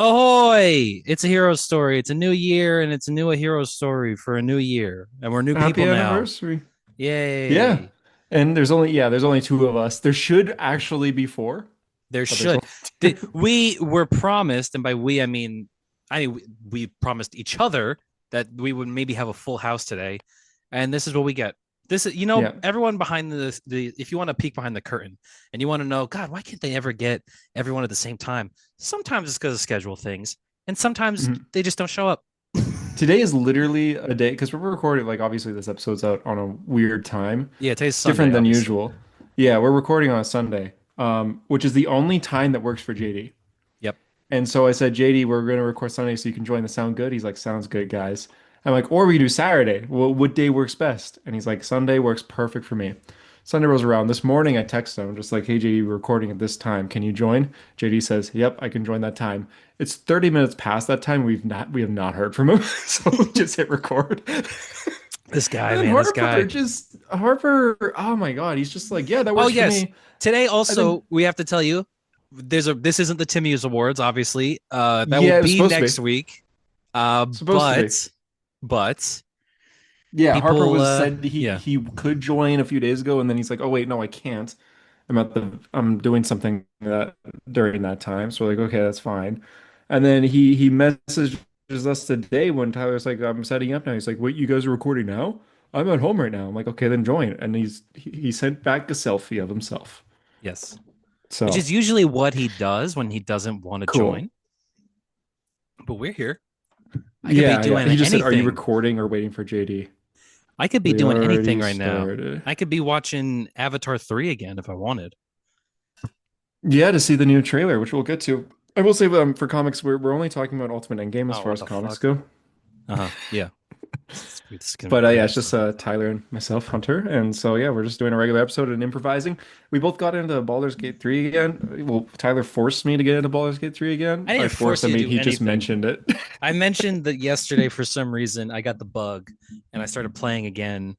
Ahoy! It's a hero story. It's a new year and it's a new hero story for a new year. And we're new Happy people now. anniversary. Yeah. Yay. And there's only two of us. There should actually be four, There but there's should. only two. We were promised, and by we, I mean we promised each other that we would maybe have a full house today. And this is what we get. This is, Yeah. everyone behind the if you want to peek behind the curtain and you want to know, God, why can't they ever get everyone at the same time? Sometimes it's because of schedule things, and sometimes Mhm. they just don't show up. Today is literally a day because we're recording, like obviously this episode's out on a weird time, Yeah, today's Sunday, different than obviously. usual. Yeah, we're recording on a Sunday, which is the only time that works for JD. Yep. And so I said, JD, we're going to record Sunday so you can join the Sound Good. He's like, sounds good, guys. I'm like, or we do Saturday. Well, what day works best? And he's like, Sunday works perfect for me. Sunday rolls around. This morning I text him just like, hey, JD, we're recording at this time. Can you join? JD says, yep, I can join that time. It's 30 minutes past that time. We have not heard from him. So we just hit record. This And guy, then man, this guy. Harper, oh my God, he's just like, yeah, that Oh works for yes. me. Today And then, also we have to tell you this isn't the Timmy's Awards, obviously. That will yeah, it was be supposed to next be. week. Supposed to be. But Yeah, Harper people was said he yeah. he could join a few days ago, and then he's like, "Oh wait, no, I can't. I'm doing something that during that time." So we're like, "Okay, that's fine." And then he messages us today when Tyler's like, "I'm setting up now." He's like, "What? You guys are recording now? I'm at home right now." I'm like, "Okay, then join." And he sent back a selfie of himself. Yes. Which So is usually what he does when he doesn't want to cool. join. But we're here. I could be Yeah, yeah. doing He just said, "Are you anything. recording or waiting for JD?" I could be We doing anything already right now. started. I could be watching Avatar 3 again if I wanted. Yeah, to see the new trailer, which we'll get to. I will say, for comics, we're only talking about Ultimate Endgame as Oh, far what as the comics fuck? go. Uh-huh. Yeah. This is gonna be But yeah, crazy it's just stuff. Tyler and myself, Hunter, and so yeah, we're just doing a regular episode and improvising. We both got into Baldur's Gate 3 again. Well, Tyler forced me to get into Baldur's Gate 3 again. I By didn't forced, force I you to mean do he just anything. mentioned it. I mentioned that yesterday for some reason I got the bug and I started playing again.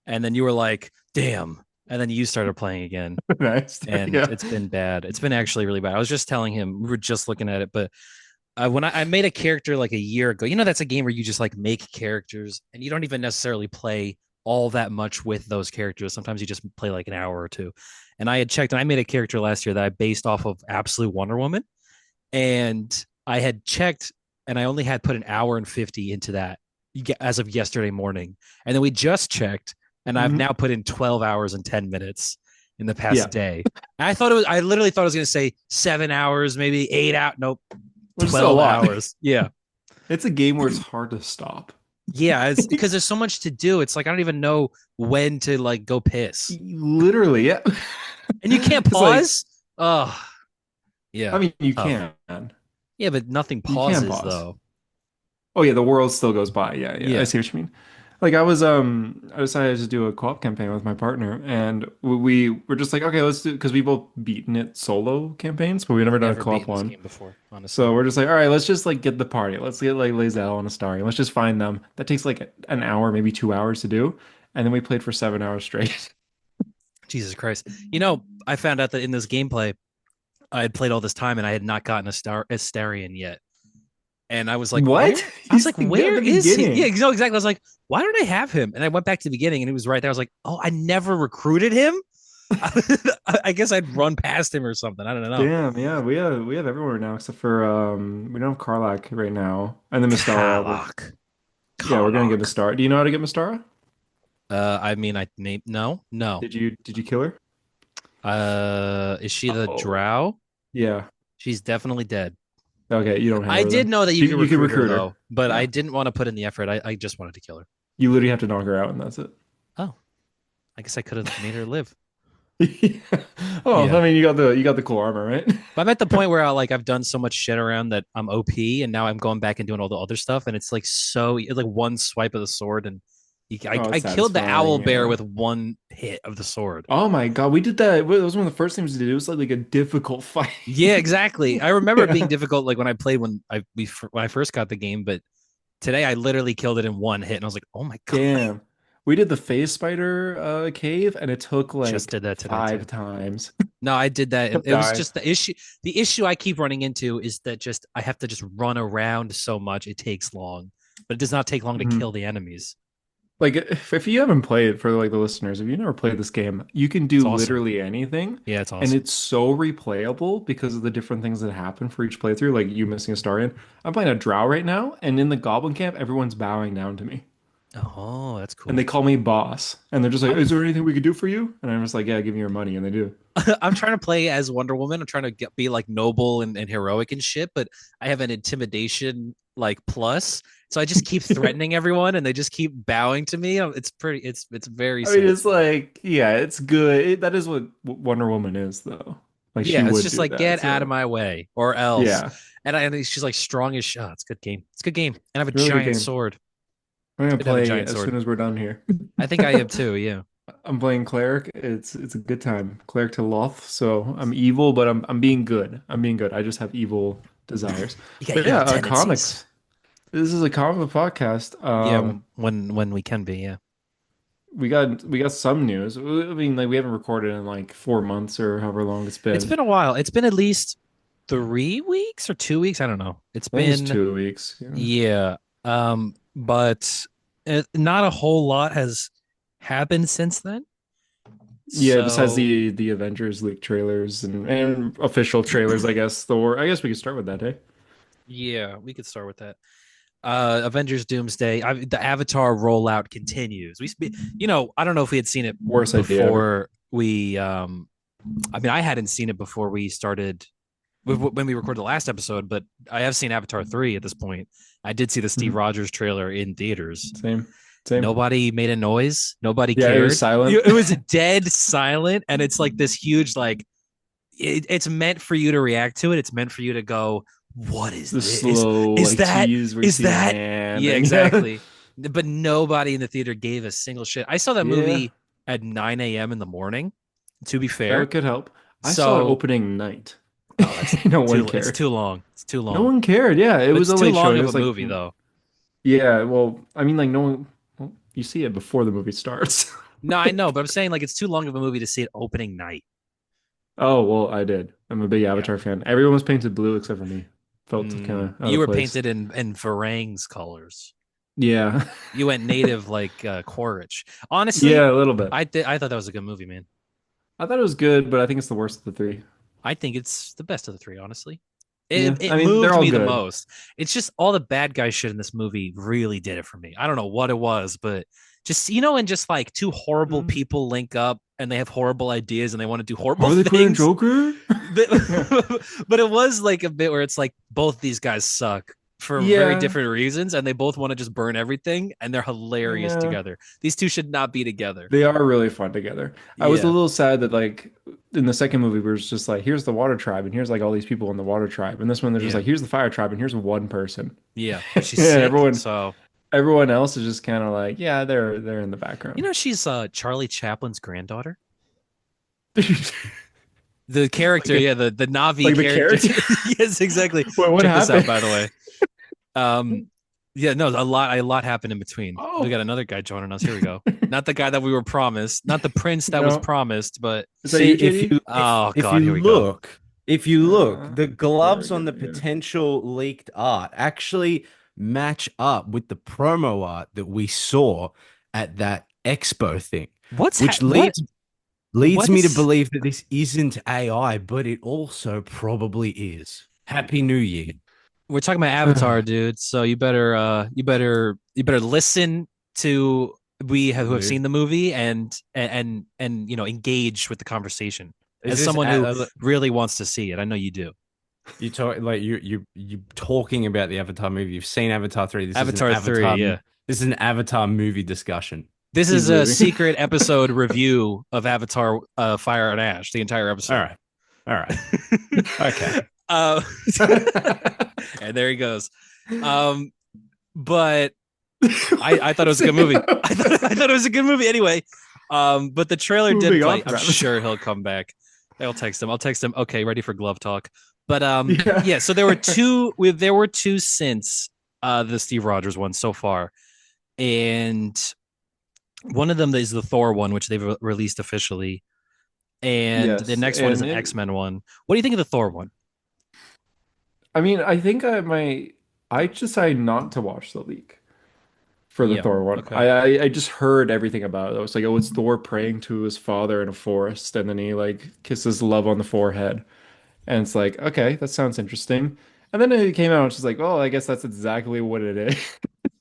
And then you were like, damn. And then you started playing again. Nice. And Yeah. it's been bad. It's been actually really bad. I was just telling him, we were just looking at it, but when I made a character like a year ago, that's a game where you just like make characters and you don't even necessarily play all that much with those characters. Sometimes you just play like an hour or two. And I had checked and I made a character last year that I based off of Absolute Wonder Woman. And I had checked and I only had put an hour and 50 into that as of yesterday morning. And then we just checked and I've now Mhm. put in 12 hours and 10 minutes in the past Yeah. day. And I literally thought I was going to say 7 hours, maybe 8 out. Nope. Which is still a 12 lot. hours. Yeah. It's a game where it's hard to stop. Yeah. It's because there's so much to do. It's like, I don't even know when to like go piss Literally, yeah. and you can't It's like, pause. Oh, I yeah. mean, you Tough. can. Yeah. But nothing You can pauses pause. though. Oh yeah, the world still goes by. Yeah, yeah. I Yeah. see what you mean. Like I decided to do a co-op campaign with my partner, and we were just like, okay, let's do because we both beaten it solo campaigns, but we never done a Never co-op beaten this one. game before, honestly. So we're just like, all right, let's just like get the party. Let's get like Lae'zel and Astari. Let's just find them. That takes like an hour, maybe 2 hours to do, and then we played for 7 hours straight. Jesus Christ. I found out that in this gameplay, I had played all this time and I had not gotten a Astarion yet. And I was like, where? What? I was He's like, the guy at where the is he? Yeah, beginning. exactly. I was like, why don't I have him? And I went back to the beginning and it was right there. I was like, oh, I never recruited him. I guess I'd run past him or something. I don't know. Damn, yeah, we have everywhere now except for we don't have Karlach right now, and then Mistara. Karlach. Yeah, we're gonna get Karlach. Mistara. Do you know how to get Mistara? I mean, no, no. Did you kill her? Is she the Oh, drow? yeah. She's definitely dead. Okay, you don't have I her did then. know that you So could you can recruit her recruit her. though, but I Yeah. didn't want to put in the effort. I just wanted to kill her. You literally have to knock her out and that's it. Oh, I guess I could have made her live. Yeah. Oh, Yeah. I mean you got the cool armor, right? But I'm at the point where I've done so much shit around that I'm OP, and now I'm going back and doing all the other stuff, and it's like it's like one swipe of the sword, and Oh, I it's killed the owl satisfying, bear yeah. with one hit of the sword. Oh my God, we did that. It was one of the first things we did. It was like a difficult fight. Yeah, exactly. I remember it being Yeah. difficult, like when I played when I first got the game, but today I literally killed it in one hit, and I was like, oh my god. Damn. We did the phase spider cave, and it took Just like did that today too. 5 times. No, I did that. Kept It was dying. just the issue. The issue I keep running into is that just I have to just run around so much. It takes long, but it does not take long to kill Mhm. the enemies. Like if you haven't played for like the listeners, if you never played this game, you can It's do awesome. literally anything, Yeah, it's and awesome. it's so replayable because of the different things that happen for each playthrough. Like you missing a star in. I'm playing a drow right now, and in the goblin camp, everyone's bowing down to me, Oh, that's and they cool. call me boss, and they're just like, I'm "Is there anything we could do for you?" And I'm just like, "Yeah, give me your money," and they do. I'm trying to play as Wonder Woman. I'm trying to be like noble and heroic and shit, but I have an intimidation like plus. So I just keep threatening everyone and they just keep bowing to me. It's pretty it's very I mean, it's satisfying. like, yeah, it's good. That is what Wonder Woman is, though. Like she Yeah, it's would just do like that. get out of So my way or else. yeah, And she's like strong as shit. Oh, it's a good game. It's a good game. And I have a really good giant game. sword. I'm It's gonna good to have a play giant as sword. soon as we're done here. I think I am too. Yeah. I'm playing cleric. It's a good time. Cleric to Loth. So I'm evil, but I'm being good. I'm being good. I just have evil desires. You got But yeah, evil tendencies. comics. This is a comic podcast. Yeah, when we can be. Yeah. We got some news. I mean, like we haven't recorded in like 4 months or however long it's It's been. been a while. It's been at least 3 weeks or 2 weeks. I don't know. It's I think it's been 2 weeks. Yeah. yeah. But not a whole lot has happened since then. Yeah, besides So the Avengers leak trailers and official trailers, I guess Thor. I guess we could start with that, eh? yeah, we could start with that. Avengers Doomsday. The Avatar rollout continues. I don't know if we had seen it Worst idea ever. before we. I mean, I hadn't seen it before we started when we recorded the last episode, but I have seen Avatar 3 at this point. I did see the Steve Mhm. Rogers trailer in theaters. Same, same. Nobody made a noise. Nobody Yeah, it was cared. silent. It was dead silent, and it's like this huge like it's meant for you to react to it. It's meant for you to go, "What is The this? slow Is like that? tease where you Is see the that?" hand Yeah, thing. Yeah, exactly. But nobody in the theater gave a single shit. I saw that yeah, movie at 9 a.m. in the morning. To be that fair, could help. I saw it so opening night. oh, that's No one too. It's cared. too long. It's too No long. one cared. Yeah, it But was it's a too late long showing. It of a was like, movie, though. yeah. Well, I mean, like no one. Well, you see it before the movie starts. No, I know, but I'm saying like it's too long of a movie to see it opening night. Oh, well, I did. I'm a big Yeah. Avatar fan. Everyone was painted blue except for me. Felt kind of out You of were place. painted in Varang's colors. Yeah. You went native like Quaritch. Honestly, Yeah, a little bit. I thought that was a good movie, man. I thought it was good, but I think it's the worst of the three. I think it's the best of the three, honestly. Yeah, It I mean, they're moved all me the good. most. It's just all the bad guy shit in this movie really did it for me. I don't know what it was, but just and just like two horrible Mm. people link up and they have horrible ideas and they want to do horrible Harley Quinn and things. Joker? But it was like a bit where it's like both these guys suck for very Yeah, different reasons and they both want to just burn everything and they're hilarious yeah. together. These two should not be together. They are really fun together. I was a Yeah. little sad that like in the second movie where it's just like here's the water tribe and here's like all these people in the water tribe. And this one they're just Yeah. like here's the fire tribe and here's one person. Yeah. But she's Yeah, sick. everyone So, everyone else is just kind of like, yeah, they're in the background. she's Charlie Chaplin's granddaughter. Like The character, a, yeah, the Navi like the character. character. Yes, exactly. What Check this out, happened? by the way. Yeah, no, a lot happened in between. We Oh. got another guy joining us. Here we go. Not the guy that we were promised, not the prince that was No. promised, but Is that See, you, if JD? you oh if god, you here we go. look, if you look, the There we gloves on go. the Yeah. potential leaked art actually match up with the promo art that we saw at that expo thing, What's which leads what me to is believe that this isn't AI, but it also probably is. Happy New Year. we're talking about Avatar, dude. So you better listen to who have Dude. seen the movie and engage with the conversation. Is As this someone who really wants to see it, I know you do. you talk like you talking about the Avatar movie? You've seen Avatar 3. This is an Avatar 3, Avatar. yeah. This is an Avatar movie discussion. This Keep is a moving. secret episode review of Avatar Fire and Ash, the entire All episode. right. All right. Okay. uh, and there he goes. But I thought it was a good movie. I thought it was a good movie anyway. But the trailer did Moving play. on from I'm Avatar. sure he'll come back. I'll text him. Okay, ready for glove talk. But Yeah. yeah. So there were two since the Steve Rogers one so far, and One of them is the Thor one, which they've released officially, and the Yes, next one is and an it. X-Men one. What do you think of the Thor one? I mean, I think I decided not to watch the leak for the Yeah. Thor one. Okay. I just heard everything about it. I was like, oh, it's Thor praying to his father in a forest, and then he like kisses love on the forehead, and it's like, okay, that sounds interesting. And then it came out, and she's like, oh, I guess that's exactly what it is.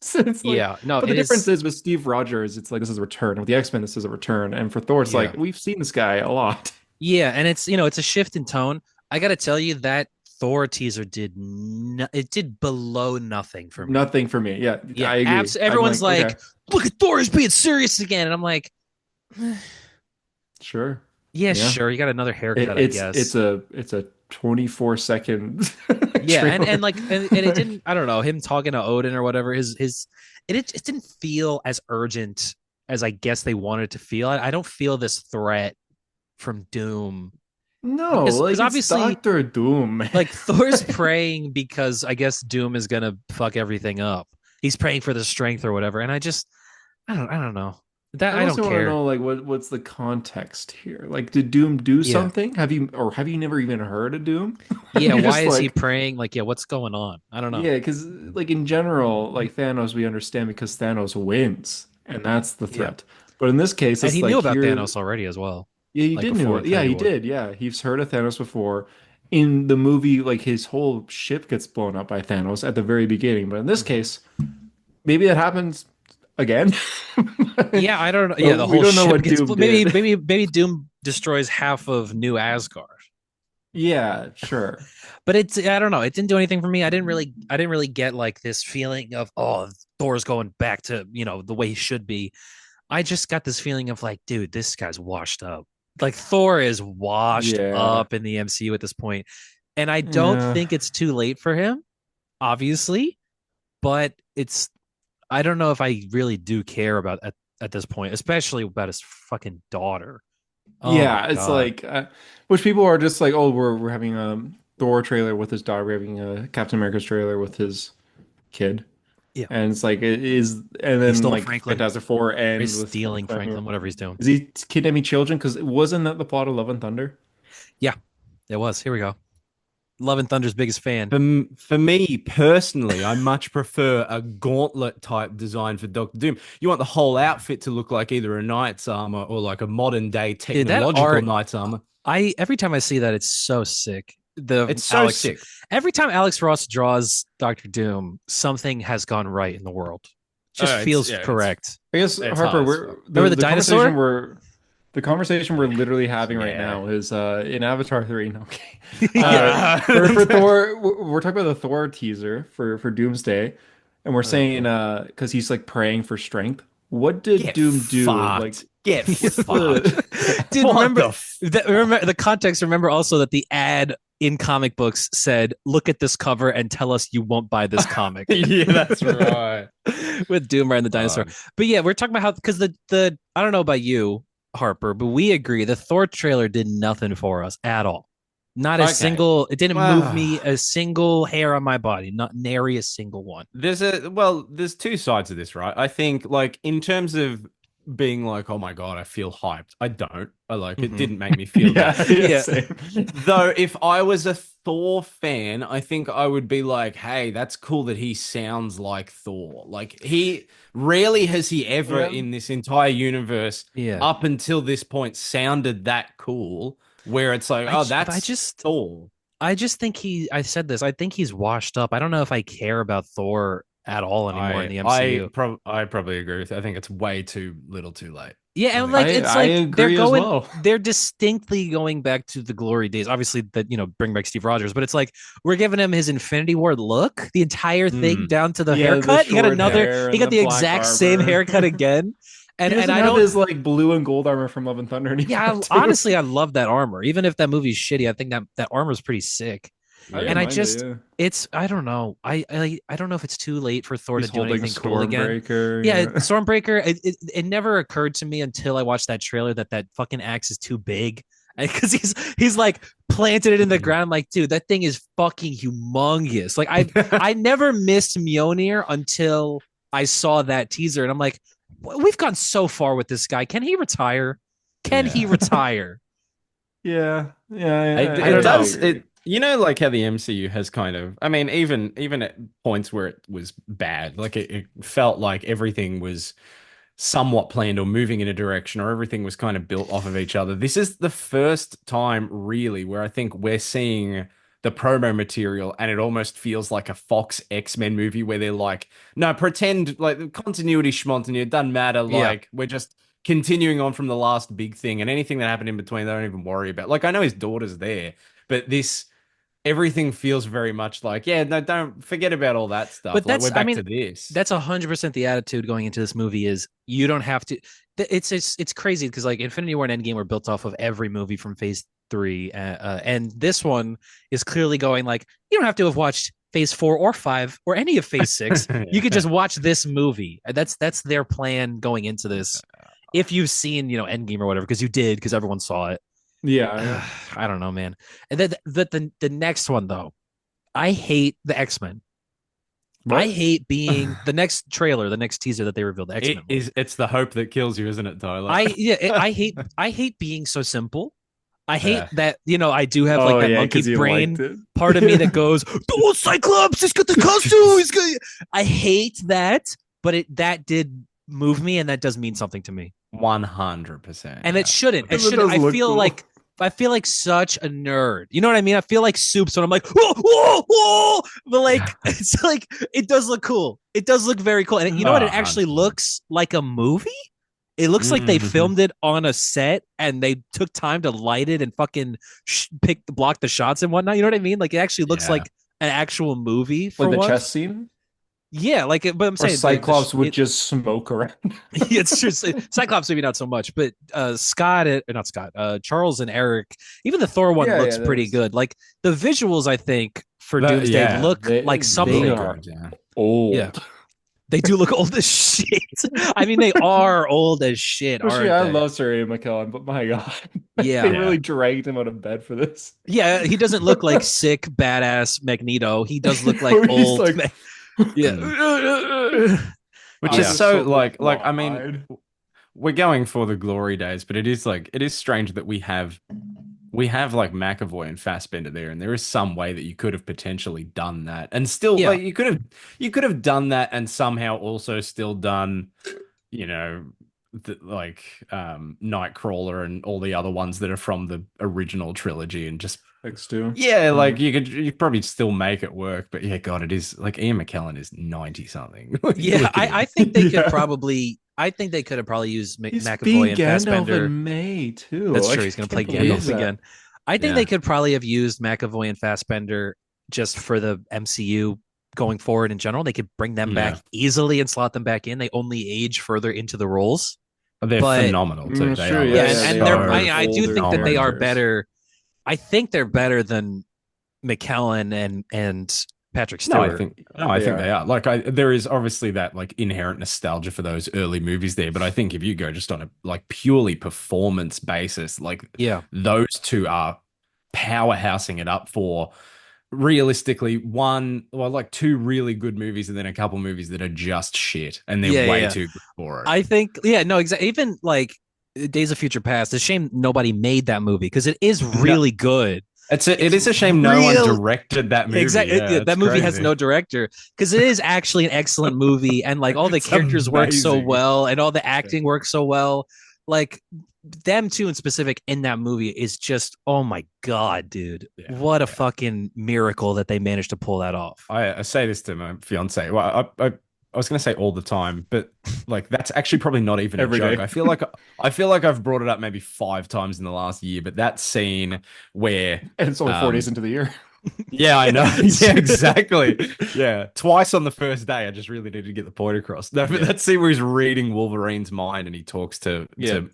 So it's like, Yeah. No, but the it difference is. is with Steve Rogers, it's like this is a return. With the X-Men, this is a return, and for Thor, it's like Yeah. we've seen this guy a lot. Yeah, and it's it's a shift in tone. I got to tell you that Thor teaser it did below nothing for me. Nothing for me. Yeah, Yeah, I agree. I'm everyone's like, okay, like, "Look at Thor is being serious again," and I'm like, sure, "Yeah, yeah. sure, you got another It, haircut, I it's it's guess." a it's a 24-second Yeah, and trailer. and it didn't. I don't know him talking to Odin or whatever. It didn't feel as urgent as I guess they wanted it to feel. I don't feel this threat from Doom No, because like it's obviously Doctor Doom, man. like Thor's praying because I guess Doom is gonna fuck everything up. He's praying for the strength or whatever, and I don't know that I I don't also want to care. know like what's the context here? Like, did Doom do Yeah, something? Have you never even heard of Doom? yeah. You're Why just is he like, praying? Like, yeah, what's going on? I don't know. yeah, because like in general, like Thanos, we understand because Thanos wins, and that's the Yeah, threat. But in this case, and it's he knew like about here, Thanos already as well, yeah, he like did before know. Yeah, Infinity he War. did. Yeah, he's heard of Thanos before. In the movie, like his whole ship gets blown up by Thanos at the very beginning. But in this Mhm. case, maybe that happens again. Yeah, I don't know. But Yeah, the we whole don't know ship what gets Doom did. maybe Doom destroys half of New Asgard. Yeah, sure. But it's I don't know. It didn't do anything for me. I didn't really get like this feeling of Thor's going back to the way he should be. I just got this feeling of like, dude, this guy's washed up. Like Thor is washed Yeah. up in the MCU at this point, and I don't Yeah. think it's too late for him, obviously. But it's I don't know if I really do care about at this point, especially about his fucking daughter. Oh my Yeah, it's god. like which people are just like, oh, we're having a Thor trailer with his daughter, we're having a Captain America's trailer with his kid. Yeah, And it's like it is and he then stole like Franklin. Fantastic Four Or he's end with like stealing Franklin, whatever he's doing. is he kidnapping children? Because wasn't that the plot of Love and Thunder? Yeah, it was. Here we go. Love and Thunder's biggest fan. For me personally, I much prefer a gauntlet type design for Doctor Doom. You want the whole outfit to look like either a knight's armor or like a modern day Dude, that technological art, knight's armor. I every time I see that, it's so sick. The It's so Alex, sick. every time Alex Ross draws Doctor Doom, something has gone right in the world. Just It's feels yeah, correct. I guess it's Harper, hard as we're fuck. Remember the dinosaur? the conversation we're literally having right Yeah. now is in Avatar 3. No, okay. Yeah. For Thor, we're talking about the Thor teaser for Doomsday, and we're saying Oh. because he's like praying for strength. What did Get Doom do? Like, fucked. Get what's fucked. Dude, What the remember the context. Remember also that the ad in comic books said, "Look at this cover and tell us you won't buy this comic." Yeah, that's right. With Doomer and the dinosaur. But yeah, we're talking about how because the I don't know about you, Harper, but we agree the Thor trailer did nothing for us at all. Not a Okay. single. It didn't move me Well, a single hair on my body. Not nary a single one. there's two sides of this, right? I think like in terms of being like, oh my God, I feel hyped. I don't. I like it Mm-hmm. didn't make me feel that. yeah, yeah, Yeah, same. Though if I was a Thor fan, I think I would be like, hey, that's cool that he sounds like Thor. Like he rarely has he ever Yeah. in this entire universe yeah. up until this point sounded that cool where it's like, oh, I that's just Thor. I just think I said this. I think he's washed up. I don't know if I care about Thor at all anymore in the MCU. I probably agree with you. I think it's way too little too late. Yeah, I and think like it's it's I like agree as well. they're distinctly going back to the glory days. Obviously, that bring back Steve Rogers, but it's like we're giving him his Infinity War look, the entire thing Mm. down to the Yeah, the haircut. short hair He and got the the black exact same armor. haircut again, He and doesn't I have don't. his like blue and gold armor from Love and Thunder Yeah, anymore, too. honestly, I love that armor. Even if that movie's shitty, I think that armor is pretty sick. I Yeah. And didn't I mind it, just, yeah. it's I don't know. I don't know if it's too late for Thor to He's do holding a anything cool again. Stormbreaker, Yeah, yeah. Stormbreaker. It never occurred to me until I watched that trailer that fucking axe is too big because he's like planted it in the Mm. ground. I'm like, dude, that thing is fucking humongous. Like I never missed Mjolnir until I saw that teaser, and I'm like, we've gone so far with this guy. Can he retire? Can he Yeah. retire? Yeah, It, I it don't know. does it. You know, like how the MCU has kind of. I mean, even at points where it was bad, like it felt like everything was somewhat planned or moving in a direction, or everything was kind of built off of each other. This is the first time, really, where I think we're seeing the promo material, and it almost feels like a Fox X-Men movie where they're like, no, pretend like continuity schmontinuity, it doesn't matter. Yeah. Like, we're just continuing on from the last big thing, and anything that happened in between, they don't even worry about. Like, I know his daughter's there, but this everything feels very much like, yeah, no, don't forget about all that stuff. But Like, we're I back mean, to this. that's 100% the attitude going into this movie is you don't have to. It's crazy because like Infinity War and Endgame were built off of every movie from Phase 3, and this one is clearly going like you don't have to have watched Phase 4 or 5 or any of Phase 6. You could just watch this movie. That's their plan going into this. If you've seen Endgame or whatever, because you did, because everyone saw it. yeah. I don't know, man. And then the next one though, I hate the X-Men. I What? hate being the next trailer, the next teaser that they revealed the X-Men. It's the hope that kills you, isn't it, Tyler? I hate being so simple. I hate Yeah. that I do have like Oh that yeah, monkey because you brain liked it. part of me that goes, "Oh, Cyclops, he's got the costume." I hate that, but that did move me, and that does mean something to me. 100%. And it shouldn't. It Because it shouldn't. does look cool. I feel like such a nerd. You know what I mean? I feel like Soups when I'm like, whoa, whoa, whoa. But like, it's like, it does look cool. It does look very cool. And you know what? It actually 100%. looks like a movie. It looks like they filmed it on a set and they took time to light it and fucking block the shots and whatnot. You know what I mean? Like, it actually looks Yeah. like an actual movie for Like the once. chess scene? Yeah, like but I'm Or saying Cyclops would just smoke around. it's just Cyclops maybe not so much, but not Scott, Charles and Eric, even the Thor one looks pretty good. Like the visuals, I think for Doomsday look like something. They Look are good, yeah. old. Yeah. They do look old as shit. I mean, they are old as shit, Especially, aren't I they? love Sir Ian McKellen, but my God, Yeah. they really dragged him out of bed for this. Yeah, he doesn't look like sick, badass Magneto. He does look like Where he's old. like- Yeah. Which Yeah. is so like I wide. mean, we're going for the glory days, but it is strange that we have like McAvoy and Fassbender there, and there is some way that you could have potentially done that, and still Yeah. like you could have done that, and somehow also still done, Nightcrawler and all the other ones that are from the original trilogy, and just X2. yeah, like you probably still make it work, but yeah, God, it is like Ian McKellen is 90 something. Yeah, I think they could Yeah. probably. I think they could have probably used He's McAvoy being and Gandalf Fassbender. in May too. That's Like, true. He's going to I play can't believe Gandalf that. again. I think Yeah. they could probably have used McAvoy and Fassbender just for the MCU going forward in general. They could bring them back easily and slot them back in. They only age further into the roles. They're But- phenomenal too. Mm, They sure, are yeah, and they they're. are I do older think that they are characters. better. I think they're better than McKellen and Patrick Stewart. I think they are. Like there is obviously that like inherent nostalgia for those early movies there, but I think if you go just on a like purely performance basis, like Yeah. those two are powerhousing it up for realistically two really good movies and then a couple movies that are just shit and they're way too good for it. I think, exactly. Even like Days of Future Past, it's a shame nobody made that movie because it is really good. It is a shame no one directed that movie. Exactly. Yeah, That movie has crazy. no director because it is actually an excellent movie and like all the It's characters work so amazing. well and all the acting works so well. Like them two in specific in that movie is just, oh my God, dude. Yeah, what a fucking miracle that they managed to pull that off. I say this to my fiance. Well, I was going to say all the time, but like that's actually probably not even Every a joke. day. I feel like I've brought it up maybe 5 times in the last year, but that scene where And it's only 4 days into the year. yeah, I know. Yeah, exactly. Yeah. Twice on the first day, I just really needed to get the point across. No, but that scene where he's reading Wolverine's mind and he talks to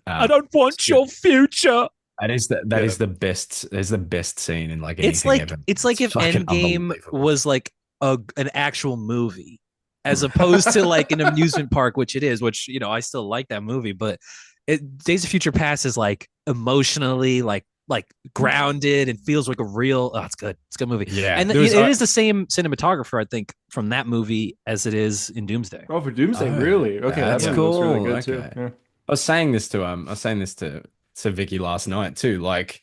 I don't want your future. That is the best. Is the best scene in like anything It's like ever. it's like if fucking Endgame unbelievable. was like an actual movie as opposed to like an amusement park, which it is, which I still like that movie, but Days of Future Past is like emotionally like like grounded and feels like a real. Oh, it's good. It's a good movie. Yeah, And there was it is the same cinematographer, I think, from that movie as it is in Doomsday. Oh, for Doomsday, oh, really? Okay, that that's movie looks really cool. good too. Okay. Yeah. I was saying this to Vicky last night too. Like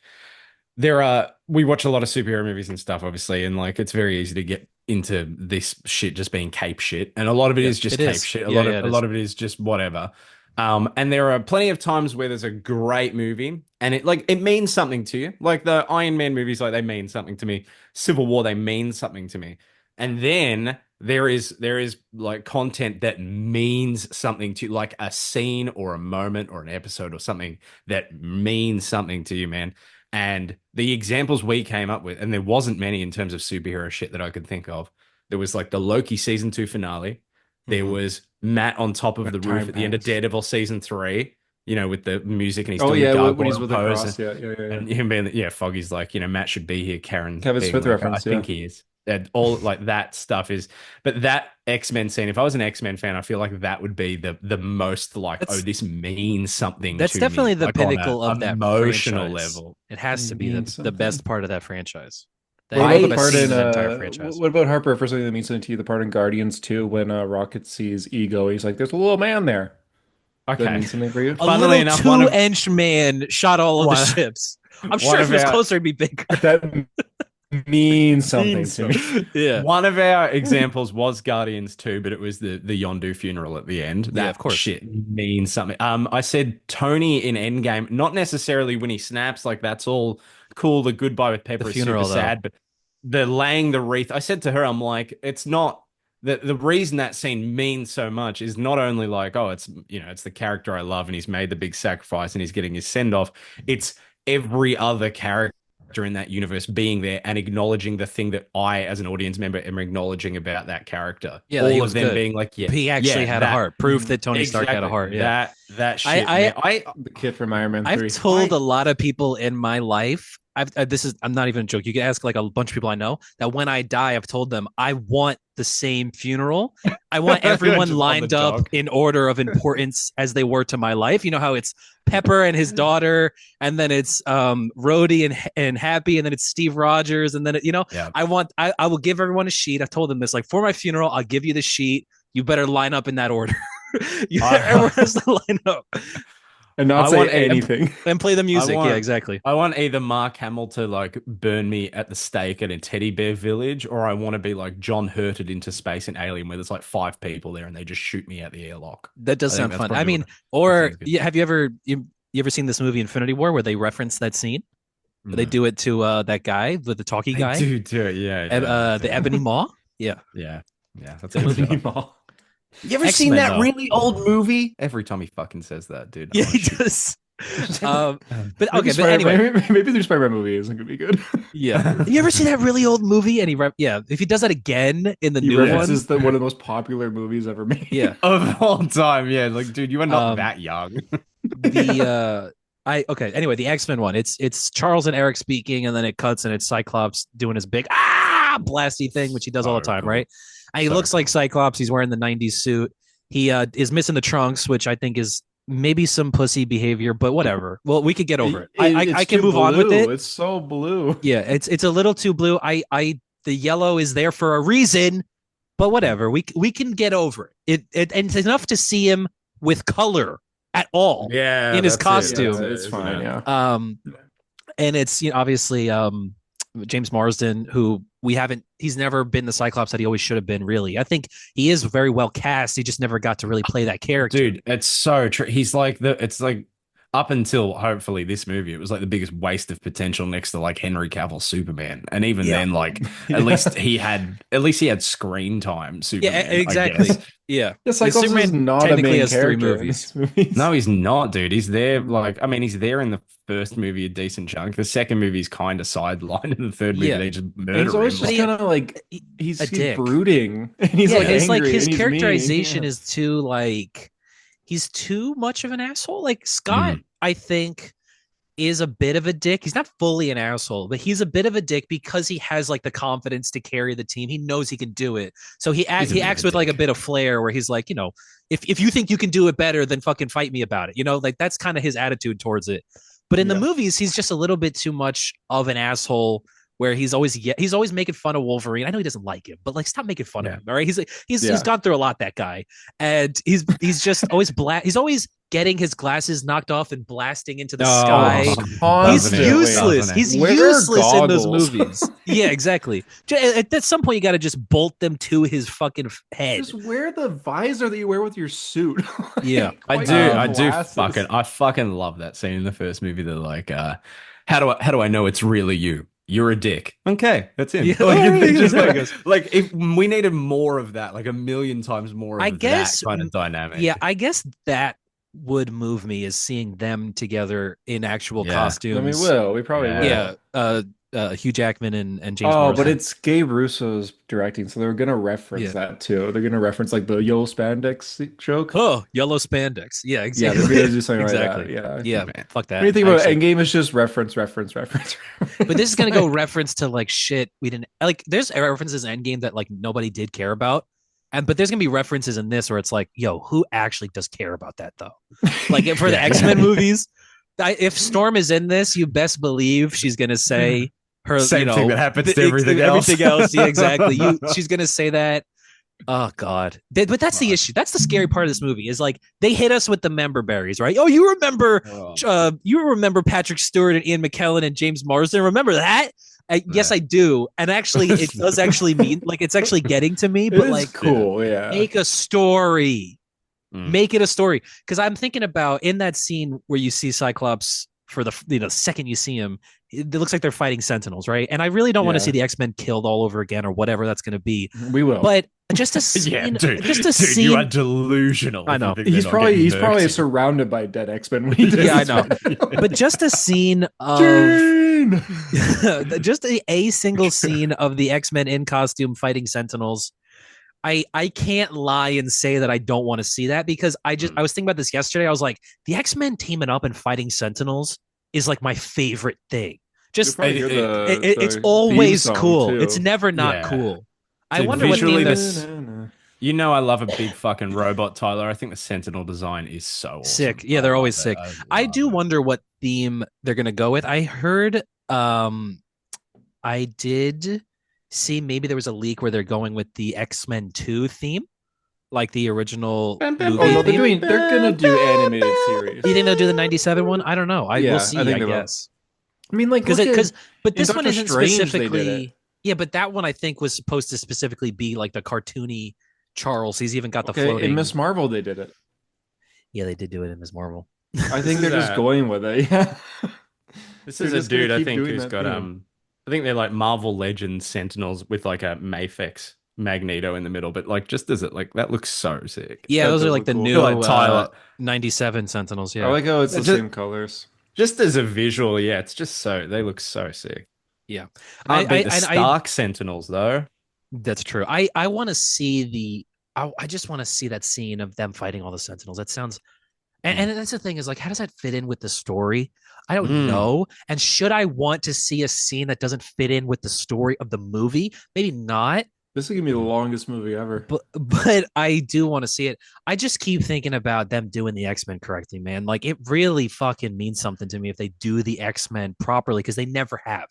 there are we watch a lot of superhero movies and stuff, obviously, and like it's very easy to get into this shit just being cape shit. And a lot of it Yeah, is just it cape is. shit. Yeah, yeah, A it is. lot of it is just whatever. And there are plenty of times where there's a great movie and it means something to you. Like the Iron Man movies, like they mean something to me. Civil War, they mean something to me. And then there is like content that means something to you, like a scene or a moment or an episode or something that means something to you, man. And the examples we came up with, and there wasn't many in terms of superhero shit that I could think of. There was like the Loki season 2 finale. There Mhm. was Matt on top of That the roof time at the end of pass. Daredevil season 3, with the music and he's Oh doing the yeah, when he's gargoyle with the pose. cross. Yeah, yeah, yeah, yeah. And him being, yeah, Foggy's like, Matt should be here. Karen Kevin being Smith like, I reference. Yeah. think he is. And all like that stuff is, but that X-Men scene, if I was an X-Men fan, I feel like that would be the most like, oh, That's this means something that's to me, definitely the like on a pinnacle of that emotional franchise. level. It has to be Means the something. best part of that franchise. What You about look the up a part scene in in that entire franchise. what about Harper for something that means something to you? The part in Guardians 2 when Rocket sees Ego, he's like, "There's a little man there." Does that Okay. mean something for you? A Funnily little enough, 2-inch man shot all of the one, ships. I'm one sure if of he was our closer, it'd be bigger. That means something means to me. Yeah. One of our examples was Guardians 2, but it was the Yondu funeral at the end. Yeah, of That course. shit means something. I said Tony in Endgame, not necessarily when he snaps, like that's all cool. The goodbye with The Pepper is super funeral, though. sad, but the laying the wreath, I said to her, I'm like, it's not the reason that scene means so much is not only like, oh, it's the character I love and he's made the big sacrifice and he's getting his send off. It's every other character in that universe being there and acknowledging the thing that I, as an audience member, am acknowledging about that character. Yeah, that he All was of them good. being like, yeah, He actually yeah, had a that heart. Proof that Tony Stark had a exactly heart. Yeah. that I, shit, man. I The kid from Iron Man I've 3. told a lot of people in my life. I'm not even a joke. You can ask like a bunch of people I know that when I die, I've told them I want the same funeral. I want everyone Just on the lined up dog. in order of importance as they were to my life. You know how it's Pepper and his daughter, and then it's Rhodey and Happy, and then it's Steve Rogers, and then Yeah. I will give everyone a sheet. I've told them this, like, for my funeral, I'll give you the sheet. You better line up in that order. Everyone has to line up And not I say want anything. and play the I music. Yeah, want exactly. I want either Mark Hamill to like burn me at the stake at a teddy bear village, or I want to be like John Hurted into space in Alien, where there's like 5 people there and they just shoot me at the airlock. That does I think sound that's fun. I probably mean, what or sounds good. have you ever seen this movie Infinity War where they reference that scene? Where they No. do it to that guy, the talkie They guy, do it, yeah. the Ebony Maw. Yeah, Yeah. Yeah, that's a good movie. movie. You ever seen X-Men, that though. really old movie? Every time he fucking says that, dude. I Yeah, wanna he shoot does. But Maybe okay, but Spider- anyway, maybe the Spider-Man movie isn't gonna be good. yeah. You ever see that really old movie? And yeah, if he does that again in the He new one, references one of the most popular movies ever made. yeah. of all time. Yeah, like, dude, you are not Um, that young. the okay. Anyway, the X-Men one. It's Charles and Eric speaking, and then it cuts and it's Cyclops doing his big blasty thing, which he does all the So time, cool. right? And he So looks like cool. Cyclops. He's wearing the '90s suit. He is missing the trunks, which I think is maybe some pussy behavior, but whatever. Well, we could get over it. I It's can too move on with blue. it. It's so blue. Yeah, it's a little too blue. The yellow is there for a reason, but whatever. We can get over it. And it's enough to see him with color at all Yeah, in his that's it, costume. that's it, It's isn't fine. it? Yeah. And it's obviously James Marsden, who he's never been the Cyclops that he always should have been. Really, I think he is very well cast. He just never got to really play that character. Dude, it's so true. He's like it's like up until hopefully this movie, it was like the biggest waste of potential next to like Henry Cavill Superman. And even Yeah. then, like Yeah. at least he had screen time, Superman. Yeah, exactly. I guess. Yeah, Yeah, Cyclops is Superman not a technically main has 3 character in movies. these movies. No, he's not, dude. He's there like he's there in the first movie a decent chunk. The second movie is kind of sidelined, and the third movie Yeah. they just And murder he's always him. just He- kind of like a he's dick. brooding and he's like his angry his and he's mean. characterization Yeah. is too like he's too much of an asshole. Like Scott, I think, is a bit of a dick. He's not fully an asshole, but he's a bit of a dick because he has like the confidence to carry the team. He knows he can do it. So he He's a bit of acts a with like a dick. bit of flair where he's like, if you think you can do it better, then fucking fight me about it. Like that's kind of his attitude towards it. But in the Yeah. movies, he's just a little bit too much of an asshole. Where he's always making fun of Wolverine. I know he doesn't like him, but like stop making fun of him. All right, he's gone through a lot, that guy, and he's just always He's always getting his glasses knocked off and blasting into the sky. He's useless. He's useless in those movies. Yeah, exactly. At some point, you got to just bolt them to his fucking head. Just wear the visor that you wear with your suit. Yeah, I fucking love that scene in the first movie. They're like, how do I know it's really you? You're a dick. Okay, that's him. Yeah, like if we needed more of that, like a million times more of that kind of dynamic. Yeah, I guess that would move me is seeing them together in actual costumes. I mean, we probably will. Yeah, Hugh Jackman and James. Oh, but it's Gabe Russo's directing, so they're gonna reference that too. They're gonna reference like the yellow spandex joke. Oh, yellow spandex. Yeah, exactly. Yeah, they're gonna do something exactly. like that. Yeah, fuck that. When you think about Endgame, it's just reference. But this is gonna go reference to like shit we didn't like. There's references in Endgame that like nobody did care about. But there's gonna be references in this where it's like, yo, who actually does care about that though? Like for the X-Men movies, if Storm is in this, you best believe she's gonna say her same thing that happens to everything else. Yeah, exactly. She's gonna say that. Oh God! But that's the issue. That's the scary part of this movie. Is like they hit us with the member berries, right? Oh, you remember Patrick Stewart and Ian McKellen and James Marsden? Remember that? Yes, I do. And actually, it does actually mean like it's actually getting to me. But like, cool. Yeah. Make a story. Make it a story. Because I'm thinking about in that scene where you see Cyclops for the second you see him, it looks like they're fighting Sentinels, right? And I really don't want to see the X-Men killed all over again or whatever that's going to be. We will. But just a scene, dude, you are delusional. I know. He's probably surrounded by dead X-Men. I know. But just a scene of just a single scene of the X-Men in costume fighting Sentinels. I can't lie and say that I don't want to see that because I was thinking about this yesterday. I was like, the X-Men teaming up and fighting Sentinels is like my favorite thing. Just it's always cool. Too. It's never not cool. I wonder what theme this. You know, I love a big fucking robot, Tyler. I think the Sentinel design is so awesome. Sick. Yeah, they're always sick. I do wonder what theme they're gonna go with. I heard, I did see maybe there was a leak where they're going with the X-Men 2 theme, like the original movie. Oh no, they're gonna do animated series. Do you think they'll do the '97 one? I don't know. We'll see. I guess. I mean, like, but this one isn't specifically. Yeah, but that one I think was supposed to specifically be like the cartoony Charles. He's even got the floating. In Miss Marvel, they did it. Yeah, they did do it in Miss Marvel. I think they're just going with it. Yeah. This is a dude I think who's got I think they're like Marvel Legends Sentinels with like a Mafex Magneto in the middle, but like just as it like that looks so sick. Yeah, those are like the new Tyler 97 Sentinels. Yeah, I like how it's the same colors. Just as a visual, yeah, it's just they look so sick. Yeah, the Stark Sentinels though. That's true. I want to see I just want to see that scene of them fighting all the Sentinels. That sounds, and that's the thing is like, how does that fit in with the story? I don't know. And should I want to see a scene that doesn't fit in with the story of the movie? Maybe not. This is gonna be the longest movie ever. But I do want to see it. I just keep thinking about them doing the X-Men correctly, man. Like it really fucking means something to me if they do the X-Men properly because they never have.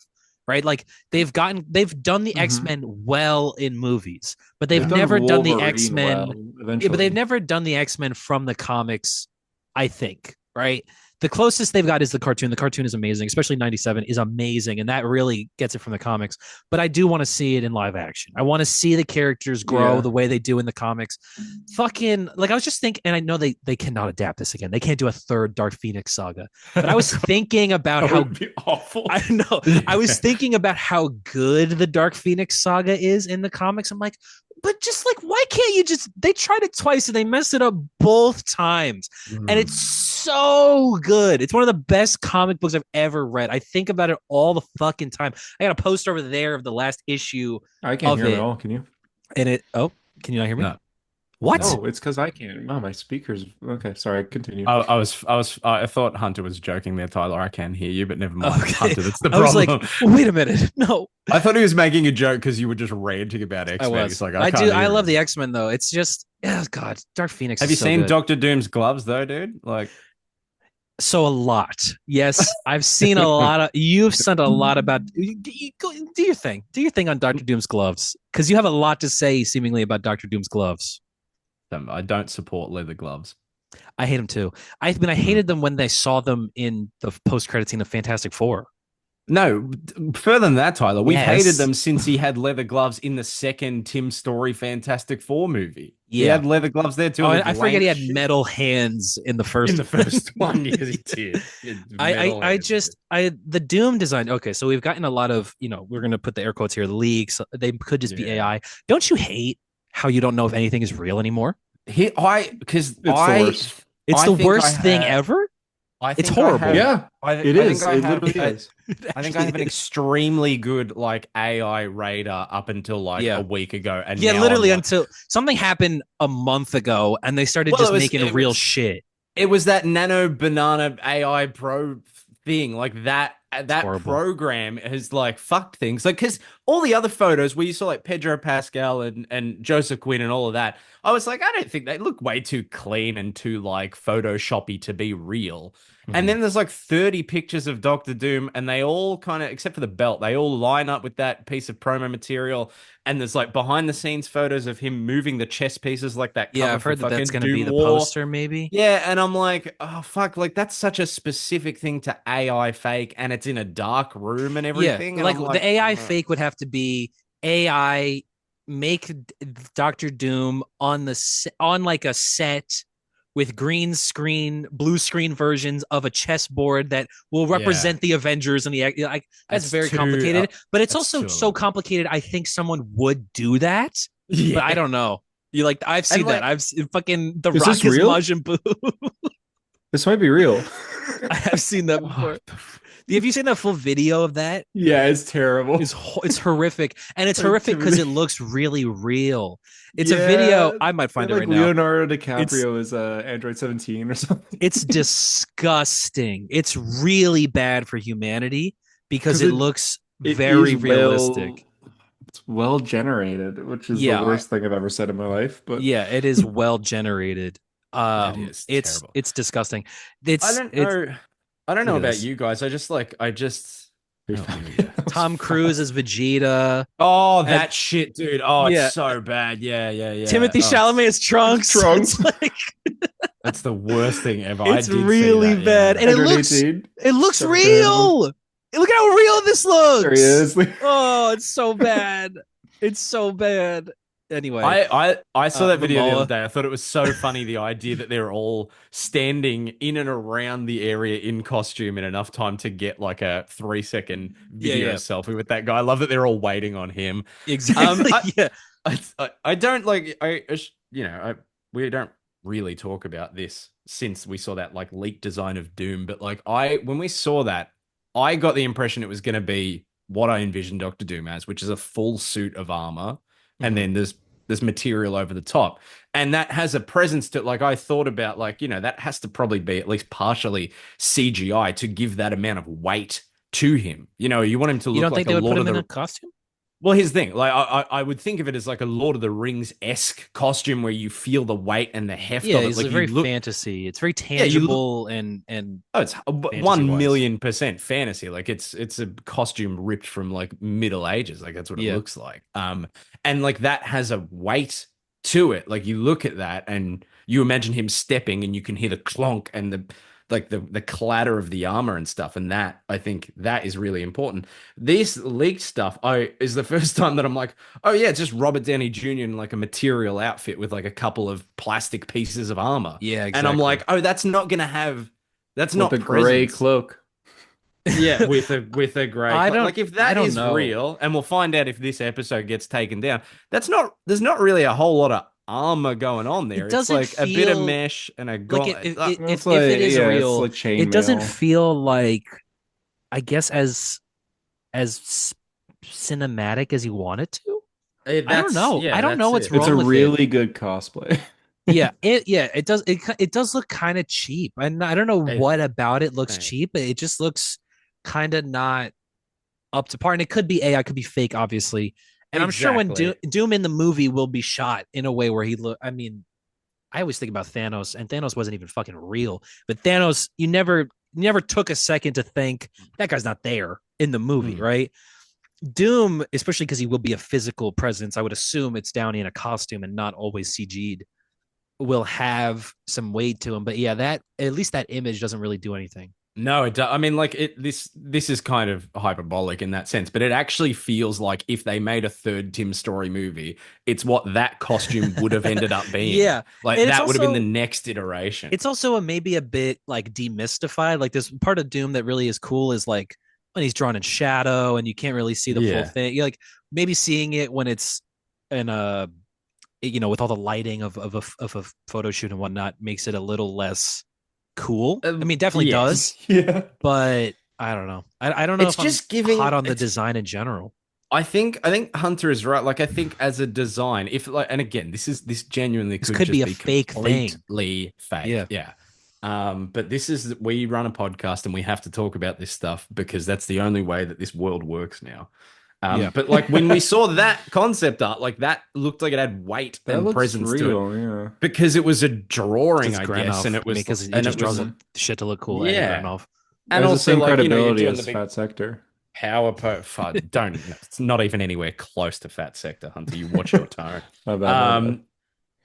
Right? Like they've done the X-Men well in movies, but they've never done the X-Men. Yeah, but they've never done the X-Men from the comics, I think, right? The closest they've got is the cartoon. The cartoon is amazing, especially 97 is amazing. And that really gets it from the comics. But I do want to see it in live action. I want to see the characters grow the way they do in the comics. Fucking, like I was just thinking, and I know they cannot adapt this again. They can't do a third Dark Phoenix saga. But I was thinking about how would be awful. I know. I was thinking about how good the Dark Phoenix saga is in the comics. I'm like, but just like, why can't you they tried it twice and they messed it up both times. And it's so good. It's one of the best comic books I've ever read. I think about it all the fucking time. I got a poster over there of the last issue. I can't hear it at all. Can you? And can you not hear me? No. What? Oh, it's because I can't. Oh, my speakers. Okay, sorry. Continue. I thought Hunter was joking there, Tyler. I can hear you, but never mind. Okay. Hunter, that's the problem. I was like, wait a minute. No. I thought he was making a joke because you were just ranting about X-Men. I was. Like, I love the X-Men though. It's just, oh God, Dark Phoenix. Have you seen Doctor Doom's gloves though, dude? Like, So a lot. Yes, I've seen a lot of. You've sent a lot about. Do your thing. Do your thing on Doctor Doom's gloves, because you have a lot to say, seemingly, about Doctor Doom's gloves. I don't support leather gloves. I hate them too. I Mm. hated them when they saw them in the post credit scene of Fantastic Four. No, further than that, Tyler, we've hated Yes. them since he had leather gloves in the second Tim Story Fantastic Four movie. He Yeah. had leather gloves there too. Oh, It looked I forget he lank had shit metal hands in the in first the one. first one. Yes, he did. He had metal I hands. just I the Doom design. Okay, so we've gotten a lot of, we're gonna put the air quotes here, leaks. They could just be Yeah. AI. Don't you hate how you don't know if anything is real anymore? Because It's the worst. It's I the think I worst thing had ever. I It's think I horrible. have Yeah, it I think is. I It have literally is. It I think I actually have an is. extremely good like AI radar up until like a Yeah. week ago, and Yeah, now I'm literally like, until something happened a month ago and they started well, just making it real was shit. that nano banana AI pro thing, like It's that horrible. program has like fucked things. Like, because all the other photos where you saw like Pedro Pascal and Joseph Quinn and all of that, I was like, I don't think they look way too clean and too like photoshoppy to be real. And Mhm. then there's like 30 pictures of Doctor Doom, and they all kind of, except for the belt, they all line up with that piece of promo material. And there's like behind the scenes photos of him moving the chess pieces like that Yeah, cover I've for heard that that's fucking going to be Doom the War. poster, maybe. Yeah, and I'm like, oh fuck, like that's such a specific thing to AI fake, and it's in a dark room and Yeah, everything, and like I'm the like, AI "Ugh." fake would have to be AI make Doctor Doom on on like a set with green screen, blue screen versions of a chessboard that will Yeah, represent the Avengers and the like. That's it's very too, complicated, but it's that's also too so elaborate. complicated. I think someone would do that, but I Yeah, don't know. You like I've and seen that. like, I've seen fucking The Is this Rock is real? Majin Buu. This might be real. I have seen that what before. Have you seen that full video of that? Yeah, it's terrible. It's horrific, and it's Like horrific because Timothy. it looks really real. It's a video. Yeah, I might they're find it like right now. Leonardo It's DiCaprio is Android 17 or something. it's disgusting. It's really bad for humanity because Because it looks it very is well realistic. it's well generated, which is the Yeah, worst thing I've ever said in my life. But yeah, it is well generated. that is terrible. It's disgusting. I It's don't it's know. I don't Look know at about this. you guys. I just, we oh, found here we go. it. That was Tom Cruise as fast. Vegeta, Oh, and that shit, dude. Oh, it's yeah, so bad. Yeah, yeah, yeah. Timothy Oh, Chalamet as It's Trunks. It's Trunks. like that's the worst thing ever. I it's did see really that. bad, Yeah. and Android 18. it looks Seventh Commandment. real. Look at how real this There he looks. is. Oh, it's so bad. It's so bad. Anyway, I saw that video the other Momoa. day. I thought it was so funny, the idea that they're all standing in and around the area in costume in enough time to get like a 3 second Yeah, video yeah, selfie with that guy. I love that they're all waiting on him. Um, exactly. I Yeah, I don't like we don't really talk about this since we saw that like leaked design of Doom, but like I when we saw that, I got the impression it was going to be what I envisioned Doctor Doom as, which is a full suit of armor, and Mhm. then there's material over the top, and that has a presence to, like, I thought about, like, that has to probably be at least partially CGI to give that amount of weight to him. You want him to You look don't like think a they would put Lord of him in the a costume? well, here's the thing. Like, I would think of it as like a Lord of the Rings esque costume where you feel the weight and the heft Yeah, of it. he's Like, a you very look, fantasy. It's very yeah, you look. tangible and Oh, it's fantasy one wise. million percent fantasy. Like, it's a costume ripped from like Middle Ages. Like, that's what it Yeah. looks like. And like that has a weight to it. Like, you look at that and you imagine him stepping, and you can hear the clonk and the clatter of the armor and stuff. And that, I think, that is really important. This leaked stuff, is the first time that I'm like, oh yeah, it's just Robert Downey Jr. in like a material outfit with like a couple of plastic pieces of armor. Yeah, And I'm like, exactly. oh, that's With not a gray presence. cloak. Yeah, with a grey like, if I that don't is know. real, and we'll find out if this episode gets taken down, there's not really a whole lot of armor going on It there. It's doesn't like a bit of feel mesh and a like gauntlet. It's if it like is yeah, it's real, like it doesn't chainmail. feel like I guess as cinematic as you want it to. I don't That's know. I yeah, don't know that's what's It's it. a wrong with it. really good cosplay. It does it does look kind of cheap. And I don't know It, what about it looks eh, cheap, but it just looks kind of not up to par. And it could be AI, could be fake, obviously. And I'm sure when exactly. Doom in the movie will be shot in a way where he look. I mean, I always think about Thanos, and Thanos wasn't even fucking real. But Thanos, you never took a second to think that guy's not there in the movie, Mm. right? Doom, especially because he will be a physical presence, I would assume it's Downey in a costume and not always CG'd, will have some weight to him. But yeah, that at least that image doesn't really do anything. No, I mean, like this is kind of hyperbolic in that sense, but it actually feels like if they made a third Tim Story movie, it's what that costume would have ended up being. Yeah, Like and that would have been the next iteration. it's also maybe a bit like demystified. Like this part of Doom that really is cool is like when he's drawn in shadow and you can't really see the full Yeah. thing. You're like maybe seeing it when it's in a with all the lighting of a photo shoot and whatnot makes it a little less cool. I mean, it definitely does, Yes. Yeah. but I don't know. I don't know It's if just I'm giving hot on the it's design in general. I think Hunter is right. Like I think as a design, if like and again, this genuinely This could could just be a be fake thing. completely fake. Yeah. Yeah. But this is we run a podcast and we have to talk about this stuff because that's the only way that this world works now. Yeah. But like when we saw that concept art, like that looked like it had weight That and looks presence to it real, yeah. because it was a drawing, It's I Granov. guess, and it was because he and just it was draws shit to look cool. yeah, And Granov. and Has the also same like you know you're credibility doing the as big Fat Sector. power don't it's not even anywhere close to Fat Sector, Hunter. You watch your tone. My bad, my bad.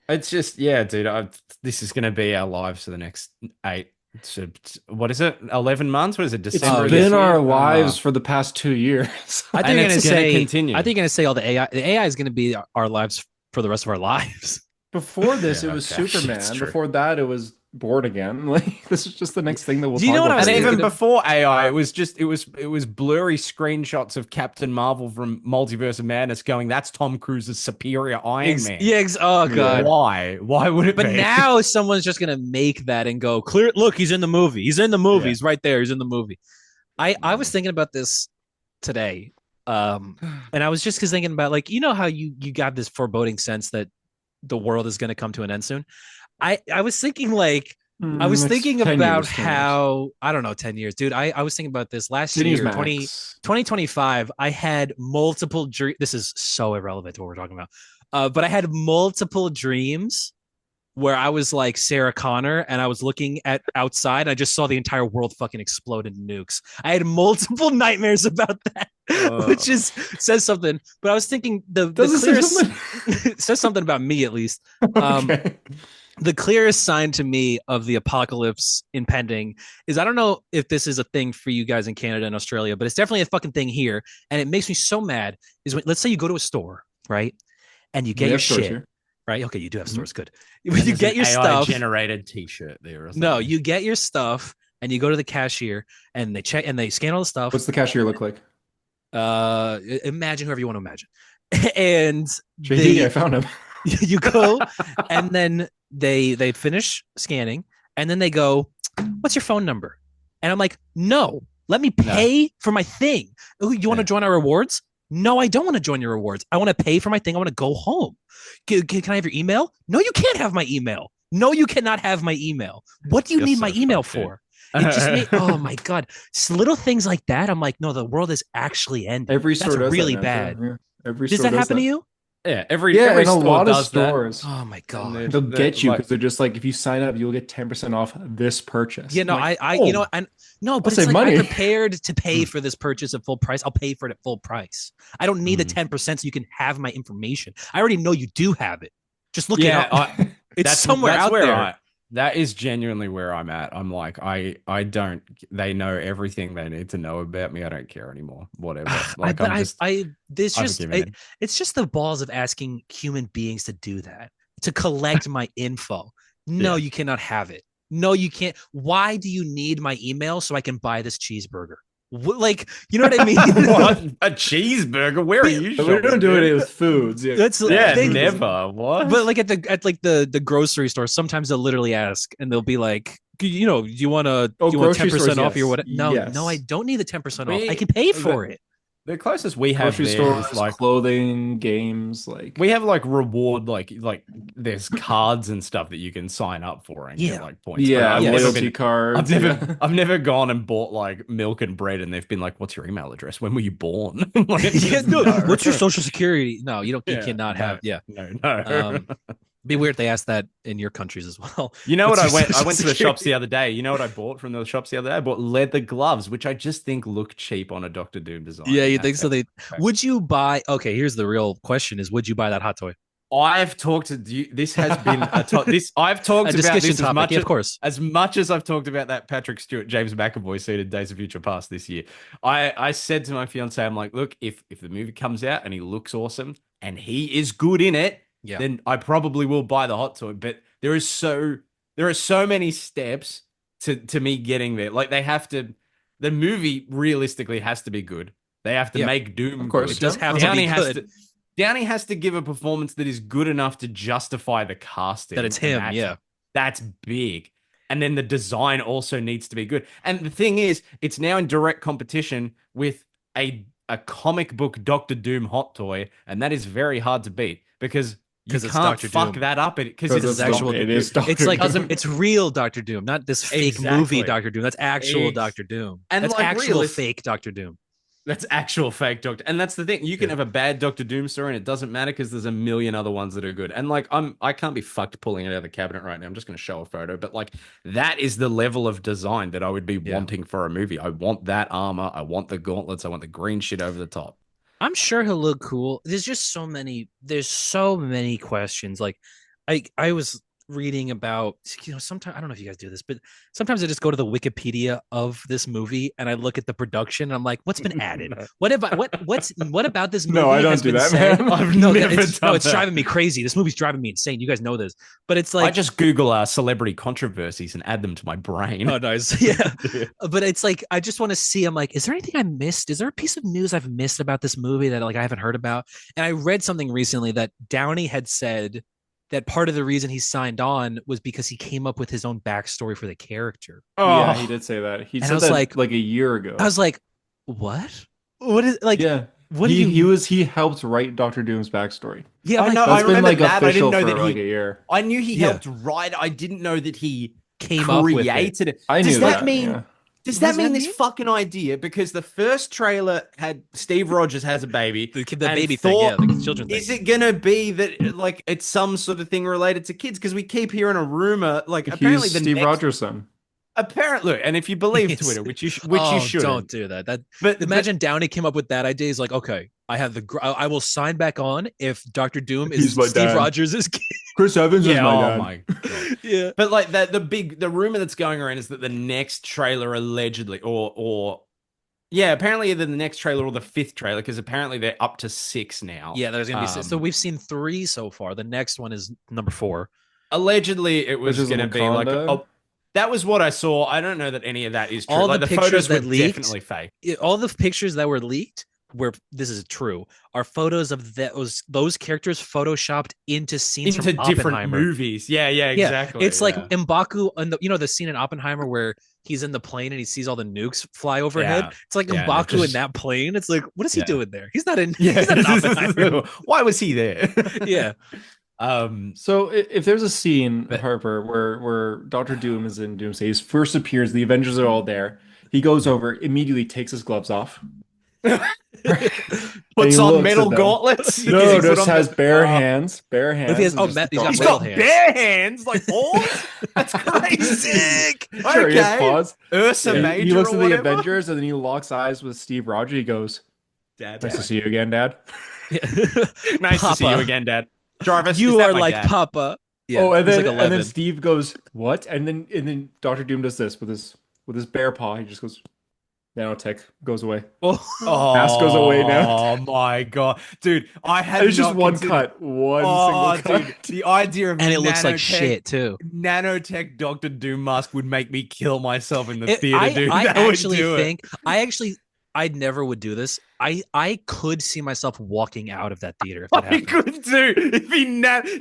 It's just yeah, dude. This is going to be our lives for the next 8. So, what is it? 11 months? What is it? It's December. been our year? lives for the past 2 years. I think And you're it's gonna gonna say. continue. I think you're gonna say all the AI. The AI is gonna be our lives for the rest of our lives. Before this, Yeah, it was okay. Superman. It's true. Before that, it was Born Again. Like this is just the next thing that we'll Do you talk know what about. I was And for a year. even thinking of- before AI, it was blurry screenshots of Captain Marvel from Multiverse of Madness going, "That's Tom Cruise's superior Iron Man." Oh god. Why? Why would it But be? now someone's just gonna make that and go clear. Look, he's in the movie. He's in the movie. Yeah. He's right there. He's in the movie. I was thinking about this today, and I was just thinking about like how you got this foreboding sense that the world is gonna come to an end soon. I was thinking like. I was Next thinking 10 about years, 10 years. how I don't know 10 years, dude. I was thinking about this last 10 years year, max. 2025. I had multiple dreams. This is so irrelevant to what we're talking about. But I had multiple dreams where I was like Sarah Connor and I was looking at outside. And I just saw the entire world fucking explode into nukes. I had multiple nightmares about that, which is says something. But I was thinking the Does it say clearest something? it says something about me at least. Okay. The clearest sign to me of the apocalypse impending is I don't know if this is a thing for you guys in Canada and Australia, but it's definitely a fucking thing here. And it makes me so mad is when, let's say you go to a store, right? And you get We your have stores shit, here. right? Okay, you do have Mhm. stores, good. When you get your stuff, generated T-shirt there. Or no, something. you get your stuff and you go to the cashier and they check and they scan all the stuff. What's the cashier look like? Imagine whoever you want to imagine. And JD, I found him. you go and then they finish scanning and then they go, what's your phone number? And I'm like, no, let me pay for my thing. Oh, you want to join our rewards? No, I don't want to join your rewards. I want to pay for my thing. I want to go home. Can I have your email? No, you can't have my email. No, you cannot have my email. What do you You're need so my email fucked, for? It just made, oh my god, little things like that. I'm like, no, the world is actually ending. Every That's store does really that, bad. Yeah. Every Does store that happen to you? Yeah, Yeah, every and a store lot of does that. stores. Oh my god. And They'll get you like- because they're just like, if you sign up, you'll get 10% off this purchase. Yeah, no, I'm like, I, oh, you know, and no, but I'll it's save like money. I'm prepared to pay for this purchase at full price. I'll pay for it at full price. I don't need the 10% so you can have my information. I already know you do have it. Just look it yeah, up. It's somewhere out where there. that is genuinely where I'm at. I'm like, I don't. They know everything they need to know about me. I don't care anymore. Whatever. Like but I'm just. this I've just given it. it's just the balls of asking human beings to do that, to collect my info. No, Yeah. you cannot have it. No, you can't. Why do you need my email so I can buy this cheeseburger? Like, you know what I mean? What? A cheeseburger? Where are you? But we don't shopping, do dude? it with foods. That's Yeah, they- never. What? But like at the grocery store, sometimes they'll literally ask and they'll be like, do you want to Oh, do you want grocery 10% stores, off your yes. what? No, Yes. no, I don't need the 10% off. We- I can pay for it. the closest we have Grocery there stores, is like clothing, games, like we have like reward like there's cards and stuff that you can sign up for and Yeah. get like points. But yeah, I've never loyalty been- cards. I've never gone and bought like milk and bread and they've been like, "What's your email address? When were you born?" Like, Yeah, no, no. what's your social security? No, you Yeah, cannot have. Yeah. No. Um, Be weird if they asked that in your countries as well. You know what What's I your went? I social went to the shops security? the other day. You know what I bought from the shops the other day? I bought leather gloves, which I just think look cheap on a Doctor Doom design. Yeah, You you have think to. so? They would you buy? Okay, here's the real question: is would you buy that hot toy? I've talked to you. This has been this. I've A talked about discussion this topic. Yeah, of course. as much as I've talked about that Patrick Stewart, James McAvoy scene in Days of Future Past this year. I said to my fiance, I'm like, look, if the movie comes out and he looks awesome and he is good in it, Yeah, then I probably will buy the hot toy. But there are so many steps to me getting there. Like they have to. The movie realistically has to be good. They have to yeah. make Of Doom course, It good. does yeah. have to be Downey has good to Downey has to give a performance that is good enough to justify the that casting, it's and him. Yeah, that's big. And then the design also needs to be good. And the thing is, it's now in direct competition with a comic book Doctor Doom hot toy, and that is very hard to beat because you because it's can't Doctor fuck Doom. that up because Because it Because is it's it's actual. Doctor it Doom. is It's Doctor like Doom. Doesn't it's real Doctor Doom, not this fake movie exactly. Doctor Doom. That's actual Ex- Doctor Doom. and That's like actual realist fake Doctor Doom. That's actual fake Doctor. And that's the thing. You can Yeah, have a bad Doctor Doom story and it doesn't matter because there's a million other ones that are good. And like I can't be fucked pulling it out of the cabinet right now. I'm just gonna show a photo. But like that is the level of design that I would be yeah. wanting for a movie. I want that armor. I want the gauntlets. I want the green shit over the top. I'm sure he'll look cool. There's just so many. There's so many questions. Like, I was reading about. Sometimes I don't know if you guys do this, but sometimes I just go to the Wikipedia of this movie and I look at the production. And I'm like, what's been added? No. What about this No, I movie don't has do been that, said? man. I've No, never done it's that. driving me crazy. This movie's driving me insane. You guys know this, but it's I like, just Google celebrity controversies and add them to my brain. oh, nice. Yeah. But it's like, I just want to see. I'm like, is there anything I missed? Is there a piece of news I've missed about this movie that like I haven't heard about? And I read something recently that Downey had said that part of the reason he signed on was because he came up with his own backstory for the character. Yeah, he Oh, did say that. He And I said was that like, like a year I ago. was like, what? What is like, Yeah. what do you, He helped write Doctor Doom's backstory. yeah, I'm I like, know. I That's been remember like that. I didn't official know that for like a he. year. I knew he yeah, helped write. I didn't know that he came up with it. created it. I Does knew that that. mean? Yeah. Does What that does that mean this mean? fucking idea? Because the first trailer had Steve Rogers has a baby, The and baby thing, thought, yeah, the children thing. is it gonna be that like it's some sort of thing related to kids? Because we keep hearing a rumor. Like apparently He's the Steve next Rogers' son. apparently, and if you believe It's, Twitter, which you oh, don't shouldn't, do that. That but imagine Downey came up with that idea. He's like, okay, I have I will sign back on if Doctor Doom He's is my Steve dad. Rogers' kid. Chris Evans is yeah, my oh dad. my god. Yeah. But like the rumor that's going around is that the next trailer allegedly or yeah, apparently either the next trailer or the fifth trailer, because apparently they're up to six now. Yeah, there's gonna be so we've seen three so far. The next one is number 4. Allegedly it Which was is gonna be like Wakanda. that was what I saw. I don't know that any of that is true. All Like the the pictures photos were that leaked, definitely fake. all the pictures that were leaked, where this is true, are photos of those characters photoshopped into scenes from Into different Oppenheimer. movies. Yeah, yeah, Yeah, exactly. it's like Yeah. M'Baku, and the scene in Oppenheimer where he's in the plane and he sees all the nukes fly overhead. Yeah. It's like Yeah, and they've M'Baku in just that plane. It's like, what is he yeah. doing there? He's not in. Yeah. He's not in Oppenheimer. Why was he there? Yeah, So if there's a scene, But Harper, where Doctor Doom is in Doomsday, he first appears, the Avengers are all there. He goes over, immediately takes his gloves off. And puts he on looks metal at them. gauntlets. No, Does he put just on has the- bare hands, bare What if he has- hands. oh, and just he's got He's metal got hands. bare hands, like paws. That's crazy. Sure, he has Okay. paws. Ursa Yeah, Major he looks or at the whatever. Avengers and then he locks eyes with Steve Rogers. He goes, Dad, "Nice to Dad. see you again, Dad." yeah. Nice to see you Papa, again, Dad. Jarvis, is you that are my like dad? Papa. Yeah, Oh, and he's then like and then 11. Steve goes, "What?" And then Doctor Doom does this with his bare paw. He just goes, "Nanotech goes away." Oh, Mask goes away now. Oh my god, dude! I had And it's just not one considered- cut, one Oh, single dude, cut. the idea of and it looks like nanotech- shit too. Nanotech Doctor Doom mask would make me kill myself in the theater, dude. I That would actually do it. think I never would do this. I could see myself walking out of that theater if that I happened. could do if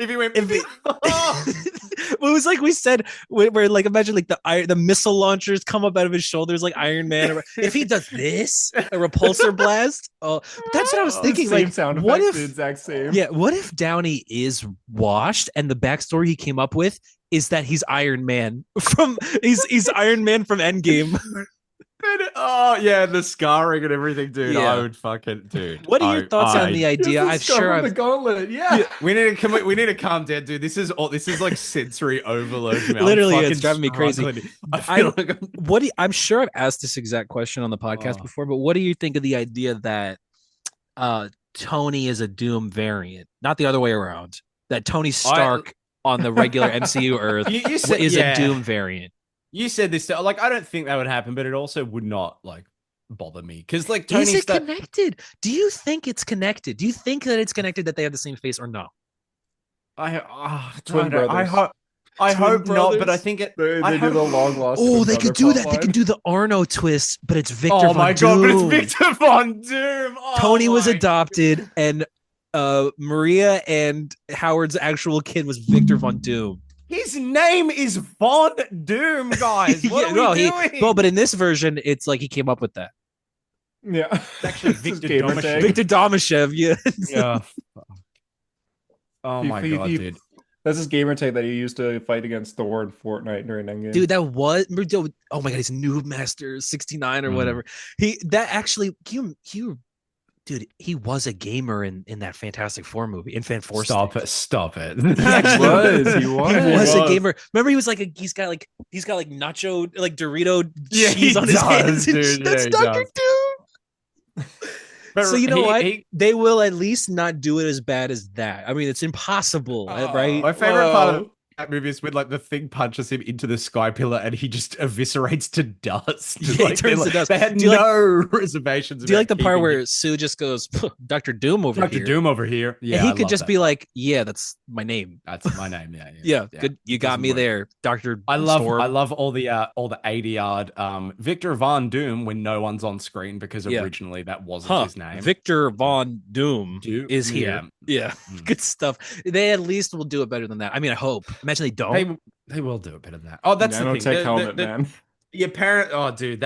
he went. If it, well, it was like we said, where like imagine like the missile launchers come up out of his shoulders like Iron Man. If he does this, a repulsor blast. Oh, that's what I was thinking. Same Like, sound what effect, if? the exact same. Yeah, what if Downey is washed and the backstory he came up with is that he's Iron Man from Iron Man from Endgame. Oh yeah, the scarring and everything, dude. I Yeah. would fucking, dude. What are your thoughts on the It's idea? the I'm scar sure from the I've gauntlet. yeah, Yeah. we need to calm down, dude. This is like sensory overload for me. I'm literally it's fucking driving me crazy. struggling. I feel I'm like I'm sure I've asked this exact question on the podcast oh. before, but what do you think of the idea that uh Tony is a Doom variant, not the other way around? That Tony I Stark on the regular MCU Earth you said is a yeah. Doom variant. You said this like I don't think that would happen, but it also would not like bother me because like Is Tony it Stark. connected? Do you think it's connected? Do you think that it's connected that they have the same face or no? Twin brothers. I Twin hope not, but I brothers? think it. They I do hope. the long lost Oh, twin they brother could do plot that. They could line. do the Arno twist, but it's Victor Oh Von my god! But it's Doom. Victor Von Doom. Oh Tony was my. adopted, and Maria and Howard's actual kid was Victor Von Doom. His name is Von Doom, guys. What are we doing? Well, but in this version, it's like he came up with that. Yeah. It's actually It's his Victor gamer Domashev. tag. Victor Domashev, yeah. Yeah. Oh my He- god, he- dude. That's his gamer tag that he used to fight against Thor in Fortnite during Endgame. Dude, that was oh my god, he's Noob Master 69 or whatever. Dude, he was a gamer in that Fantastic Four movie, in Fan Four. Stop it! Stop it! He actually was. He He was. was a gamer. Remember, he was like he's got like nacho like Dorito Yeah, cheese he on his does, hands. dude. That's Yeah, he Doctor does. Doom. But So you know what? he- They will at least not do it as bad as that. I mean, it's impossible, right? My favorite part of Whoa. that movie is when like the thing punches him into the sky pillar and he just eviscerates to dust. Yeah, he Like, turns to dust. They had Do you no reservations. Do you like about the part keeping where Sue just goes, Doctor Doom over Dr. here? Doom over here? Yeah, And he I could love just that be part. like, "Yeah, that's my name." That's my name. Yeah, Yeah, good. You It got doesn't me work. there, Doctor. I love all the 80-yard Victor Von Doom when no one's on screen because Yeah. originally that wasn't his name. Victor Von Doom Doom- is here. Yeah, Mm. good stuff. They at least will do it better than that. I mean, I hope. Imagine they don't. They will do it better than that. Oh, that's the thing. Nanotech helmet, man. The apparent. Oh, dude,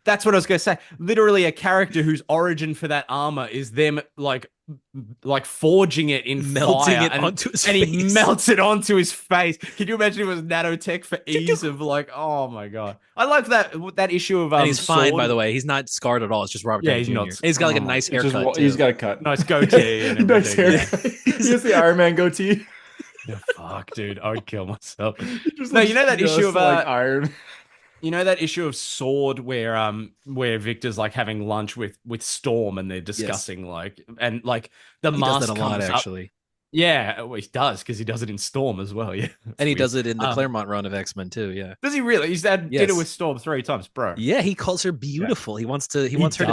that's what I was gonna say. Literally, a character whose origin for that armor is them like forging it in Melting fire it onto his and he face. melts it onto his face. Can you imagine if it was nanotech for ease of like? Oh my god, I like that issue of And he's fine, Sword. by the way. He's not scarred at all. It's just Robert Yeah, Downey he's Jr. not- And he's got like a oh, nice It's just haircut. he's too. got a cut. Nice goatee and Nice everything. haircut. He has the Iron Man goatee. Yeah, fuck, dude, I would kill myself. He just No, looks you know that just issue of like Iron. You know that issue of Sword where Victor's like having lunch with Storm and they're discussing like and like the He does mask that a lot, comes up. actually. Yeah, well, he does because he does it in Storm as well. Yeah, That's And he weird. does it in the Um, Claremont run of X-Men too. Yeah. Does he really? He's had Yes. dinner with Storm 3 times, bro. Yeah, he calls her beautiful. He wants her to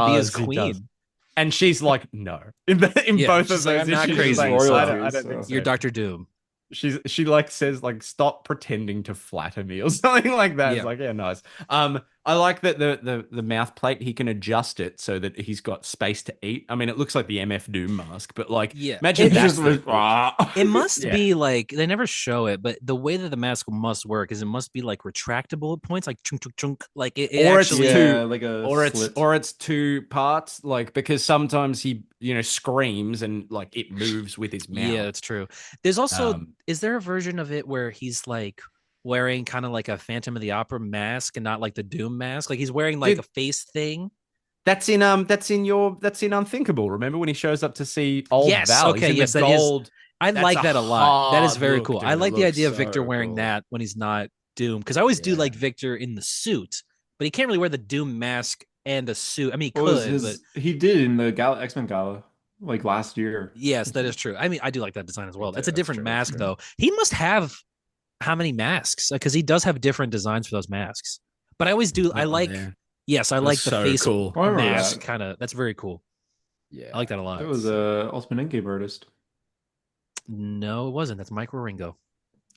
be his does, he queen. does. And she's like, no. In Yeah, both she's of like, those I'm not issues, crazy, she's like, so- I don't think so. You're Doctor Doom. She like says like stop pretending to flatter me or something like that. Yeah. It's like, yeah, nice. I like that the mouth plate, he can adjust it so that he's got space to eat. I mean, it looks like the MF Doom mask, but like Yeah. imagine It's that's just like, It must Yeah. be like they never show it, but the way that the mask must work is it must be like retractable at points, like chunk chunk chunk. Like it Or it's actually. two- yeah, like a slit. it's two parts, like because sometimes he screams and like it moves with his mouth. Yeah, that's true. There's also Um, is there a version of it where he's like wearing kind of like a Phantom of the Opera mask and not like the Doom mask? Like he's wearing like Dude, a face thing. That's in Unthinkable. Remember when he shows up to see Old Yes, Val? okay, He's in yes, the that is- gold. I That's like a that a lot. That is hard very look, cool. dude. I It like the looks idea of Victor so wearing cool. that when he's not Doom because I always do Yeah. like Victor in the suit, but he can't really wear the Doom mask and a suit. I mean, he What was could, but he did in the X-Men Gala like last year. yes, that is true. I mean, I do like that design as well. That's a That's different true, that's mask true. though. He must have how many masks? Because he does have different designs for those masks. But I always do. I like. Yeah. Yes, I like the so face cool. I remember mask. that. Kind of. That's very cool. Yeah. I like that a lot. That was a Ultimate Endgame artist. No, it wasn't. That's Mike Waringo.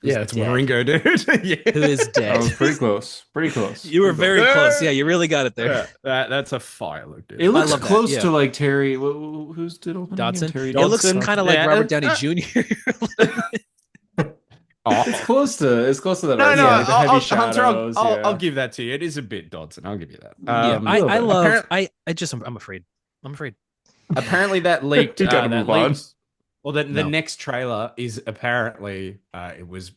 Yeah, it's dead. Waringo, dude. Yeah. Who is That dead? was pretty close. Pretty close. You were Pretty very close. close. Yeah, you really got it there. Yeah, that's a fire look, dude. It looks love that, close yeah. to like Terry. Who's did Ultimate Dodson. Endgame? Terry It looks Dodson? kind of like Yeah, Robert Downey uh, Jr. Oh. It's close to that. No, art. no, Yeah, the heavy Hunter, shadows. yeah. I'll give that to you. It is a bit Dodson. I'll give you that. Yeah, Um, I little bit. love. Apparent- I'm afraid. I'm afraid. apparently that leaked. You gotta that move on. leaked. Well, the No. next trailer is apparently it was.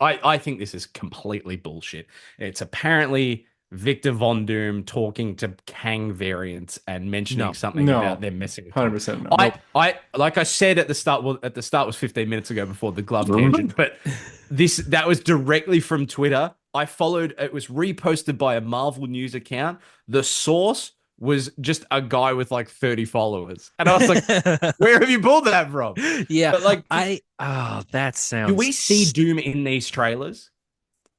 I think this is completely bullshit. It's apparently Victor Von Doom talking to Kang variants and mentioning No. something about No. them messing with time. 100% no. I, Nope. I, like I said at the start. Well, at the start was 15 minutes ago before the glove tangent, but that was directly from Twitter. I followed. It was reposted by a Marvel news account. The source was just a guy with like 30 followers, and I was like, "Where have you pulled that from?" Yeah, But like, that do sounds we see Doom in these trailers?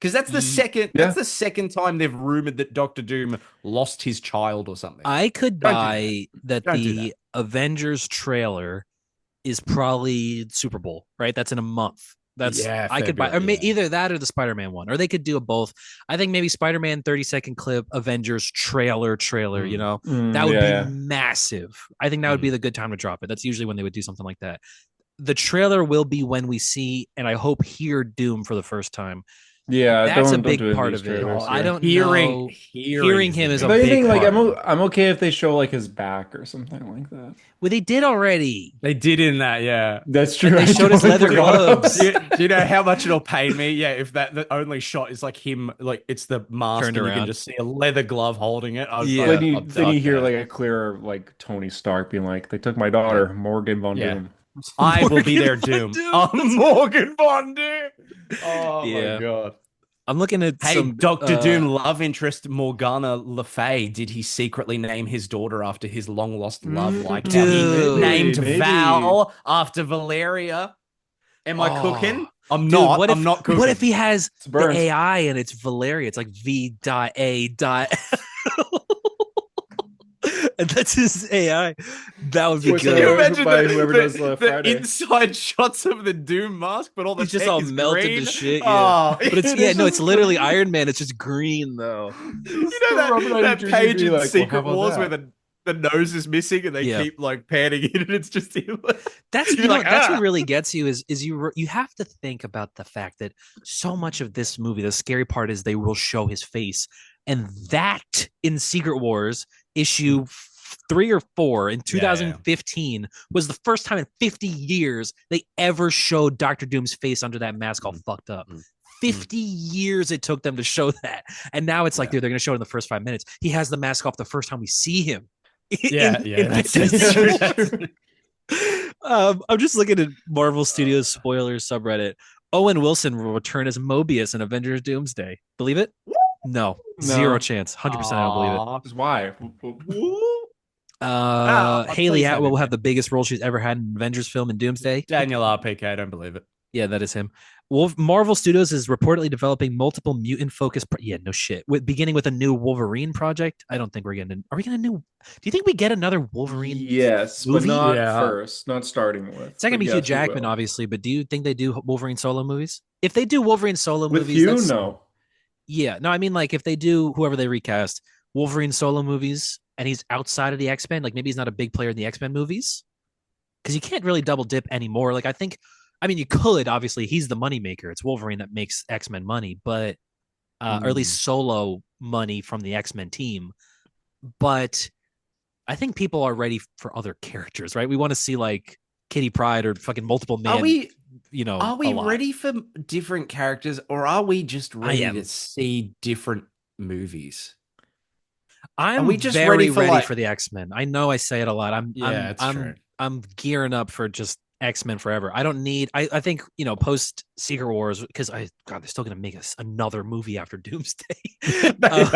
Because that's the second. That's Yeah. the second time they've rumored that Doctor Doom lost his child or something. I could Don't do that. buy that Don't do that. the Avengers trailer is probably Super Bowl, right? That's in a month. That's Yeah, I could buy, or February. Yeah. either that or the Spider-Man one, or they could do a both. I think maybe Spider-Man 30-second clip, Avengers trailer. You know, that would be Yeah. massive. I think that would be the good time to drop it. That's usually when they would do something like that. The trailer will be when we see, and I hope hear Doom for the first time. Yeah, That's a don't big do it in part these of it. trailers, I yeah. don't know. Hearing is him the is a But I big think like part. I'm okay if they show like his back or something like that. Well, they did already. They did in that, yeah. That's true. And they I showed his totally leather forgot about gloves. that. Do you know how much it'll pay me? Yeah, if the only shot is like him, like it's the mask, Turned and you can around. just see a leather glove holding it. Yeah. Then you hear okay. like a clear like Tony Stark being like, "They took my daughter, Morgan Von Yeah. Doom." I will be Morgan their Von Doom. Doom. I'm Morgan Von Doom. Oh Yeah. my god. I'm looking at Hey, some Doctor Doom love interest Morgana Le Fay. Did he secretly name his daughter after his long lost love, like how he Dude. named Maybe. Val after Valeria? Am I cooking? I'm Dude, not. what if, I'm not cooking. What if he has It's the burnt. AI and it's Valeria? It's like V.A. And that's his AI. That would be Voice Can you good. over imagine by whoever does Friday. inside shots of the Doom mask, but all the He's just tech all is melted green? to shit. Yeah. Oh, But it's it is no, it's just literally green. Iron Man. It's just green though. Just You know go rub it on your that jersey and page be in like, well, how Secret about Wars where that? the nose is missing and they Yeah. keep like panning in and it's just him. That's You're you know like, that's "Ah." what really gets you is you have to think about the fact that so much of this movie, the scary part is they will show his face, and that in Secret Wars issue 3 or 4 in 2015 was the first time in 50 years they ever showed Doctor Doom's face under that mask all fucked up. 50 years it took them to show that, and now it's like they're going to show it in the first 5 minutes. He has the mask off the first time we see him. That's Secret Wars. I'm just looking at Marvel Studios spoilers subreddit. Owen Wilson will return as Mobius in Avengers Doomsday. Believe it? No. Zero chance. 100% I don't believe it. Just why? Haley please have Atwell him, will have man. the biggest role she's ever had in an Avengers film in Doomsday. Daniel RPK, I don't believe it. Yeah, that is him. Marvel Studios is reportedly developing multiple mutant-focused. Yeah, no shit. Beginning with a new Wolverine project. I don't think we're getting. Are we getting a new? Do you think we get another Wolverine? Yes, movie? but not Yeah. first. Not starting with. It's not gonna be Hugh Jackman, obviously. But do you think they do Wolverine solo movies? If they do Wolverine solo With movies, Hugh, no. Yeah, no, I mean like if they do whoever they recast Wolverine solo movies, and he's outside of the X-Men, like maybe he's not a big player in the X-Men movies, because you can't really double dip anymore. Like I mean, you could obviously. He's the money maker. It's Wolverine that makes X-Men money, but or at least solo money from the X-Men team. But I think people are ready for other characters, right? We want to see like Kitty Pryde or fucking multiple man. Are we a lot. ready for different characters, or are we just ready am. to see different movies? I'm we just very ready for, for the X-Men. I know I say it a lot. I'm gearing up for just X-Men forever. I don't need. I think post Secret Wars, because they're still gonna make us another movie after Doomsday. But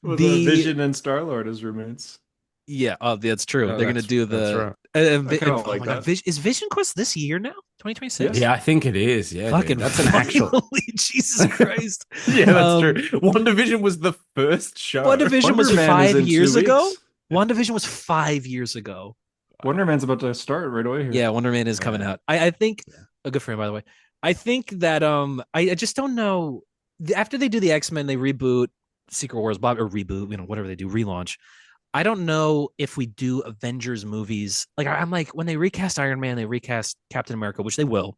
the Vision and Star-Lord as roommates. Yeah, that's true. They're gonna do the. Right. Is Vision Quest this year now? 2026. Yeah, I think it is. Yeah, fucking that's an actual. Jesus Christ. Yeah, that's true. WandaVision was the first show. WandaVision was Man 5 is in years 2 ago. weeks. WandaVision was 5 years ago. Wonder Man's about to start right away here. Yeah, Wonder Man is coming out. I think good for him, by the way. I think that I just don't know. After they do the X-Men, they reboot Secret Wars, or reboot, whatever they do, relaunch. I don't know if we do Avengers movies. Like I'm like when they recast Iron Man, they recast Captain America, which they will.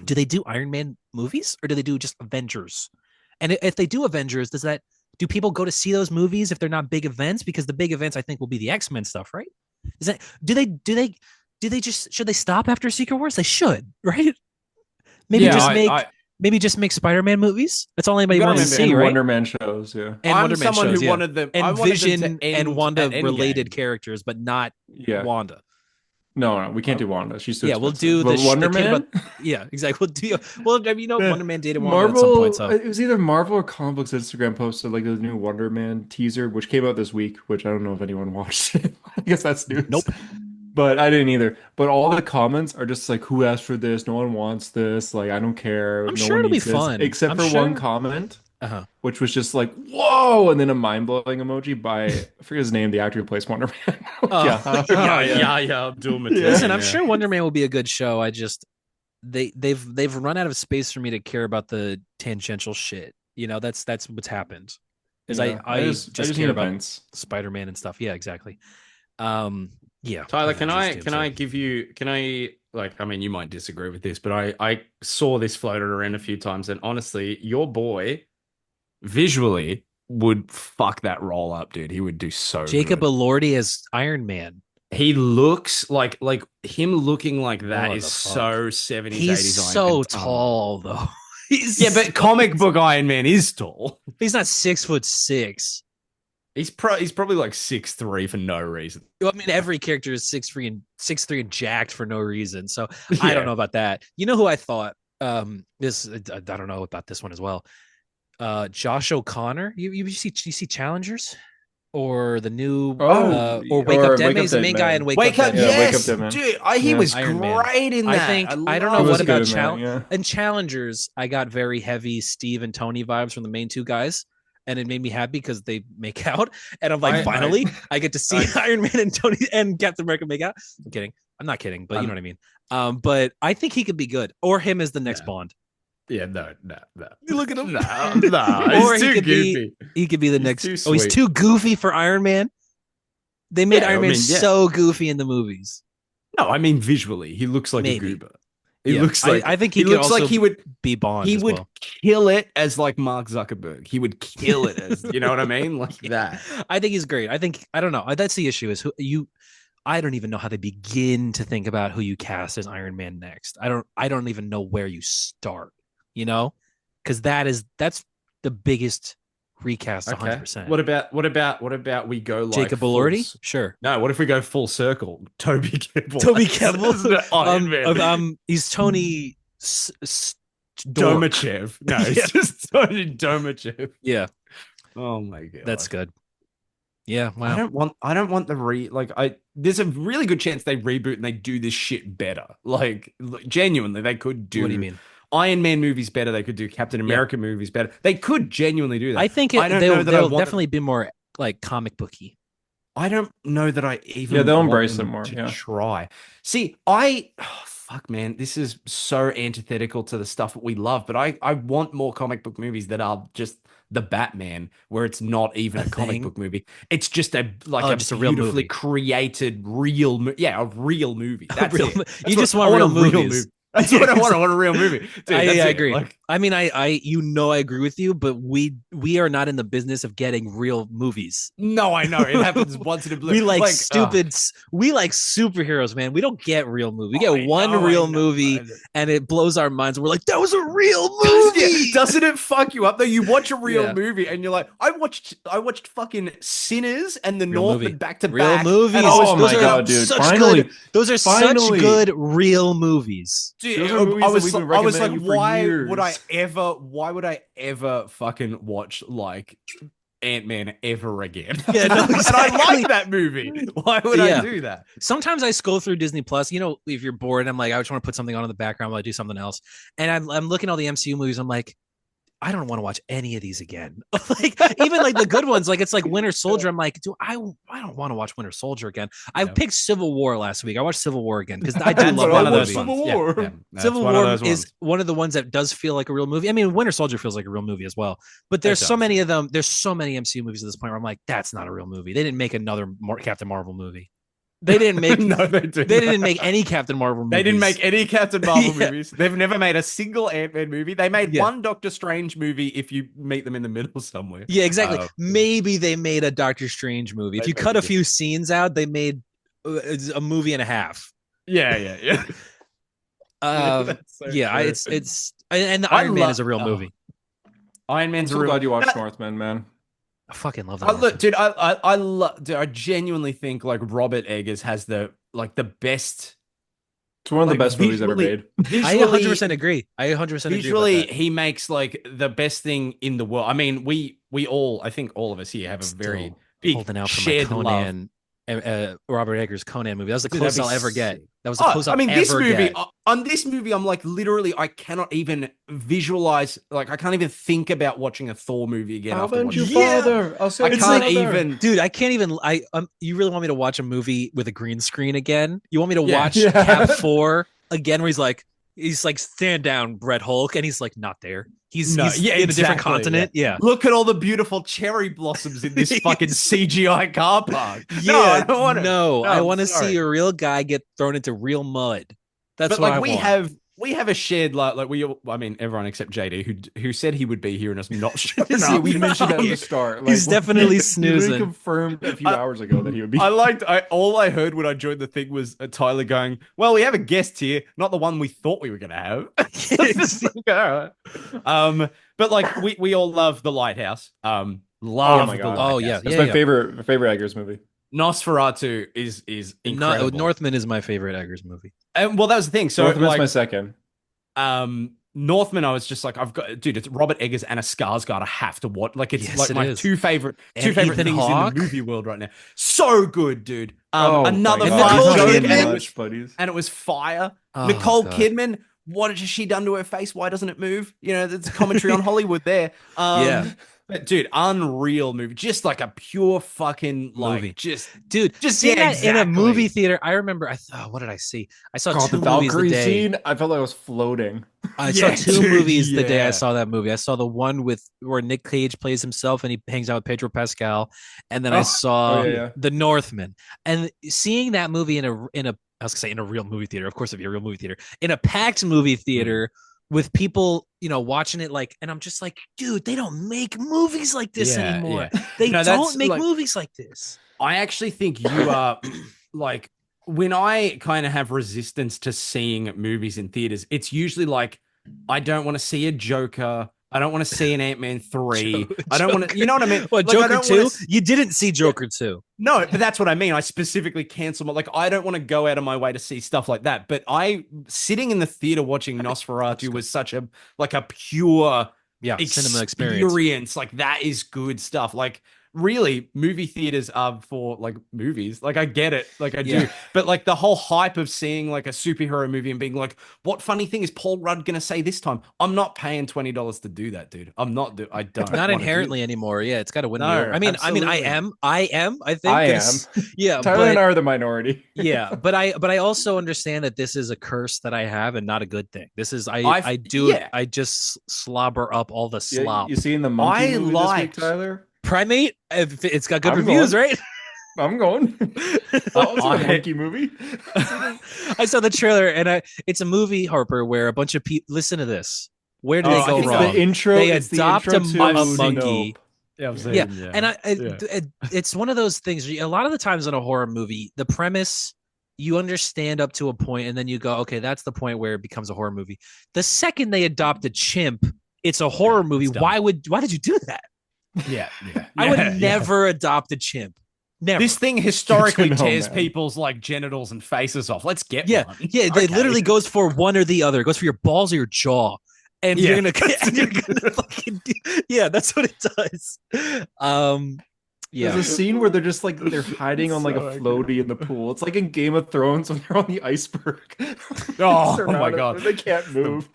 Do they do Iron Man movies or do they do just Avengers? And if they do Avengers, do people go to see those movies if they're not big events? Because the big events I think will be the X-Men stuff, right? Should they stop after Secret Wars? They should, right? Maybe maybe just make Spider-Man movies. That's all You anybody gotta wants to remember, see, And right? Wonder Man shows, yeah. And I'm Wonder Man someone shows, who yeah. wanted them. I And wanted them Vision to and end Wanda at related Endgame. characters, but not Yeah. Wanda. No, we can't do Wanda. She's too Yeah, we'll expensive. do But the Wonder kid about. Man? Yeah, exactly. We'll do. Well, I mean, Man, Wonder Man dated Wanda at some point, Marvel, so it was either Marvel or Comic Books Instagram posted like the new Wonder Man teaser, which came out this week, which I don't know if anyone watched it. I guess that's news. nope. But I didn't either. But all the comments are just like, who asked for this? No one wants this. Like, I don't care. I'm No sure one it'll be needs this. fun. Except I'm for one sure. comment, Uh-huh. which was just like, whoa, and then a mind-blowing emoji by, I forget his name, the actor who plays Wonder Man. Oh, Yeah. yeah, Yeah, yeah. yeah, yeah. Abdul Yeah. Listen, Mateen, I'm yeah. sure Wonder Man will be a good show. I just they've run out of space for me to care about the tangential shit. That's what's happened. Is Yeah. I I I just just need care about events. Spider-Man and stuff. Yeah, exactly. Yeah. Tyler, can Avengers, I DMC. give you can I like I mean you might disagree with this, but I saw this floated around a few times and honestly, your boy visually would fuck that role up, dude. He would do so Jacob good. Elordi as Iron Man. He looks like him looking like that What is the fuck? so 70s, He's 80s Iron so Man. tall though. He's Yeah, but so, comic book Iron Man is tall. he's not 6'6". He's probably like 6'3" for no reason. Well, I mean, every character is 6'3" and jacked for no reason. So I don't Yeah. know about that. You know who I thought? This I don't know about this one as well. Josh O'Connor. You see Challengers or the new Oh, or Wake Up or Dead Wake Man? Up He's the Dead main guy Man. in Wake Up Wake up, Dead Yeah, Man. Wake Up yes, Dead Man. dude. He Yeah. was Iron Man. great in I that. think I don't love know He what was it. good about in that, yeah. and Challengers. I got very heavy Steve and Tony vibes from the main two guys, and it made me happy because they make out, and I'm like, I finally, I get to see I Iron Man and Tony and Captain America make out. I'm kidding. I'm not kidding, but you know I'm what I mean. But I think he could be good, or him as the next no. Bond. Yeah, no. You look at him. No, Or he's too goofy. he could be the He's next. too Oh, he's sweet. too goofy for Iron Man. They made Yeah, Iron I Man mean, yeah. so goofy in the movies. No, I mean visually, he looks like a Maybe. goober. Yeah, I think he could looks like also be Bond he as would well. kill it as like Mark Zuckerberg. He would kill it as you know what I mean? Like that. I think he's great. I don't know. That's the issue is who you I don't even know how they begin to think about who you cast as Iron Man next. I don't even know where you start, you know? Cuz that's the biggest recast Okay. 100%. What about we go like Jacob Elordi? Sure. No, what if we go full circle? Toby Kebbell. Toby Kebbell. As the Iron Man. He's Tony Dork. Domachev. No, Yeah. it's just Tony Domachev. Yeah, Oh my god. that's good. Yeah, I wow. don't want the there's a really good chance they reboot and they do this shit better. Like genuinely they could do What do you mean? Iron Man movies better. They could do Captain Yeah. America movies better. They could genuinely do that. I think I don't they'll, know that I they'll want definitely be more like comic booky. I don't know that I even Yeah, they'll want embrace them it more, to yeah. try. See, fuck man, this is so antithetical to the stuff that we love, but I want more comic book movies that are just the Batman, where it's not even a comic thing? book movie. It's just a Just a real beautifully movie. created a real movie. That's Real it. mo- That's you what- just I want real a movies. movie. That's what I want. I want a real movie. Dude, I that's it. agree. Like, I mean, I agree with you, but we are not in the business of getting real movies. no, I know it happens once in a blue. We like stupid. we like superheroes, man. We don't get real movies. We I get one know, I real know, movie I know. and it blows our minds. We're like, that was a real Yeah, movie. doesn't it fuck you up though? You watch a real Yeah. movie and you're like, I watched fucking Sinners and The Real Northman movie. back to Real back. movies. And I was, Oh Those my are god, dude. such Finally, good. Those are finally. such good real movies. dude, Those are movies I that was we've been I was like, recommending you for why would I ever fucking watch like Ant-Man ever again? Yeah, no, And I exactly. like that movie. Why would Yeah. I do that? Sometimes I scroll through Disney Plus. You know, if you're bored, I'm like, I just want to put something on in the background while I do something else. And I'm looking at all the MCU movies. I'm like, I don't want to watch any of these again. Like even like the good ones, like it's like Winter Soldier. I'm like, I don't want to watch Winter Soldier again. I Yeah. picked Civil War last week. I watched Civil War again because I do That's love one that of movie. those Civil War. That's Civil one of War those is ones. one of the ones that does feel like a real movie. I mean, Winter Soldier feels like a real movie as well. But there's It so does. many of them. There's so many MCU movies at this point where I'm like, that's not a real movie. They didn't make another Captain Marvel movie. They didn't make. No, they didn't. They didn't make any Captain Marvel movies. They didn't make any Captain Marvel Yeah. movies. They've never made a single Ant-Man movie. They made Yeah. one Doctor Strange movie if you meet them in the middle somewhere. Yeah, exactly. Oh. Maybe they made a Doctor Strange movie. If They you cut maybe a did. few scenes out, they made a movie and a half. Yeah. Yeah, That's so true. it's And the I Iron Man love is a real movie. Iron I'm Man's a so real. glad you watched Northman, man. I fucking love that. I look, Northman. dude. I love. Dude, I genuinely think like Robert Eggers has the best It's one of the like best movies ever visually made. I visually 100% agree. I 100% agree about visually that. he makes like the best thing in the world. I mean, we all, I think all of us here have a very Still big holding out for my shared love. Conan, Robert Eggers Conan movie. That was the Dude, that'd closest be I'll ever get. sick. That was the Oh, closest I I'll mean, this ever movie, get. on this movie, I'm like literally, I cannot even visualize, like, I can't even think about watching a Thor movie again I'll after avenge you, watching. Yeah, father. I'll say I you, can't father. even. dude, I can't even. You really want me to watch a movie with a green screen again? You want me to Yeah. watch Cap Yeah. 4 again, where he's like, stand down, Red Hulk, and he's like not there. No, He's yeah, in a different exactly. Yeah. continent. Yeah, Look at all the beautiful cherry blossoms in this fucking CGI car park. No, I yeah. don't want to. No, No, I I'm want to see sorry. a real guy get thrown into real mud. That's But what like I want. we have a shared like we all, I mean everyone except JD who said he would be here and has not shown Yeah, up. we mentioned that at the start. Like, He's definitely he's literally snoozing. confirmed a few I, hours ago that he would be. I liked. All I heard when I joined the thing was Tyler going, "Well, we have a guest here, not the one we thought we were going to have." It's like, all right. But like we all love the Lighthouse. Oh Love my the god, Oh Lighthouse. yeah, it's yeah, my yeah. favorite Eggers movie. Nosferatu is incredible. Northman is my favorite Eggers movie. And well, that was the thing. So Northman's like, my second. Northman, I was just like, I've got, dude, it's Robert Eggers and a Skarsgård. I have to watch. Like, it's Yes, like it my is. two favorite And things Ethan in Hawke. the movie world right now. So good, dude. Oh Another my God. fun Nicole joke, Kidman. and much, buddies. it was fire. Oh, Nicole God. Kidman, what has she done to her face? Why doesn't it move? You know, it's commentary on Hollywood there. Yeah. But dude, unreal movie. Just like a pure fucking like, Movie. just Dude, Just- seeing yeah, that in a exactly. movie theater, I remember. What did I see? I saw God, two the movies the Valkyrie day. scene, I felt like I was floating. I saw Yeah, two dude, movies the day I yeah. saw that movie. I saw the one where Nick Cage plays himself and he hangs out with Pedro Pascal, and then I saw Oh yeah. The Northman. And seeing that movie in a I was gonna say in a real movie theater, of course, it'd be a real movie theater, in a packed movie theater with people, watching it like, and I'm just like, dude, they don't make movies like this Yeah, anymore. yeah. They No, that's, don't make like- movies like this. I actually think you are like when I kind of have resistance to seeing movies in theaters, it's usually like I don't want to see a Joker. I don't want to see an Ant-Man 3. I don't want to, you know what I mean? What, Like, I Joker don't 2? wanna You didn't see Joker 2. No, but that's what I mean. I specifically cancel my, like, I don't want to go out of my way to see stuff like that. But sitting in the theater watching Nosferatu was such a pure Yeah, cinema experience. experience. Like, that is good stuff. Like, really, movie theaters are for like movies. Like, I get it. Like, I do. Yeah. But like the whole hype of seeing like a superhero movie and being like, what funny thing is Paul Rudd going to say this time? I'm not paying $20 to do that, dude. I'm not. I don't. Not wanna do inherently that. anymore. Yeah, it's got to win me No, over. I mean, I absolutely. am. I think. I am. it's- Yeah, Tyler and but I are the minority. yeah, but I also understand that this is a curse that I have and not a good thing. This is I've- I do yeah. it. I just slobber up all the Yeah, slop. you seen the monkey I movie this week, liked- Tyler? Primate. If it's got good I'm reviews, going. right? I'm going. Oh, it's a monkey movie. I saw the trailer, and it's a movie, Harper, where a bunch of people listen to this. Where do Oh, they I go think wrong? The intro. They it's the adopt intro a to monkey. Nope. Yeah, I'm saying, Yeah, and it's one of those things. A lot of the times in a horror movie, the premise you understand up to a point, and then you go, okay, that's the point where it becomes a horror movie. The second they adopt a chimp, it's a horror movie. it's done. Why did you do that? Yeah, yeah. I would Yeah, yeah. never adopt a chimp. Never. This thing historically No, tears man. people's like genitals and faces off. Let's get yeah, one. yeah. It Okay. literally goes for one or the other. It goes for your balls or your jaw. And Yeah. you're gonna fucking yeah, that's what it does. Yeah. There's a scene where they're just like they're hiding on like So a floaty in the pool. It's like in Game of Thrones when they're on the iceberg. Oh, Surrounded, my God. they can't move.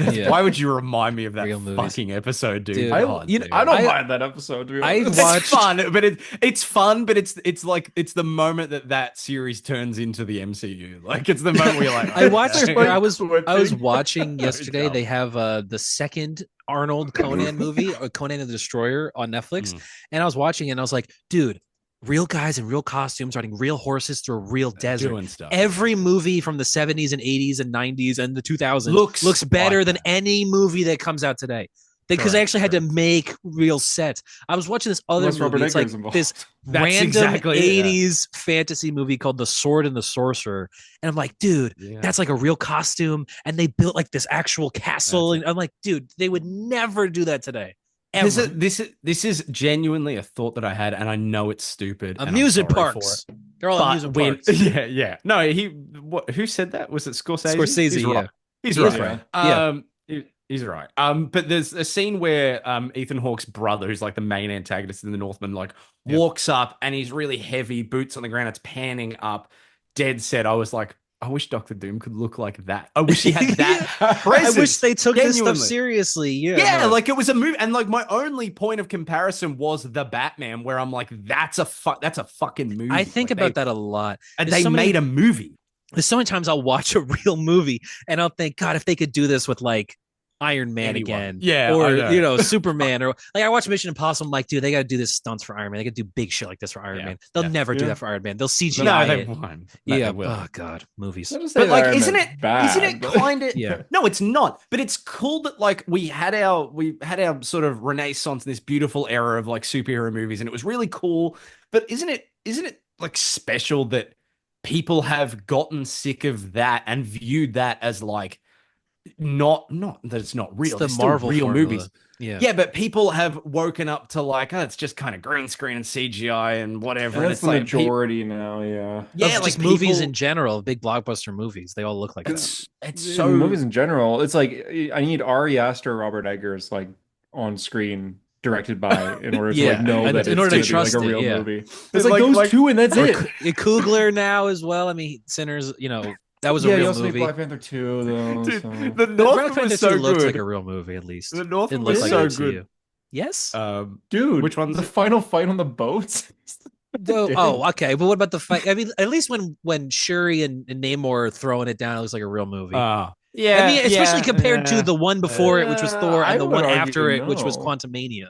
Yeah. Why would you remind me of that Real movies. fucking episode, dude? Dude, I, God, you know, dude. I don't I- mind that episode. To be I honest. watched- It's fun, but it's fun, but it's like it's the moment that series turns into the MCU. Like it's the moment where you're like, I watched. okay. Like, I was quitting. watching yesterday. dumb. They have the second Arnold Conan movie, Conan the Destroyer, on Netflix, and I was watching it, and I was like, dude, real guys in real costumes riding real horses through a real desert. doing stuff. Every movie from the 70s and 80s and 90s and the 2000s Looks looks better like than that. any movie that comes out today. Because they Correct, actually had to correct. make real sets. I was watching this other Unless Robert movie. It's like Eggers involved. this That's random exactly it. Yeah. 80s fantasy movie called The Sword and the Sorcerer. And I'm like, dude, Yeah. that's like a real costume. And they built like this actual castle. That's And I'm like, dude, they would never do that today. This Ever. is this is genuinely a thought that I had, and I know it's stupid, and I'm Amusement sorry for it. parks. They're all amusement But when parks. yeah. No, who said that? Was it Scorsese? Scorsese, He's yeah. right. He's He is right. right. Yeah. He's right. But there's a scene where Ethan Hawke's brother, who's like the main antagonist in The Northman, like walks up and he's really heavy, boots on the ground, it's panning up. Dead set. I was like, I wish Doctor Doom could look like that. I wish he had that presence. I wish they took this stuff Genuinely. seriously. Yeah, No. like it was a movie, and like my only point of comparison was the Batman, where I'm like, that's a fucking movie. I think Like, about that a lot. and There's they so many- made a movie. There's so many times I'll watch a real movie and I'll think, God, if they could do this with like Iron Man Anyone. again, Yeah, or I know. Superman, or like I watch Mission Impossible. I'm like, dude, they got to do this stunts for Iron Man. They got to do big shit like this for Iron Man. They'll never do Yeah. that for Iron Man. They'll CGI No, they it. won't. Yeah. They will. Oh God, movies. Not to say But that like, Iron isn't Man's it bad, but- kind of? Yeah. No, it's not. But it's cool that like we had our sort of renaissance in this beautiful era of like superhero movies, and it was really cool. But isn't it like special that people have gotten sick of that and viewed that as like not that it's not real. It's the They're still Marvel real formula. movies. Yeah. Yeah, but people have woken up to like, oh, it's just kind of green screen and CGI and whatever. And That's it's the like majority now, yeah. yeah, Of like just movies people- in general, big blockbuster movies. They all look like that. It's In so movies in general, it's like I need Ari Aster or Robert Eggers like on screen directed by in order to Yeah, like know and that in it's order to gonna be trust like a it, real yeah. movie. It's Like- like those like- two and that's Or it. Coogler now as well. I mean, Sinners. That was a Yeah, you real also made movie. Black Panther 2 though. Dude, so. the Black Northman Panther was so 2 looked good. like a real movie, at least. The It Northman looked was like so an MCU. good. Yes. Dude, Which one's the it? final fight on the boats? Oh, okay. But what about the fight? I mean, at least when Shuri and Namor are throwing it down, it looks like a real movie. Yeah, I mean, especially compared to yeah. the one before it, which was Thor, I and the would one argue after it, which was no. Quantumania.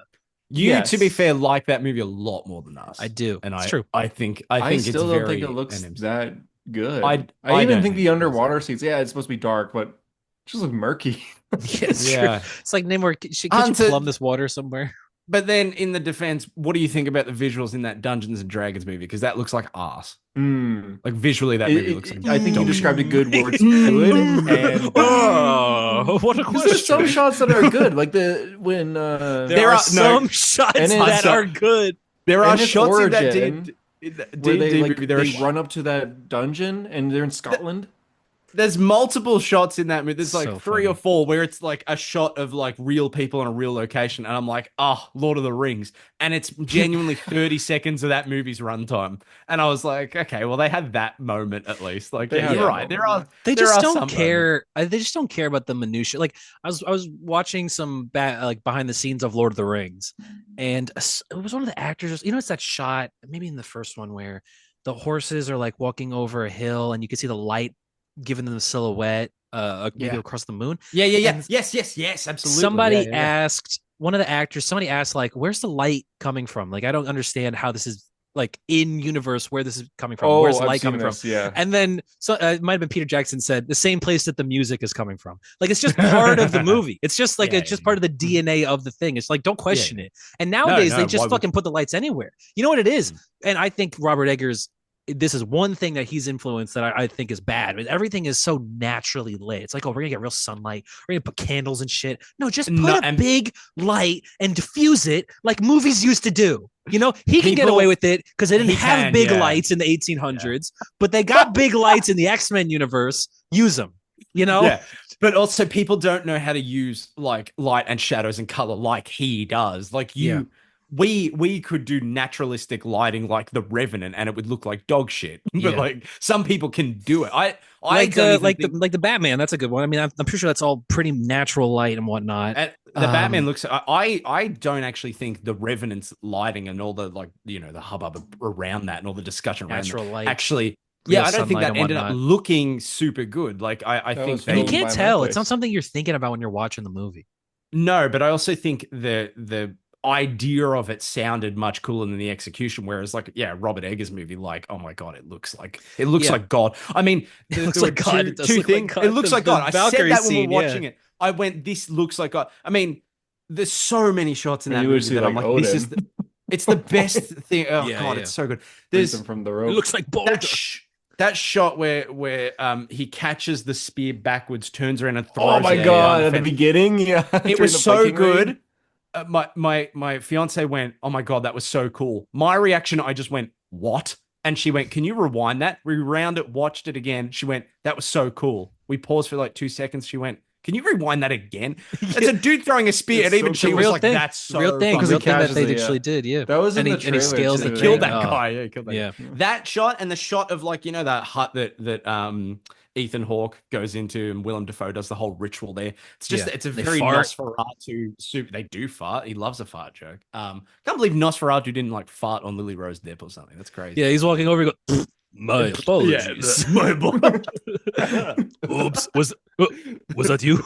You, Yes. to be fair, like that movie a lot more than us. I do. and It's I true. I think I it's still don't very think it looks and- that good. I I even don't think think the it underwater scenes, yeah, it's supposed to be dark, but it just looks murky. Yeah, it's Yeah. true. It's like Namor. Could you Hunter- plumb this water somewhere? But then, in the defense, what do you think about the visuals in that Dungeons and Dragons movie? Because that looks like ass. Mm. Like visually, that movie looks like. I think you dog described a shit. good word. Good and Oh, what a because there's some question! shots that are good, like when There are no- some shots and that it's- are good. There are in its shots in that origin, where they D&D like movie. There are they run up to that dungeon and they're in Scotland. There's multiple shots in that movie. There's like So three funny. or four where it's like a shot of like real people in a real location, and I'm like, oh, Lord of the Rings, and it's genuinely 30 seconds of that movie's runtime, and I was like, okay, well, they had that moment at least. Like, They yeah, had you're that right. There are moment. They there just are don't some moments. care. They just don't care about the minutia. Like I was watching some like behind the scenes of Lord of the Rings, and it was one of the actors. It's that shot maybe in the first one where the horses are like walking over a hill, and you can see the light giving them the silhouette maybe Yeah. across the moon. Yeah. And Yes, absolutely. Somebody Yeah, yeah, yeah. asked one of the actors. Somebody asked like, "Where's the light coming from?" Like, I don't understand how this is like in universe where this is coming from. Where's the I've light seen coming this, from? Yeah. And then it might have been Peter Jackson said the same place that the music is coming from. Like it's just part of the movie. It's just like Yeah, it's just yeah. part of the DNA of the thing. It's like don't question it. And nowadays no, they why just would fucking put the lights anywhere. You know what it is? Mm. And I think Robert Eggers. This is one thing that he's influenced that I think is bad. But everything is so naturally lit. It's like, oh, we're gonna get real sunlight. We're gonna put candles and shit. No, just put No, a and- big light and diffuse it like movies used to do. He can get People- away with it because they didn't He have can, big yeah. lights in the 1800s, but they got big lights in the X-Men universe. Use them. Yeah. But also people don't know how to use like light and shadows and color like he does. Like Yeah. we could do naturalistic lighting like the Revenant and it would look like dog shit. But Yeah. like some people can do it. I Like don't even like think- the Batman. That's a good one. I mean, I'm pretty sure that's all pretty natural light and whatnot. and the Batman looks. I don't actually think the Revenant's lighting and all the like the hubbub around that and all the discussion around Natural that light. actually. Real Yeah, I don't think sunlight that and ended up whatnot. looking super good. Like I That think was they And you filmed can't by tell. my It's not place. something you're thinking about when you're watching the movie. No, but I also think the idea of it sounded much cooler than the execution. Whereas, like, yeah, Robert Eggers' movie, like, oh my god, it looks like Yeah. like God. I mean, It looks there like were God. two- It does two look like things. God. It looks The- like the God. I said Valkyrie that when we scene, were yeah. watching it. I went, this looks like God. I mean, there's so many shots in And that you would movie see that I'm like like, this is Odin. the, it's the best thing. Oh Yeah, God, yeah. it's so good. Release him There's from the It rope. looks like that Boulder. that shot where he catches the spear backwards, turns around and Oh throws my it Yeah, yeah. God, behind the at the fence. beginning, yeah, It during was the so Viking raid. good. My fiance went, "Oh my God, that was so cool." My reaction, I just went, "What?" And she went, "Can you rewind that?" We rewound it, watched it again. She went, "That was so cool." We paused for like 2 seconds. She went, "Can you rewind that again?" It's Yeah. a dude throwing a spear, It's and even so It's a she was cool. real like, thing. "That's Real so thing. Because he Real fucking thing that catches cool." they it, yeah. actually did. Yeah. That was in the And he trailer scales And the he too. killed thing. that Oh, guy. Yeah, he killed that guy. yeah. That shot and the shot of like that hut that Ethan Hawke goes into and Willem Dafoe does the whole ritual there. It's just Yeah. it's a They very fart. Nosferatu soup. They do fart. He loves a fart joke. Can't believe Nosferatu didn't like fart on Lily Rose Depp or something. That's Yeah, crazy. he's walking over. He goes, "My Yeah, apologies." my boy. Oops. Was that you?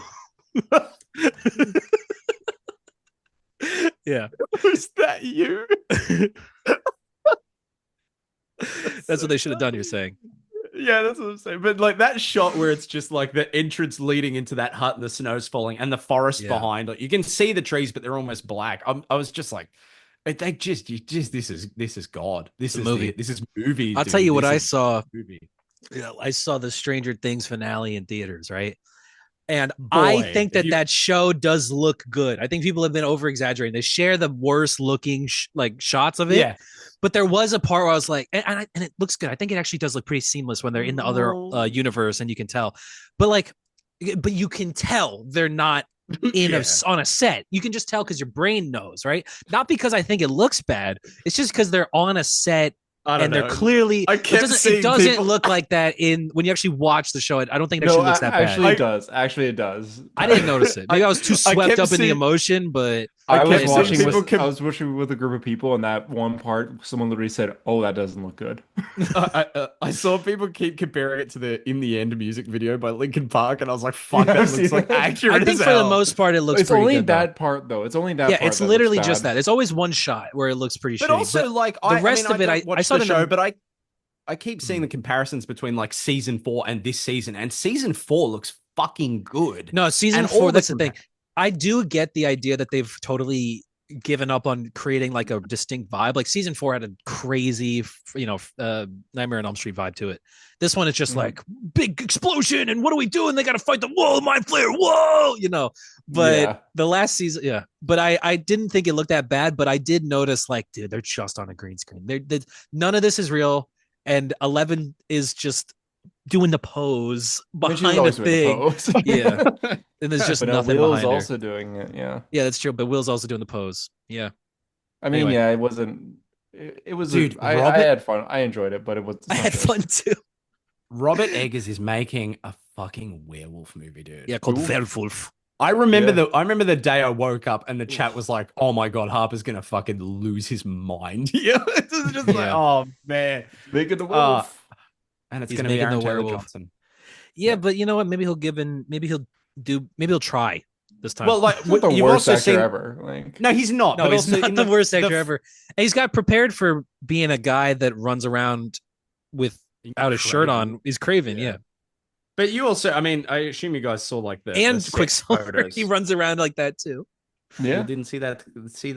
Yeah. Was that you? That's what they should have done. You're saying. Yeah, that's what I'm saying. But like that shot where it's just like the entrance leading into that hut and the snow's falling and the forest Yeah. behind, like you can see the trees, but they're almost black. I was just like, they just this is God. It's a movie. This is movies, I'll tell dude. you what This I is saw. movie. I saw the Stranger Things finale in theaters, right? And I Boy, think that show does look good. I think people have been over exaggerating. They share the worst looking like shots of it, yeah. but there was a part where I was like, and it looks good. I think it actually does look pretty seamless when they're in the other universe, and you can tell. But like, but you can tell they're not in Yeah. on a set. You can just tell because your brain knows, right? Not because I think it looks bad. It's just because they're on a set I don't and they're know. clearly I kept it seeing doesn't people. look like that in when you actually watch the show. I don't think it No, actually looks that bad. actually it does. Actually, it does. I didn't notice it. Maybe I was too I swept kept up in the seeing emotion, but I I was kept didn't seeing watching notice it. people with I was watching with a group of people, and that one part, someone literally said, "Oh, that doesn't look good." I saw people keep comparing it to the "In the End" music video by Linkin Park, and I was like, "Fuck, Yeah, that I've looks seen like that. accurate I think as for the hell." most part it looks It's pretty only good though. that part though. It's only that Yeah, part it's that looks literally just bad. that. It's always one shot where it looks pretty But shitty. also, But like, the I rest mean, of it, don't I watch saw the it in show, the. but I keep seeing the comparisons between like season 4 and this season, and season 4 looks fucking good. No, season And four. all the That's the thing. I do get the idea that they've totally given up on creating like a distinct vibe. Like season 4 had a crazy, Nightmare on Elm Street vibe to it. This one is just like big explosion, and what do we do? And they got to fight the whoa, mind flare, whoa, But Yeah. the last season, yeah. But I didn't think it looked that bad. But I did notice, like, dude, they're just on a green screen. None of this is real, and 11 is just doing the pose I mean, she's behind a always doing the thing. pose. Yeah. And there's just But nothing Will's behind her. also doing it. Yeah. Yeah, that's true. But Will's also doing the pose. Yeah. I mean, Anyway, yeah, it wasn't. It was. Dude, I had fun. I enjoyed it, but it's I not had good. fun too. Robert Eggers is making a fucking werewolf movie, dude. Yeah, called Ooh. Werewolf. I remember Yeah. I remember the day I woke up and the chat was like, "Oh my God, Harper's gonna fucking lose his mind." Yeah, it's just like, Yeah. oh man, Making the werewolf. and it's He's gonna be making Aaron the Taylor werewolf. Johnson. Yeah, but you know what? Maybe he'll try this time. Well, like He's not the you've worst also actor seen. ever. Like, No, he's not. no, but he's also not in the worst actor the ever. And he's got prepared for being a guy that runs around without his shirt Craven. on. He's Craven, yeah. But you also, I mean, I assume you guys saw like the And set Quicksilver, photos. he runs around like that too. You yeah. didn't see that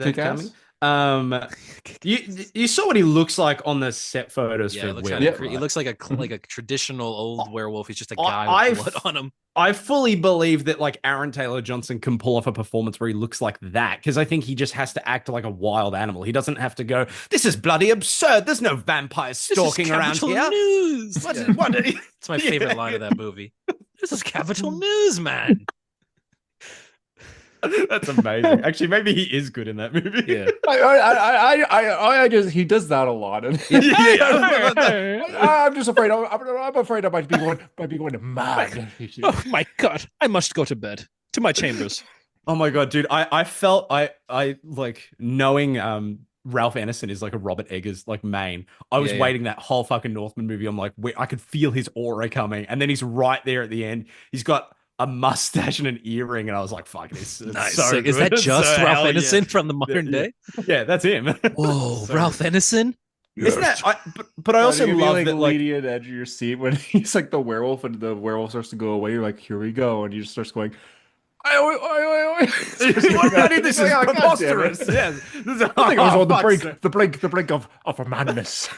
Kick coming. ass. You saw what he looks like on the set photos Yeah, for it looks Will. kind of Yeah. he looks like a traditional old werewolf. He's just a guy with blood on him. I fully believe that like Aaron Taylor Johnson can pull off a performance where he looks like that because I think he just has to act like a wild animal. He doesn't have to go, "This is bloody absurd. There's no vampires stalking around here." News. What, Yeah. what It's my favorite line of that movie. This is Capital News, man. That's amazing. Actually, maybe he is good in that movie. Yeah. I just he does that a lot. And I'm just afraid. I'm afraid I might be going mad. Oh my god! I must go to bed. To my chambers. Oh my god, dude! I felt I like knowing Ralph Ineson is like a Robert Eggers like main. I was Yeah. waiting that whole fucking Northman movie. I'm like, wait, I could feel his aura coming, and then he's right there at the end. He's got a mustache and an earring, and I was like, "Fuck, it's Nice. so Is good. that just So Ralph hell Ineson yeah. from the modern Yeah. day? Yeah, that's him. Whoa, So Ralph Ineson? Isn't that? But I also You'd be, love like that. Like, leading at the edge of your seat when he's like the werewolf and the werewolf starts to go away. You're like, here we go, and he just starts going, This is preposterous. Yes, this is, I think I was on the fuck's brink, sake. the brink of a madness.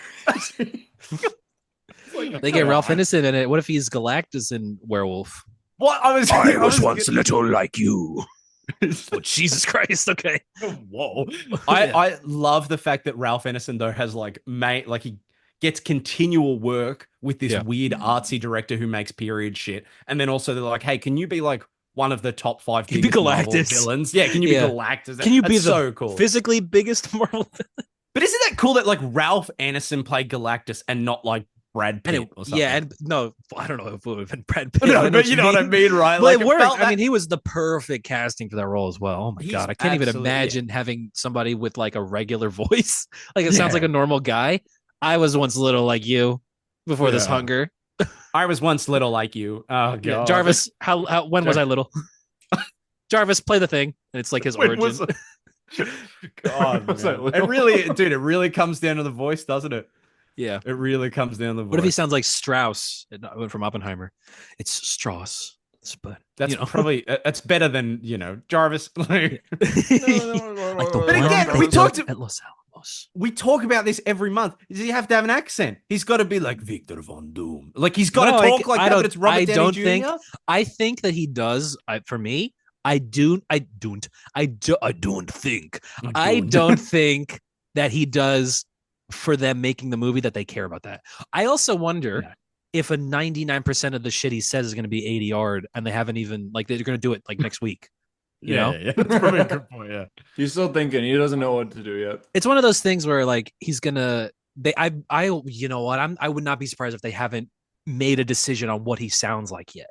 They get Ralph Ineson in it. What if he's Galactus in Werewolf? What I was little like you. Oh, Jesus Christ. Okay. Whoa. Yeah. I love the fact that Ralph Ineson though has like he gets continual work with this weird artsy director who makes period shit. And then also they're like, hey, can you be like one of the top 5 Can you be biggest Marvel Galactus? villains? Yeah, can you be Galactus? Can you be That's the so cool. physically biggest Marvel villain? But isn't that cool that like Ralph Ineson played Galactus and not like Brad Pitt or something? Yeah, and no, I don't know if it would have been Brad Pitt. No, but you know what I mean, right? But Like it worked. felt I mean, he was the perfect casting for that role as well. Oh my God. I can't even imagine having somebody with like a regular voice. Like it sounds like a normal guy. I was once little like you before this hunger. I was once little like you. Oh God. Yeah, Jarvis, when was I little? Jarvis, play the thing. And it's like his origin. God, it really comes down to the voice, doesn't it? Yeah. It really comes down to the voice. What if he sounds like Strauss from Oppenheimer? It's Strauss. But that's probably that's better than Jarvis. Like, but again, we talked at Los Alamos. We talk about this every month. Does he have to have an accent? He's got to be like Victor Von Doom. Like he's got to talk like that. But it's Robert Downey Jr. I think that he does. For me, I don't think that he does for them making the movie that they care about that. I also wonder if a 99% of the shit he says is going to be 80 yard and they haven't even like they're going to do it like next week. You know? Yeah, that's probably a good point. Yeah, he's still thinking. He doesn't know what to do yet. It's one of those things where like he's gonna. You know what? I would not be surprised if they haven't made a decision on what he sounds like yet.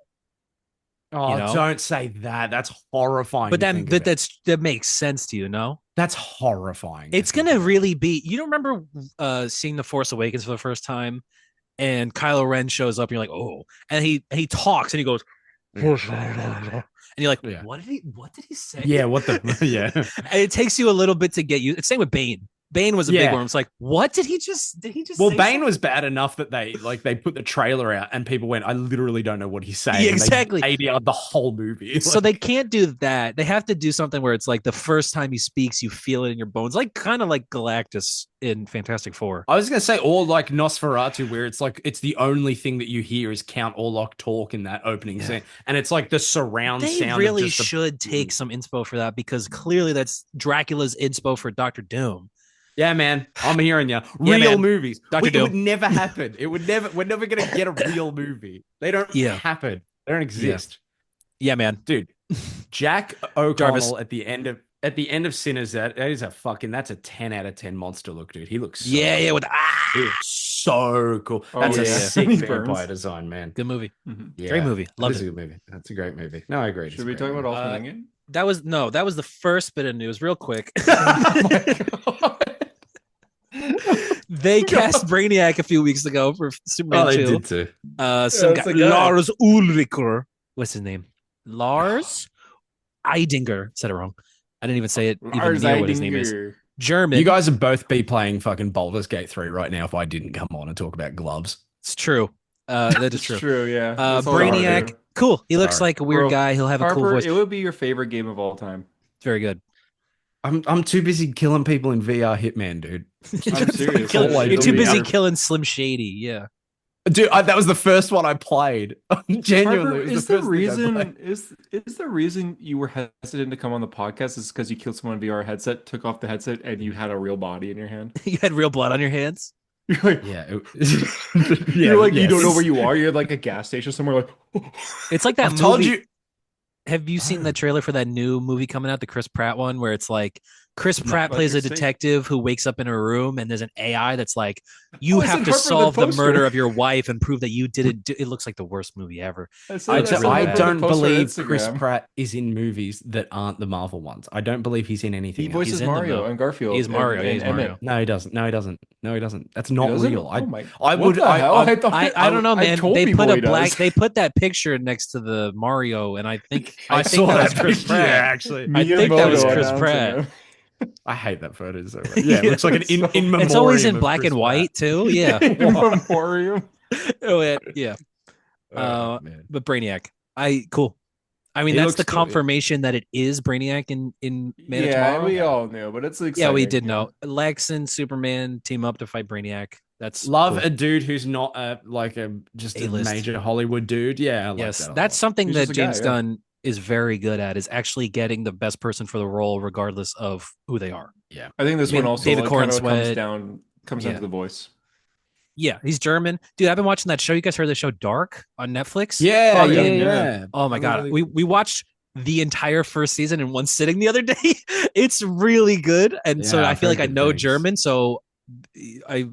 Oh, don't say that. That's horrifying. But that makes sense to you, no? That's horrifying. It's gonna really be. You don't remember seeing The Force Awakens for the first time, and Kylo Ren shows up, and you're like, oh, and he talks, and he goes, and you're like, what did he say? Yeah, what the And it takes you a little bit to get you. It's same with Bane. Bane was a big one. It's like, what did he just Well, say Bane something? was bad enough that they put the trailer out and people went, I literally don't know what he's saying. Yeah, exactly. And they ADR'd the whole movie. So they can't do that. They have to do something where it's like the first time he speaks, you feel it in your bones, like kind of like Galactus in Fantastic Four. I was gonna say, or like Nosferatu, where it's like it's the only thing that you hear is Count Orlok talk in that opening scene, and it's like the surround sound. They really should take some inspo for that because clearly that's Dracula's inspo for Doctor Doom. Yeah, man, I'm hearing you. Real movies. Dr. Doom. It would never happen. It would never. We're never gonna get a real movie. They don't happen. They don't exist. Yeah, man, dude. Jack O'Connell at the end of Sinners. That is that's a 10 out of 10 monster look, dude. He looks with he looks so cool. That's a sick vampire design, man. Good movie. Mm-hmm. Yeah, great movie. Loved it. A good movie. That's a great movie. No, I agree. Should we talk about Ultimate Onion? That was the first bit of news. Real quick. Oh my God. They cast Brainiac a few weeks ago for Superman 2. They did too. Some guy, Lars Ulriker. What's his name? Lars Eidinger. Said it wrong. I didn't even say it even near what his name is. German. You guys would both be playing fucking Baldur's Gate 3 right now if I didn't come on and talk about gloves. It's true. That is true. True, yeah. Brainiac. Cool. He looks like a weird guy. He'll have a cool voice. It would be your favorite game of all time. It's very good. I'm too busy killing people in VR Hitman, dude. I'm serious. You're too busy killing Slim Shady. Yeah. Dude, that was the first one I played. Genuinely, Harper, is the reason you were hesitant to come on the podcast is because you killed someone in VR headset, took off the headset, and you had a real body in your hand? You had real blood on your hands? You're like, you're like, you don't know where you are. You're at like a gas station somewhere. Like, it's like that movie. Told you. Have you seen the trailer for that new movie coming out, the Chris Pratt one, where it's like Chris Pratt plays a detective who wakes up in a room and there's an AI that's like, you have to solve the murder of your wife and prove that you didn't do it. Looks like the worst movie ever. I don't believe Chris Pratt is in movies that aren't the Marvel ones. I don't believe he's in anything. He voices Mario and Garfield. He's Mario. He's Mario. No, he doesn't. That's not real. Oh my! I don't know, man. They put that picture next to the Mario, and I think saw that was that Chris Pratt. Yeah, actually, I think that was Chris Pratt. I hate that photo so much. Yeah, it looks like an in memoriam. It's always in black and white too. Yeah, in memoriam. Yeah. But Brainiac, cool. I mean, He that's the looks cool. Yeah. confirmation that it is Brainiac in Man of Yeah, Tomorrow. we all knew, but it's Yeah, we exciting. did know. Lex and Superman team up to fight Brainiac. That's Love cool. a dude who's not just a A-list. major Hollywood dude. Yeah, I like Yes, that a that's lot. something He's that just a guy, James yeah. Gunn is very good at, is actually getting the best person for the role, regardless of who they are. Yeah. I think this I one mean, also David like, kind of Cornsweet. comes down Yeah, to the voice. yeah, he's German, dude. I've been watching that show. You guys heard the show Dark on Netflix? Yeah, Oh yeah, yeah, yeah. yeah. Oh my I'm god, really we watched the entire first season in one sitting the other day. It's really good, and so Yeah, I I've feel like heard I good know things. German, so I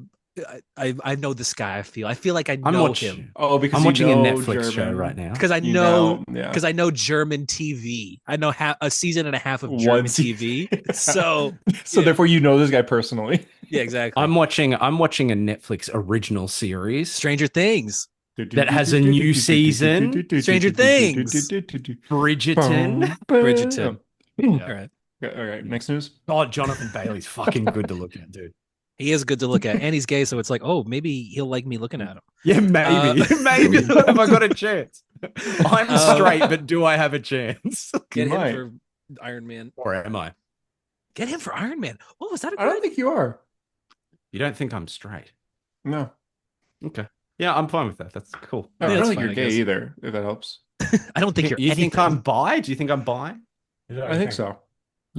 I know this guy. I feel like I I'm know him watching Oh, because I'm you watching a know Netflix show right German. now. because I You know now, yeah. because I know German TV. I know a season and a half of One German se- TV. Yeah. So So yeah, therefore you know this guy personally. yeah, exactly. I'm watching a Netflix original series Stranger Things. that has a new season. Stranger Things. Bridgerton. Bridgerton. Boom. All right. All right, next news. Oh, Jonathan Bailey's fucking good to look at, dude. He is good to look at, and he's gay, so it's like, oh, maybe he'll like me looking at him. Yeah, maybe. Maybe have I got a chance? I'm straight, but do I have a chance? Get him might. for Iron Man. Or am I? Get him for Iron Man. Oh, was that a I don't think you are. You don't think I'm straight? No. Okay. Yeah, I'm fine with that. That's cool. I Yeah, don't that's think fine, you're I gay guess. either, if that helps. I don't think you're You think anything. I'm bi? Do you think I'm bi? I think so.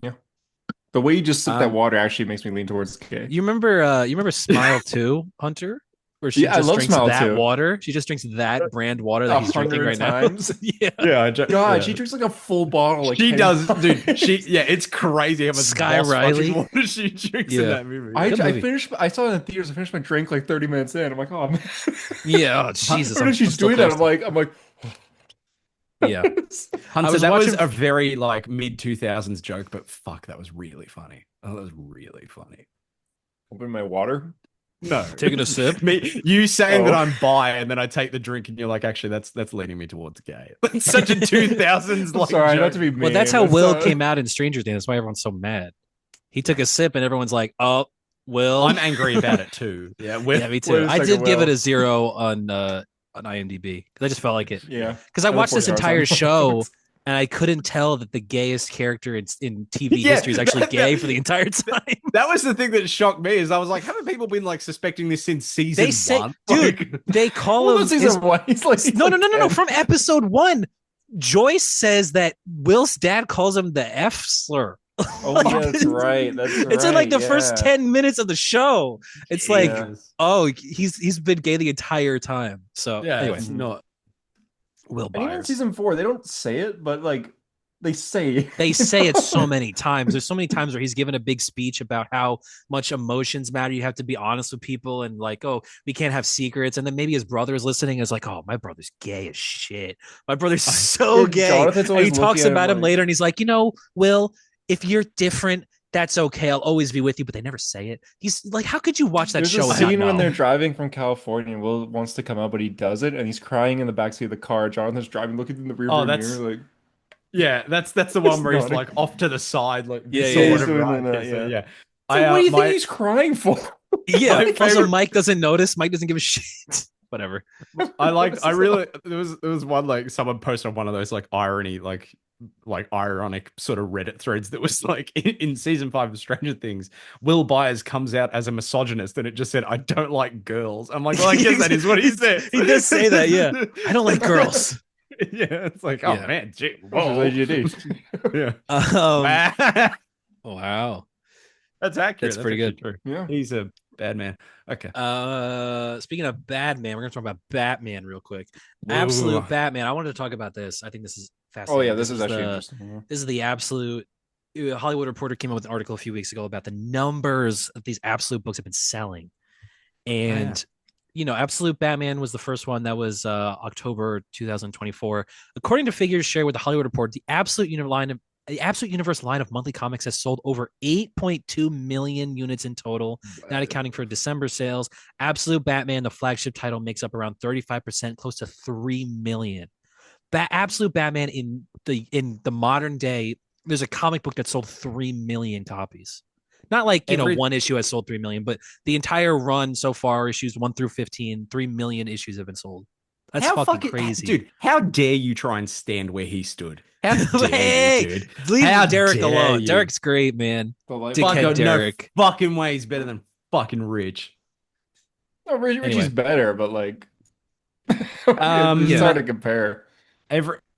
Yeah. The way you just sip that Um, water actually makes me lean towards gay. You remember Smile 2, Hunter? Where she Yeah, I just love drinks Smile that 2. water. She just drinks that brand water that he's drinking 100 right now. times. Yeah. Yeah, God, yeah. she drinks like a full bottle. Like She 10 does, times. dude. Yeah, it's crazy how much Sky boss Riley. fucking water she drinks in Yeah. that movie. I Good movie. finished. I saw it in theaters. I finished my drink like 30 minutes in. I'm like, oh man. Yeah. Oh, Jesus. When she's still doing that, close I'm like, yeah. Hunter, was that was watching- a very like mid 2000s joke, but fuck, that was really funny. Oh, that was really funny. open my water. No, Taking a sip? Me, you saying that Oh. I'm bi, and then I take the drink, and you're like, actually, that's leading me towards gay. That's such a 2000s I'm like. sorry, joke. not to be mean. Well, that's how Will not- came out in Stranger Things. That's why everyone's so mad. He took a sip and everyone's like, oh, Will. I'm angry about it too. Yeah, Yeah, me Wait too. a I second, did give it Will. a 0 on IMDb because I just felt like it. Yeah. Because I look watched forward this to ours entire on show Netflix. and I couldn't tell that the gayest character in TV Yeah, history is actually that- gay for the entire time. that was the thing that shocked me. Is I was like, haven't people been like suspecting this since season They say, one? dude, Like- they call Well, him. that's season one. He's like, No, no, no, no, no. 10. From episode 1, Joyce says that Will's dad calls him the F slur. Oh yeah, that's right. That's right. It's in like the first yeah. 10 minutes of the show. It's like, Yeah. oh, he's been gay the entire time. So yeah, anyway, it's not. Will And even in Byers. season 4, they don't say it, but like they say it. They say it so many times. There's so many times where he's given a big speech about how much emotions matter. You have to be honest with people and like, oh, we can't have secrets. And then maybe his brother is listening and is like, oh, my brother's gay as shit. My brother's so Yeah, gay. Jonathan's And he always talks looking at about him him like- later and he's like, you know, Will, if you're different, that's okay. I'll always be with you, but they never say it. He's like, how could you watch that There's show a and scene not when know? they're driving from California and Will wants to come out, but he does it, and he's crying in the backseat of the car. Jonathan's driving, looking in the rearview Oh, that's- mirror, like Yeah, that's the one where he's nodding. like off to the side, like Yeah, this yeah, or he's whatever. doing Right? that, So, yeah. yeah. It's like, what do you think my- he's crying for? Yeah. My Also, favorite- Mike doesn't notice. Mike doesn't give a shit. Whatever. I really there was one like someone posted on one of those like irony like ironic sort of Reddit threads that was like in season 5 of Stranger Things, Will Byers comes out as a misogynist and it just said, I don't like girls. I'm like, well, I guess that is what he said. He does say that, yeah. I don't like girls. Yeah, it's like, oh Yeah. man, gee, Whoa. whoa. ADHD. Yeah. Wow. That's accurate. That's pretty actually good. true. Yeah. He's a bad man. Okay. Speaking of Batman, we're gonna talk about Batman real quick. Whoa. Absolute Batman. I wanted to talk about this. I think this is Oh fascinating. yeah, this is actually the, interesting. Yeah. This is the absolute. Hollywood Reporter came out with an article a few weeks ago about the numbers that these absolute books have been selling, and you know, Absolute Batman was the first one that was October 2024. According to figures shared with the Hollywood Report, the Absolute Universe line of monthly comics has sold over 8.2 million units in total, not accounting for December sales. Absolute Batman, the flagship title, makes up around 35%, close to 3 million. Absolute Batman in the modern day, there's a comic book that sold 3 million copies. Not like, you know, one issue has sold 3 million, but the entire run so far, issues 1 through 15, 3 million issues have been sold That's fucking crazy. Dude, how dare you try and stand where he stood? How dare Hey, you, dude? leave How Derek dare alone. you? Derek's great, man. The light Fuck, Dickhead bulb. no Derek. fucking way he's better than fucking Rich. No, Richie's Anyway, better, but like, it's yeah, hard to compare.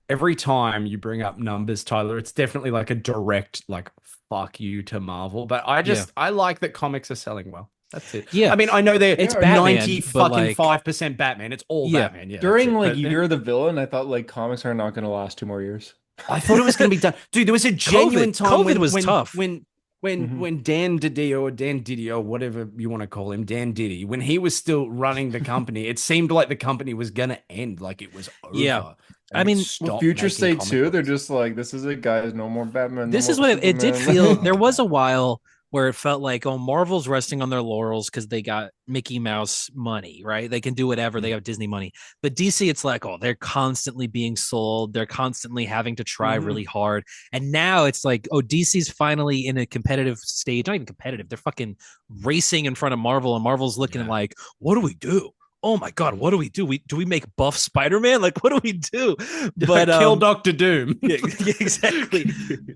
Every time you bring up numbers, Tyler, it's definitely like a direct like fuck you to Marvel. But yeah, I like that comics are selling well. That's it. yeah. I mean, I know they're They It's are, yeah. Batman, 90 but fucking like, 5% Batman. It's all yeah, Batman. Yeah, that's During it. like But Year of the Villain, I thought like comics are not going to last 2 more years. I thought it was going to be done. Dude, there was a genuine time COVID was tough. Hmm. when Dan Didio or Dan Didio, whatever you want to call him, Dan Diddy, when he was still running the company, it seemed like the company was going to end, like it was Yeah, over. I And it mean, Well, stopped Future making State comic 2, they're books. just like, this is it, guys. No more Batman, no this is more what it did Superman. feel. There was a while where it felt like, oh, Marvel's resting on their laurels because they got Mickey Mouse money, right? They can do whatever. They have Disney money. But DC, it's like, oh, they're constantly being sold. They're constantly having to try really Mhm. hard. And now it's like, oh, DC's finally in a competitive stage. Not even competitive. They're fucking racing in front of Marvel, and Marvel's looking Yeah. like, what do we do? Oh my god, what do we do? We make buff Spider-Man? Like, what do we do? But Kill Doctor Doom. yeah, exactly.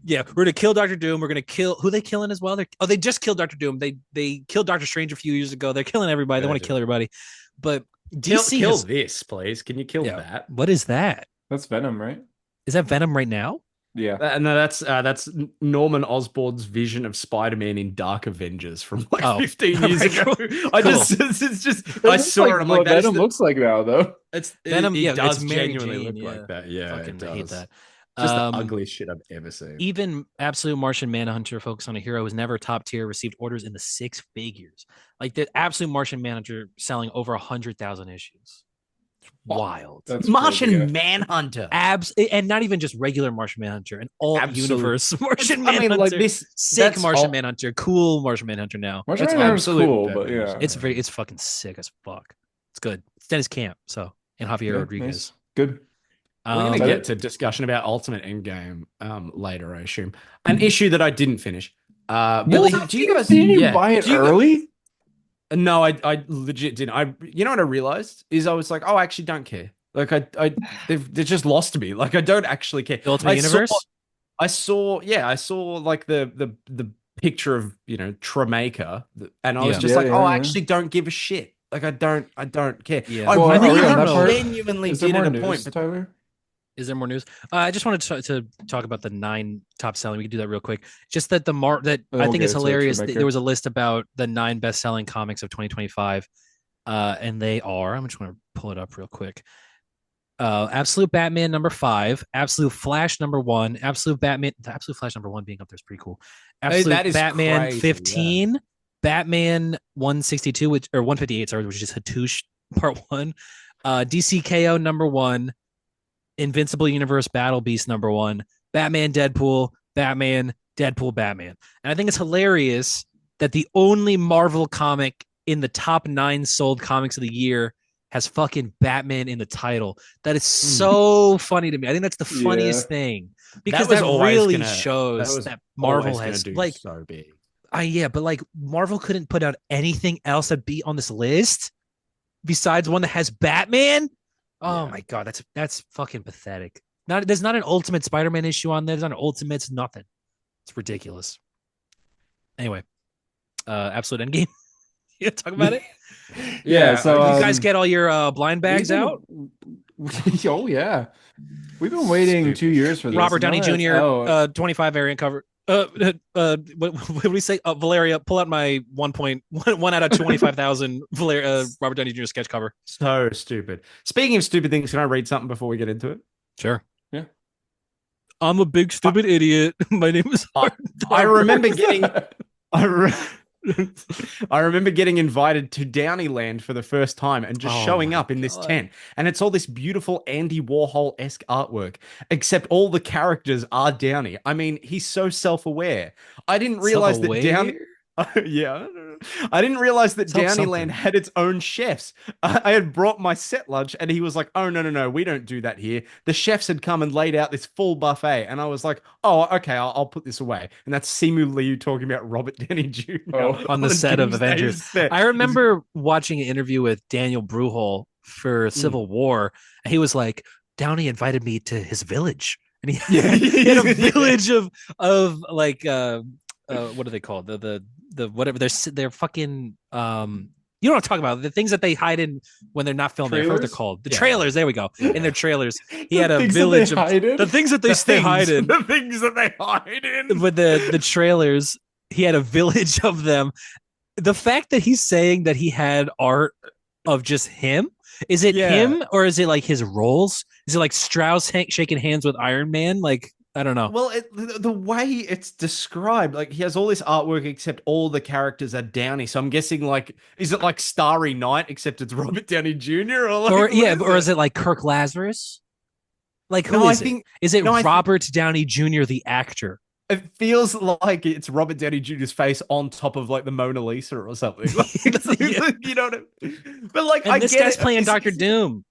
Yeah, we're gonna kill Doctor Doom. We're gonna kill who they killing as well. They just killed Doctor Doom. They killed Doctor Strange a few years ago. They're killing everybody. They want to kill everybody. But DC Kill has, this, please. Can you kill yeah. that? What is that? That's Venom, right? Is that Venom right now? Yeah. No, that's Norman Osborn's vision of Spider-Man in Dark Avengers from like Oh, 15 years right, ago. cool. I Cool. just it's just I That's saw like it. I'm what like, that is Venom looks like now, though. Venom, it yeah, it's does Mary genuinely Jane. look Yeah, like that. Yeah, it fucking does. hate that. Just the ugliest shit I've ever seen. Even Absolute Martian Manhunter, focus on a hero who's never top tier, received orders in the six figures. Like the Absolute Martian Manhunter selling over 100,000 issues. Wild. That's Martian crazy, yeah. Manhunter. And not even just regular Martian Manhunter, an alt universe Martian I mean, Manhunter. like this Sick that's Martian all- Manhunter, cool Martian Manhunter now. Martian That's Manhunter's absolute cool, but Batman. yeah. It's fucking sick as fuck. It's good. It's Dennis Camp, so and Javier Yeah, Rodriguez. nice. Good. We're going Is to that get it? to discussion about Ultimate Endgame later, I assume. An issue that I didn't finish. Really? Do you guys? Didn't you Yeah. buy it Do you guys- early? No, I legit didn't. You know what I realized is I was like, oh, I actually don't care. Like they've just lost me. Like I don't actually care. The Ultimate Universe? I saw like the picture of Treemaker, and I was Yeah. just Yeah, like, yeah, oh, I yeah. actually don't give a shit. Like I don't care. Yeah. I Well, I think are we I on don't that know. part? genuinely Is there did more at a news, point, but Tyler? Is there more news? I just wanted to talk about the 9 top selling. We could do that real quick. Just that I We'll think get it's into hilarious. Treemaker. There was a list about the 9 best selling comics of 2025, and they are. I'm just going to pull it up real quick. Absolute Batman number 5, Absolute Flash number 1, Absolute Flash number 1 being up there is pretty cool. Absolute that is Batman crazy, 15, Batman 162, or 158, sorry, which is Hattush Part 1, DCKO number 1, Invincible Universe Battle Beast number 1, Batman Deadpool, Batman Deadpool Batman. And I think it's hilarious that the only Marvel comic in the top 9 sold comics of the year has fucking Batman in the title. That is so funny to me. I think that's the funniest thing because that really shows that Marvel has like so big. yeah, but like Marvel couldn't put out anything else that be on this list besides one that has Batman. Oh my god, that's fucking pathetic. There's not an Ultimate Spider-Man issue on there. There's not an Ultimates, nothing. It's ridiculous. Anyway, Absolute Endgame. You talk about it. Yeah, so you guys get all your blind bags out. Oh yeah, we've been waiting 2 years for this. Robert Downey Now it's Jr. 25 variant cover. What do we say? Valeria, pull out my 1.1 out of 25,000 Valeria Robert Downey Jr. sketch cover. So stupid. Speaking of stupid things, can I read something before we get into it? Sure. Yeah. I'm a big stupid idiot. My name is. I remember getting. I remember getting invited to Downeyland for the first time and just showing up in this tent. And it's all this beautiful Andy Warhol-esque artwork, except all the characters are Downey. I mean, he's so self-aware. I didn't realize that Downey... yeah. I didn't realize that Downeyland had its own chefs. I had brought my set lunch and he was like, oh, no, we don't do that here. The chefs had come and laid out this full buffet. And I was like, oh, okay, I'll put this away. And that's seemingly you talking about Robert Downey Jr. on the set of Avengers. I remember watching an interview with Daniel Bruhl for Civil War, and he was like, Downey invited me to his village, and Yeah. he had a Yeah. village of like what are they called, the whatever they're fucking you know what I'm talking about, the things that they hide in when they're not filming. I forget what they're Trailers? called, the Yeah. trailers, there we go, Yeah. in their trailers. He The had a things that they village of hide in? the things that they The stay hide in. the things that they hide in. With the trailers, he had a village of them. The fact that he's saying that he had art of just him, is it him or is it like his roles? Is it like Strauss shaking hands with Iron Man? Like, I don't know. Well, the way it's described, like he has all this artwork except all the characters are Downey. So I'm guessing, like, is it like Starry Night except it's Robert Downey Jr. or like, Or what yeah, is or it? is it like Kirk Lazarus? Like, who No, I is it? think Is it no, I think Robert Downey Jr., the actor? it feels like it's Robert Downey Jr.'s face on top of like the Mona Lisa or something. Like, Yeah. you know what I mean? But like, And I this get guy's it. playing Doctor Doom.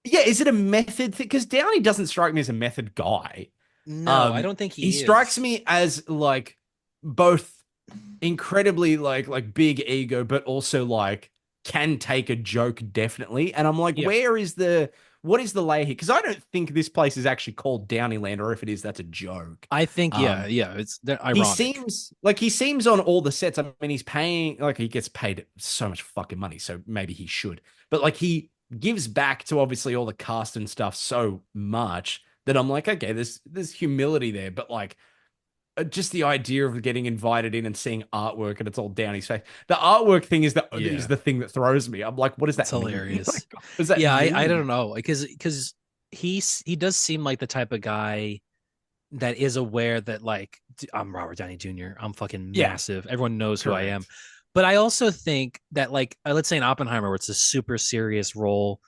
Yeah, is it a method thing? Because Downey doesn't strike me as a method guy. No, I don't think He he strikes is. me as like both incredibly like big ego, but also like can take a joke definitely. And I'm like, Yeah. where is what is the layer here? Because I don't think this place is actually called Downeyland, or if it is, that's a joke. I think, Um, they're he ironic. seems on all the sets. I mean, he's paying, like, he gets paid so much fucking money, so maybe he should. But like, he gives back to obviously all the cast and stuff so much that I'm like, okay, there's humility there, but like, just the idea of getting invited in and seeing artwork and it's all Downey's face. The artwork thing is Yeah. the thing that throws me. I'm like, what does that It's mean? hilarious. Like, what does that Yeah, mean? I don't know, because he does seem like the type of guy that is aware that, like, I'm Robert Downey Jr. I'm fucking Yeah, massive. Everyone knows who I am. correct. But I also think that, like, let's say in Oppenheimer, where it's a super serious role,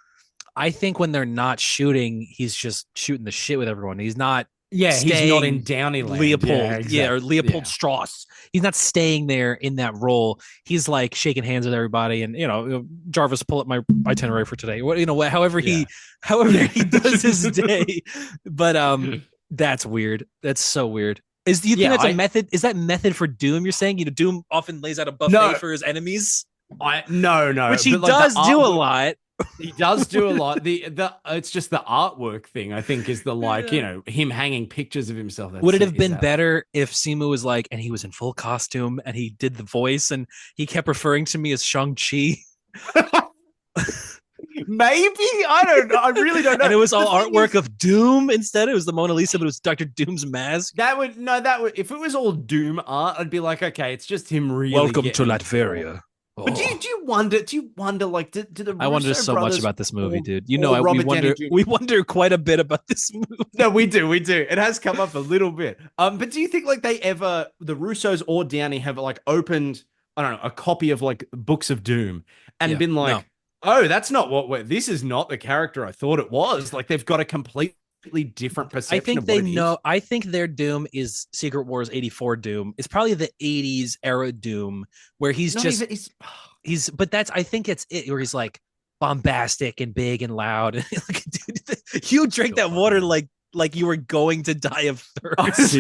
I think when they're not shooting, he's just shooting the shit with everyone. He's not Yeah, he's not in staying Downeyland. Leopold, Yeah, exactly. or Leopold Yeah. Strauss. He's not staying there in that role. He's like shaking hands with everybody, and Jarvis, pull up my itinerary for today. What however Yeah. however he does his day. But that's weird. That's so weird. Do you think Yeah, that's a method? Is that method for Doom? You're saying, Doom often lays out a buffet No. for his enemies, No, which he but, like, does the do a artwork- lot. He does do a lot. The it's just the artwork thing, I think, is the like, him hanging pictures of himself. Would it have Is been that- better if Simu was like, and he was in full costume and he did the voice and he kept referring to me as Shang-Chi? Maybe? I don't know. I really don't know. And it was all The thing artwork is, of Doom instead. It was the Mona Lisa, but it was Dr. Doom's mask. that would if it was all Doom art, I'd be like, okay, it's just him really Welcome to getting- Latveria. But do you wonder like do the I wonder Russo so much brothers about this movie, all- dude. all we Robert wonder Downey Jr.? we wonder quite a bit about this movie. No, we do. It has come up a little bit. But do you think like the Russos or Downey have like opened, I don't know, a copy of like Books of Doom and Yeah, been like, no. oh, that's not this is not the character I thought it was. Like they've got a completely different perception. I think of they what it know. is. I think their Doom is Secret Wars 84 Doom. It's probably the 80s era Doom where he's Not just even- but I think it's it where he's like bombastic and big and loud. Like, dude, you drink that water like you were going to die of thirst.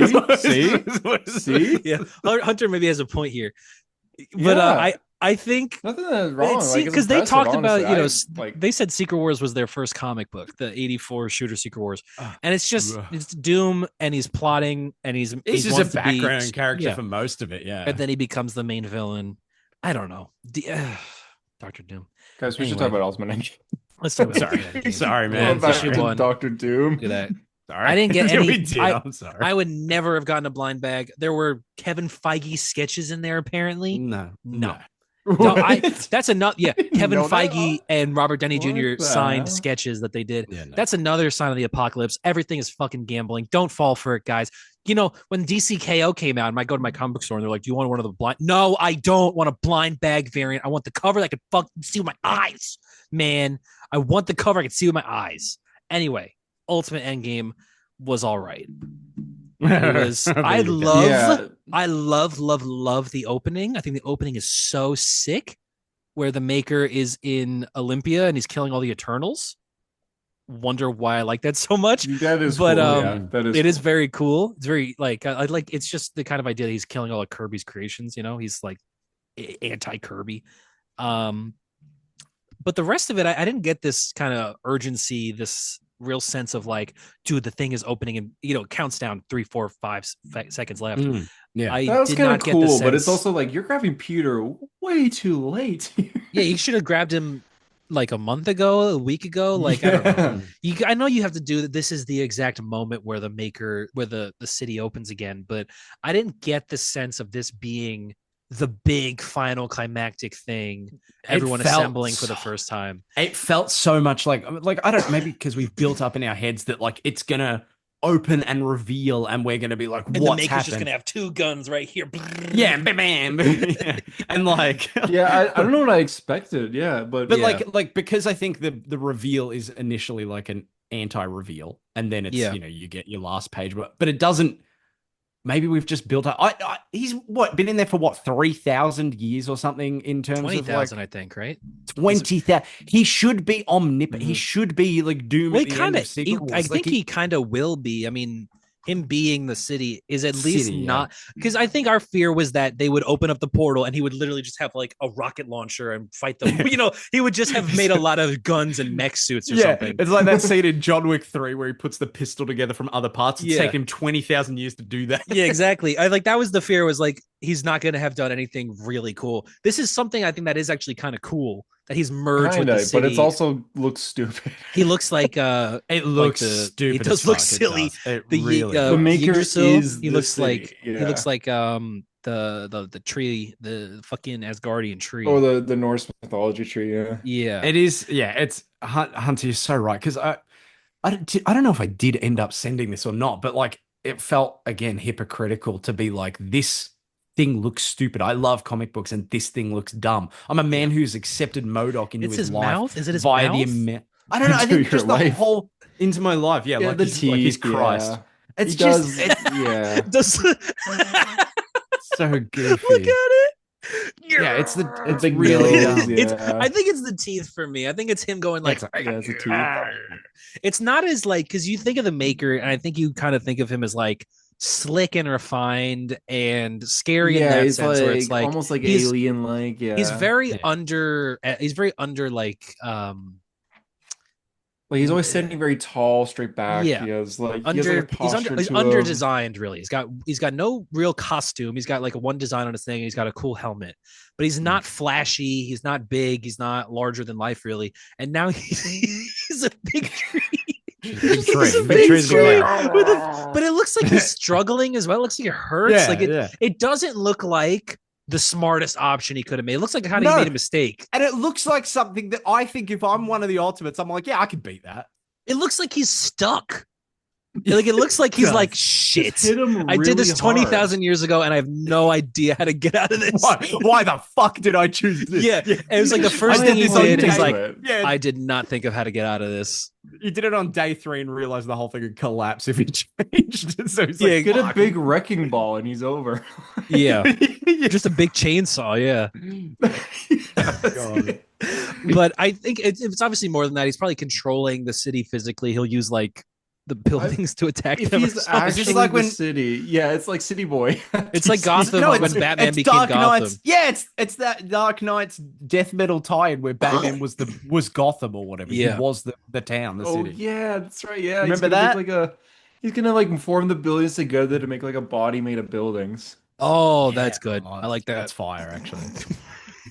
See? Yeah, Hunter maybe has a point here, but Yeah. I think Nothing that's wrong. it's Like, it's because they impressive, talked about honestly. Like, they said Secret Wars was their first comic book, the 84 shooter Secret Wars, Ugh. and it's just Ugh. it's Doom and he's plotting and he's He's just a wants to be- background character yeah. for most of it, yeah. and then he becomes the main villain. I don't know. Dr. Doom. guys, we should Anyway. talk about Ultimate Endgame. Let's talk about Sorry. Endgame. Sorry, Going man. back issue to one. Doctor Doom. Look at that. Sorry. I didn't get Yeah, any- we did. I- I'm sorry. I would never have gotten a blind bag. There were Kevin Feige sketches in there, apparently. No. No, that's enough. Yeah, Kevin know that? Feige and Robert Downey What Jr. the signed hell? sketches that they did. Yeah, no. That's another sign of the apocalypse. Everything is fucking gambling. Don't fall for it, guys. When DCKO came out, I might go to my comic book store and they're like, "Do you want one of the blind?" No, I don't want a blind bag variant. I want the cover that I could fucking see with my eyes, man. I want the cover I could see with my eyes. Anyway, Ultimate Endgame was all right. It was. I love. Yeah. I love the opening. I think the opening is so sick, where the Maker is in Olympia and he's killing all the Eternals. Wonder why I like that so much. That is But, cool. Yeah, that is It is cool. very cool. It's very like I like. It's just the kind of idea that he's killing all of Kirby's creations. He's like anti Kirby. but the rest of it, I didn't get this kind of urgency, this real sense of like, dude, the thing is opening and it counts down 3, 4, 5 seconds left. Yeah. I That was did kind of not get the cool, but it's sense. also like you're grabbing Peter way too late. Yeah, you should have grabbed him like a month ago, a week ago. Like, I don't know. Yeah. I know you have to do that. This is the exact moment where the city opens again, but I didn't get the sense of this being the big final climactic thing, everyone assembling for the first time. It felt so much like I don't, maybe because we've built up in our heads that like it's gonna open and reveal and we're gonna be like, And the what's Maker's happened? just gonna have 2 guns right here. Yeah, bam, bam. Yeah. And like Yeah, I don't know what I expected. Yeah, but but Yeah. like because I think the reveal is initially like an anti-reveal, and then it's Yeah. you get your last page, but it doesn't. Maybe we've just built up. He's been in there for what 3,000 years or something in terms of like 20,000, I think, right? 20,000. He should be omnipotent. He Mhm. should be like Doom Well, at the end of Secret Wars. I Like, think he kind of will be. I mean, him being the city is at least City, yeah. not, because I think our fear was that they would open up the portal and he would literally just have like a rocket launcher and fight them. He would just have made a lot of guns and mech suits or something. It's like that scene in John Wick 3 where he puts the pistol together from other parts. It's Yeah. taken him 20,000 years to do that. Yeah, exactly. I like that was the fear, was like he's not going to have done anything really cool. This is something I think that is actually kind of cool, that he's merged with the kinda, city. but it's also looks stupid. He looks like It looks He stupid. does as look fuck, silly. It The really The does. Maker Yggdrasil, is he the looks city, like yeah. he looks like the tree, the fucking Asgardian tree. Or the Norse mythology tree, yeah. Yeah. It is, yeah. It's Hunter, you're so right because I don't know if I did end up sending this or not, but like it felt again hypocritical to be like this thing looks stupid. I love comic books and this thing looks dumb. I'm a man who's accepted MODOK into It's his his life mouth? Is it his via mouth? I don't know. I Into think your just the life. whole into my life. Yeah, Yeah, like the he's like he's teeth, Christ. yeah. It's He just does, yeah. Does so goofy. look at it. Yeah, it's big really nose, dumb. yeah. I think it's the teeth for me. I think it's him going like, It's- Yeah, it's a teeth. it's not as like, because you think of the Maker, and I think you kind of think of him as like slick and refined and scary in Yeah, that he's sense, where it's like almost like he's alien like, yeah. he's very Yeah. under. He's very under like like he's always standing very tall, straight back. Yeah. He has like under he has like a posture he's to under him. designed, really. He's got no real costume. He's got like a one design on his thing. He's got a cool helmet, but he's not flashy. He's not big. He's not larger than life, really. And now he's a big tree. Big He's tree. a Big big tree's tree great. but it looks like he's struggling as well. It looks like it hurts. Yeah, like yeah. it doesn't look like the smartest option he could have made. It looks like kind of No. he made a mistake. And it looks like something that I think if I'm one of the ultimates, I'm like, yeah, I could beat that. It looks like he's stuck. Like it looks like he's does. like, shit. Just hit him I did this really hard. 20,000 years ago, and I have no idea how to get out of this. Why the fuck did I choose this? Yeah, it was like the first I thing did he this on did. He's day- like, yeah, I did not think of how to get out of this. he did it on day 3 and realized the whole thing would collapse if he changed it. So he's Yeah, like, Get a fuck. big wrecking ball and he's over. Yeah, Yeah. just a big chainsaw. Yeah, God. but I think it's obviously more than that. He's probably controlling the city physically. He'll use like the buildings to attack If them. or he's something. actually like the when- city, yeah, it's like City Boy. It's like Gotham No, when Batman became Dark Gotham. Knight's, yeah, it's that Dark Knight's death metal tie-in where Batman was Gotham or whatever. Yeah. He was the town, the Oh city. yeah, that's right. Yeah, Remember he's gonna that? make he's gonna like form the buildings together to make like a body made of buildings. Oh, Yeah. that's good. Oh, I like that. That's fire, actually.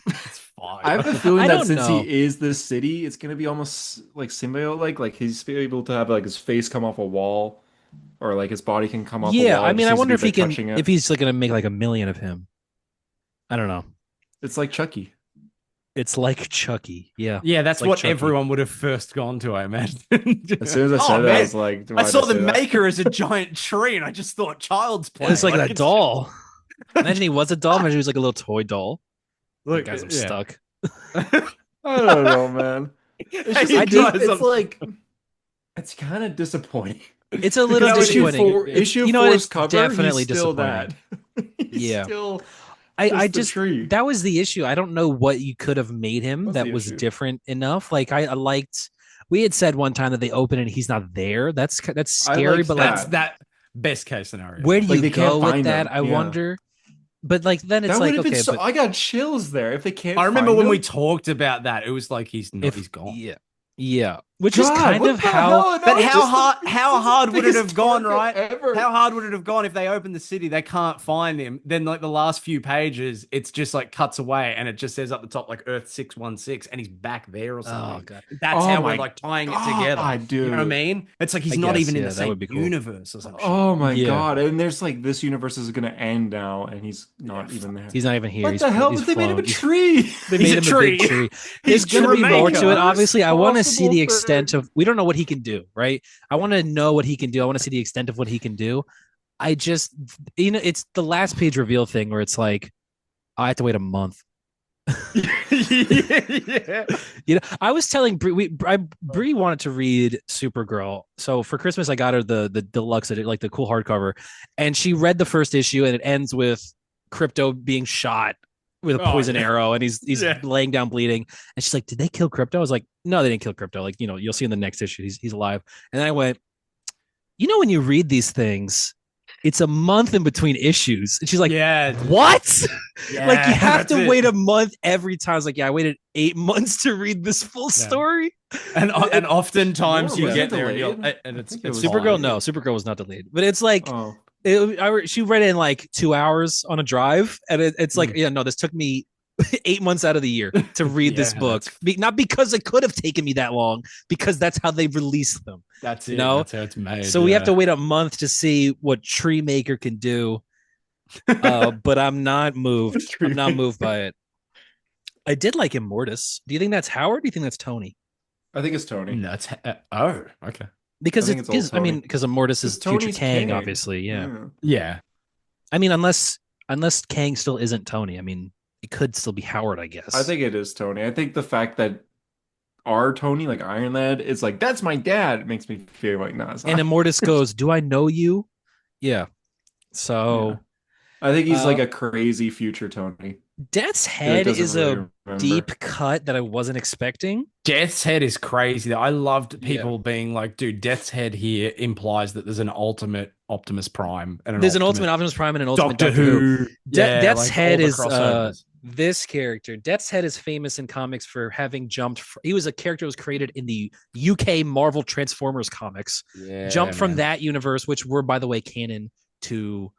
That's fire. I have a feeling I that don't since know. he is this city, it's gonna be almost like symbiote like he's able to have like his face come off a wall, or like his body can come off a Yeah, wall. I It mean, just I needs to wonder be if he by can, touching it. if he's like gonna make like a million of him. I don't know. It's like Chucky. It's like Chucky. Yeah. Yeah, that's Like what Chucky. everyone would have first gone to, I imagine. As soon as I Oh, said that, man, I was like, I why'd saw the say that? Maker as a giant tree, and I just thought Child's Play. It's like that it's- doll. Imagine he was a doll. Imagine he was like a little toy doll. Look, Guys, I'm yeah. stuck. I don't know, man. It's just He like, does, it's I'm- like it's kind of disappointing. It's a little Because disappointing. issue You know what, four's it's cover, definitely he's still that. disappointing. He's Yeah. still I the just tree. that was the issue. I don't know what you could have made him What's that the was issue? different enough. Like I liked. We had said one time that they open and he's not there. That's I scary, liked but like, That's that best case scenario. where do Like, you they can't go with find that? him. I Yeah. wonder. But like then it's That would like have been okay, so. but I got chills there. If they can't I remember find when we him, talked about that, it was like he's if gone. yeah, yeah, which is God, kind of what the how hell? And that But was just the. how This is the hard would it biggest have gone, target right? ever. How hard would it have gone if they open the city, they can't find him? Then like the last few pages, it's just like cuts away and it just says up the top like Earth 616 and he's back there or oh something. god. That's Oh how we're my like tying it together. God, You know what I dude. mean? It's like I he's not guess even in the yeah, that same would be cool. universe or some shit. Oh my Yeah. God. And there's like this universe is gonna end now, and he's Yeah, not even there. He's not even here. What the hell? He's But they made him a flown. tree. They he's made a him a big tree. tree. There's He's going to be more to it. Treemaker. Obviously, I want to see Possible the extent thing. of. We don't know what he can do, right? I want to know what he can do. I want to see the extent of what he can do. I just, it's the last page reveal thing where it's like, I have to wait a month. Yeah. I was telling Bree wanted to read Supergirl, so for Christmas I got her the deluxe, like the cool hardcover, and she read the first issue, and it ends with Crypto being shot with a Oh, poison yeah. arrow, and he's Yeah. laying down bleeding, and she's like, "Did they kill Crypto?" I was like, "No, they didn't kill Crypto. Like, you'll see in the next issue, he's alive." And then I went, when you read these things, it's a month in between issues. And she's like, Yeah. what? Yeah, Like you have that's to it. wait a month every time. I was like, yeah, I waited 8 months to read this full Yeah. story. And oftentimes More you was get it there and you're delayed? and I it's think it it's was Supergirl, fine. no, delayed. Supergirl was not delayed, but it's like Oh. she read it in like 2 hours on a drive, and it's like, yeah, no, this took me 8 months out of the year to read this Yeah, book. Not because it could have taken me that long, because that's how they released them. that's You it. know, That's how it's made. so we have to wait a month to see what Treemaker can do. But I'm not moved. I'm not moved by it. I did like Immortus. Do you think that's Howard? Or do you think that's Tony? I think it's Tony. That's oh, okay. Because I think it's it's all because I mean Tony. because Immortus Because is future Tony's Kang, Kang. obviously. Yeah. Yeah. I mean, unless Kang still isn't Tony. I mean, it could still be Howard, I guess. I think it is Tony. I think the fact that our Tony, like Iron Lad, is like, that's my dad, makes me feel like, nah, it's And not. Immortus goes, "Do I know you?" Yeah. Yeah. So, I think he's like uh, a crazy future Tony. Death's He like Head doesn't is really a remember. deep cut that I wasn't expecting. Death's Head is crazy. Though. I loved Yeah. people being like, dude, Death's Head here implies that there's an ultimate Optimus Prime and an There's an ultimate ultimate Optimus Prime and an ultimate Doctor Doctor Who. Who. Yeah, Death's like Head all the is crossovers. this character. Death's Head is famous in comics for having jumped. He was a character that was created in the UK Marvel Transformers comics. Yeah, Jumped from man. that universe, which were, by the way, canon to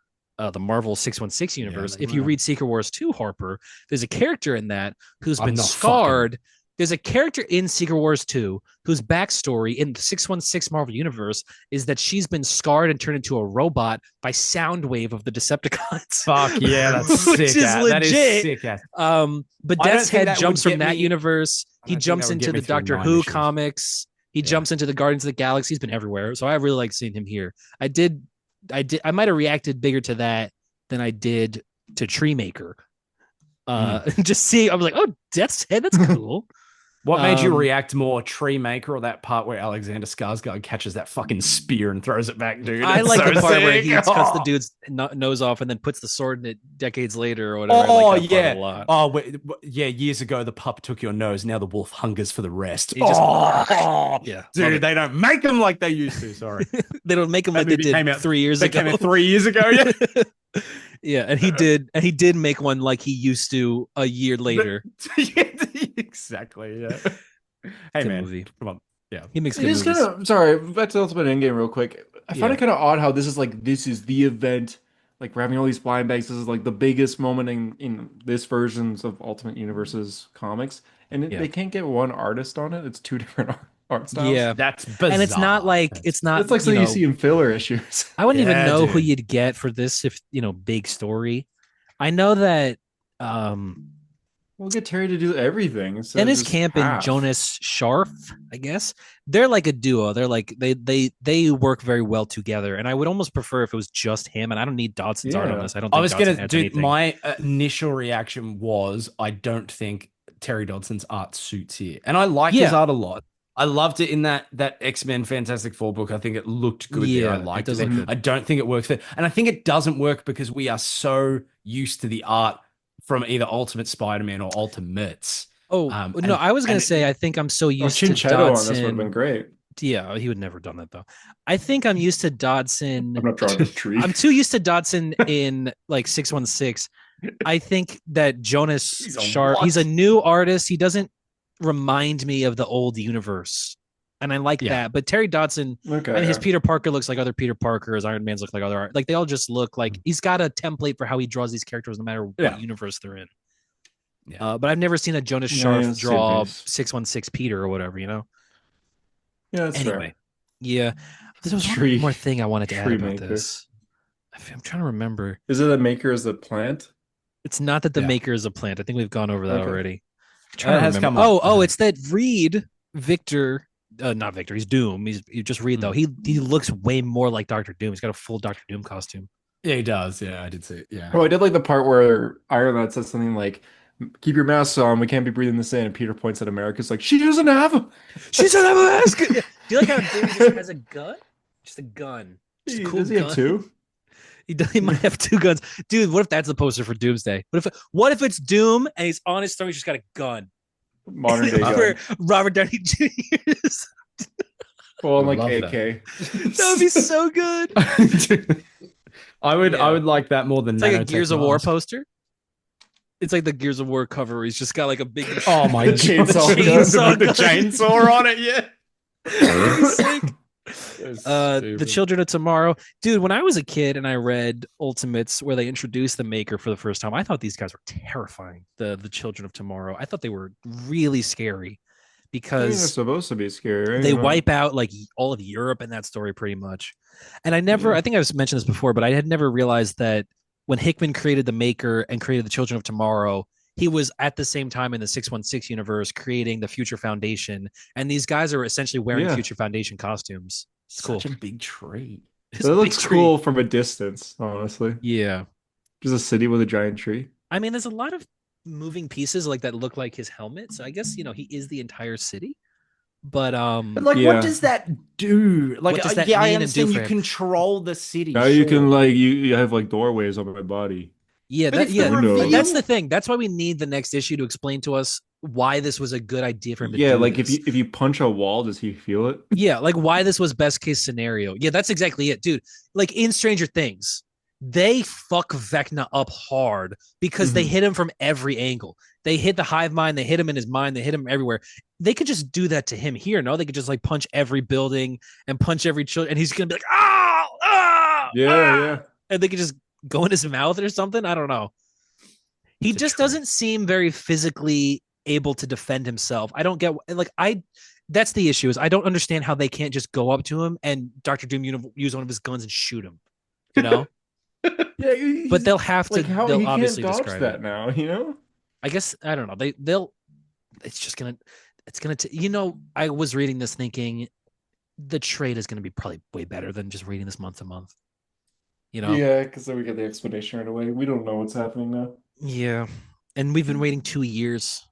the Marvel 616 universe. they If you were. read Secret Wars 2, Harper, there's a character in that who's I'm been not scarred. There's a character in Secret Wars 2 whose backstory in the 616 Marvel Universe is that she's been scarred and turned into a robot by Soundwave of the Decepticons. Fuck yeah, that's Which sick. is That is legit. sick. But I don't Death's think Head that jumps would from get that me- universe. He I don't think jumps that would get into me the through Doctor 9 Who issues. comics. He Yeah. jumps into the Guardians of the Galaxy. He's been everywhere. So I really like seeing him here. I might have reacted bigger to that than I did to Treemaker. Just seeing, I was like, oh, Death's Head, that's cool. What made you react more, Treemaker or that part where Alexander Skarsgård catches that fucking spear and throws it back, dude? I It's like so the part where sick. he cuts the Oh. dude's nose off and then puts the sword in it decades later or whatever. Oh, I like that part yeah. a lot. Oh, yeah. Years ago, the pup took your nose. Now the wolf hungers for the rest. He just- oh, Yeah, love dude, it. they don't make them like they used to. Sorry, They don't make him That like they movie came did out- 3 years they ago. came out 3 years ago. Yeah, Yeah, and he did make one like he used to a year later. exactly. Yeah. Hey Good man, movie. come on. Yeah. He makes It good is movies. kind of sorry. Back to Ultimate Endgame real quick. I find Yeah. it kind of odd how this is the event. Like we're having all these blind bags. This is like the biggest moment in this versions of Ultimate Universe's comics, and Yeah. they can't get one artist on it. It's two different art styles. Yeah, That's bizarre. and it's not like it's not. That's like something you see in filler issues. I wouldn't even Yeah, know who dude. you'd get for this if big story. I know that We'll get Terry to do everything. instead of Dennis just Camp and half. Jonas Scharf, I guess they're like a duo. They're like they work very well together, and I would almost prefer if it was just him. And I don't need Dodson's art on Yeah. this. I don't. I Think was Dodson gonna adds do anything. my initial reaction was I don't think Terry Dodson's art suits here, and I like his Yeah. art a lot. I loved it in that X-Men Fantastic Four book. I think it looked good there. I Yeah, it liked does it. look good. I don't think it works there, and I think it doesn't work because we are so used to the art from either Ultimate Spider-Man or Ultimates. Oh no, I was gonna say I think I'm so Oh, used to Chinchetto on this would have Dodson. been great. Yeah, he would never have done that though. I think I'm used to I'm Dodson. not drawing a tree. I'm too used to Dodson in like 616. I think that Jonas He's a Sharp, he's a what? new artist. He doesn't remind me of the old universe. And I like Yeah. that. But Terry Dodson, I Okay, mean, his yeah. Peter Parker looks like other Peter Parker, his Iron Man's look like other art. Like they all just look like he's got a template for how he draws these characters no matter what Yeah. universe they're in. Yeah. But I've never seen a Jonas Yeah, Sharp yeah, same draw pace. 616 Peter or whatever, you know? Yeah, that's Anyway, fair. yeah. There was one more thing I wanted to add about Treemaker. this. I'm trying to remember. Is it a maker as a plant? It's not that the Yeah. maker is a plant. I think we've gone over that Okay. already. I'm trying It to has remember. come up. Oh, it's that Reed Victor. Not Victor. He's Doom. You just Reed though. He looks way more like Doctor Doom. He's got a full Doctor Doom costume. Yeah, he does. Yeah, I did see it. Yeah. Oh, I did like the part where Iron Man says something like, "Keep your masks on. We can't be breathing this in." And Peter points at America. It's like she doesn't have them. She doesn't have a mask. Do you like how Doom just has a gun? Just a gun. Just a cool Does he have gun. two? He might have two guns, dude. What if that's the poster for Doomsday? What if it's Doom and he's on his throne? He's just got a gun. Modern day For gun. Robert Downey Jr. Well, I like love AK. That would be so good. I would Yeah. like that more than It's like a Gears of War mask. poster. It's like the Gears of War cover where he's just got like a big Oh my The god. chainsaw the gun. chainsaw With the gun. chainsaw on it, yeah. Sick. The Children of Tomorrow. Dude, when I was a kid and I read Ultimates where they introduced the Maker for the first time, I thought these guys were terrifying. The Children of Tomorrow. I thought they were really scary I mean, they're because supposed to be scary, right? they wipe out like all of Europe in that story pretty much. And I think I've mentioned this before, but I had never realized that when Hickman created the Maker and created the Children of Tomorrow, he was at the same time in the 616 universe creating the Future Foundation. And these guys are essentially wearing Yeah. Future Foundation costumes. It's cool. Such a big tree. It's That a looks big tree. cool from a distance, honestly. Yeah. Just a city with a giant tree. I mean, there's a lot of moving pieces like that look like his helmet. So I guess, he is the entire city. But But like, Yeah. what does that do? Like, What does that yeah, I mean and do understand for you him? control the city. Now you can sure. like you have like doorways on my body. yeah, But it's the reveal. that's the thing. That's why we need the next issue to explain to us why this was a good idea for him to Yeah, do like this. if you punch a wall, does he feel it? Yeah, like why this was best case scenario. Yeah, that's exactly it, dude. Like in Stranger Things, they fuck Vecna up hard because they Mhm. hit him from every angle. They hit the hive mind, they hit him in his mind, they hit him everywhere. They could just do that to him here. No, they could just like punch every building and punch every child, and he's gonna be like, Yeah. and they could just go in his mouth or something. I don't know. He It's a just tree. doesn't seem very physically able to defend himself. I don't get that's the issue is I don't understand how they can't just go up to him and Dr. Doom use one of his guns and shoot him. You know? Yeah, But they'll have to like how they'll he can't obviously dodge describe that it. now, you know? I guess I don't know. They'll it's gonna I was reading this thinking the trade is gonna be probably way better than just reading this month to month. You know? Yeah, because then we get the explanation right away. We don't know what's happening now. Yeah. And we've been waiting 2 years.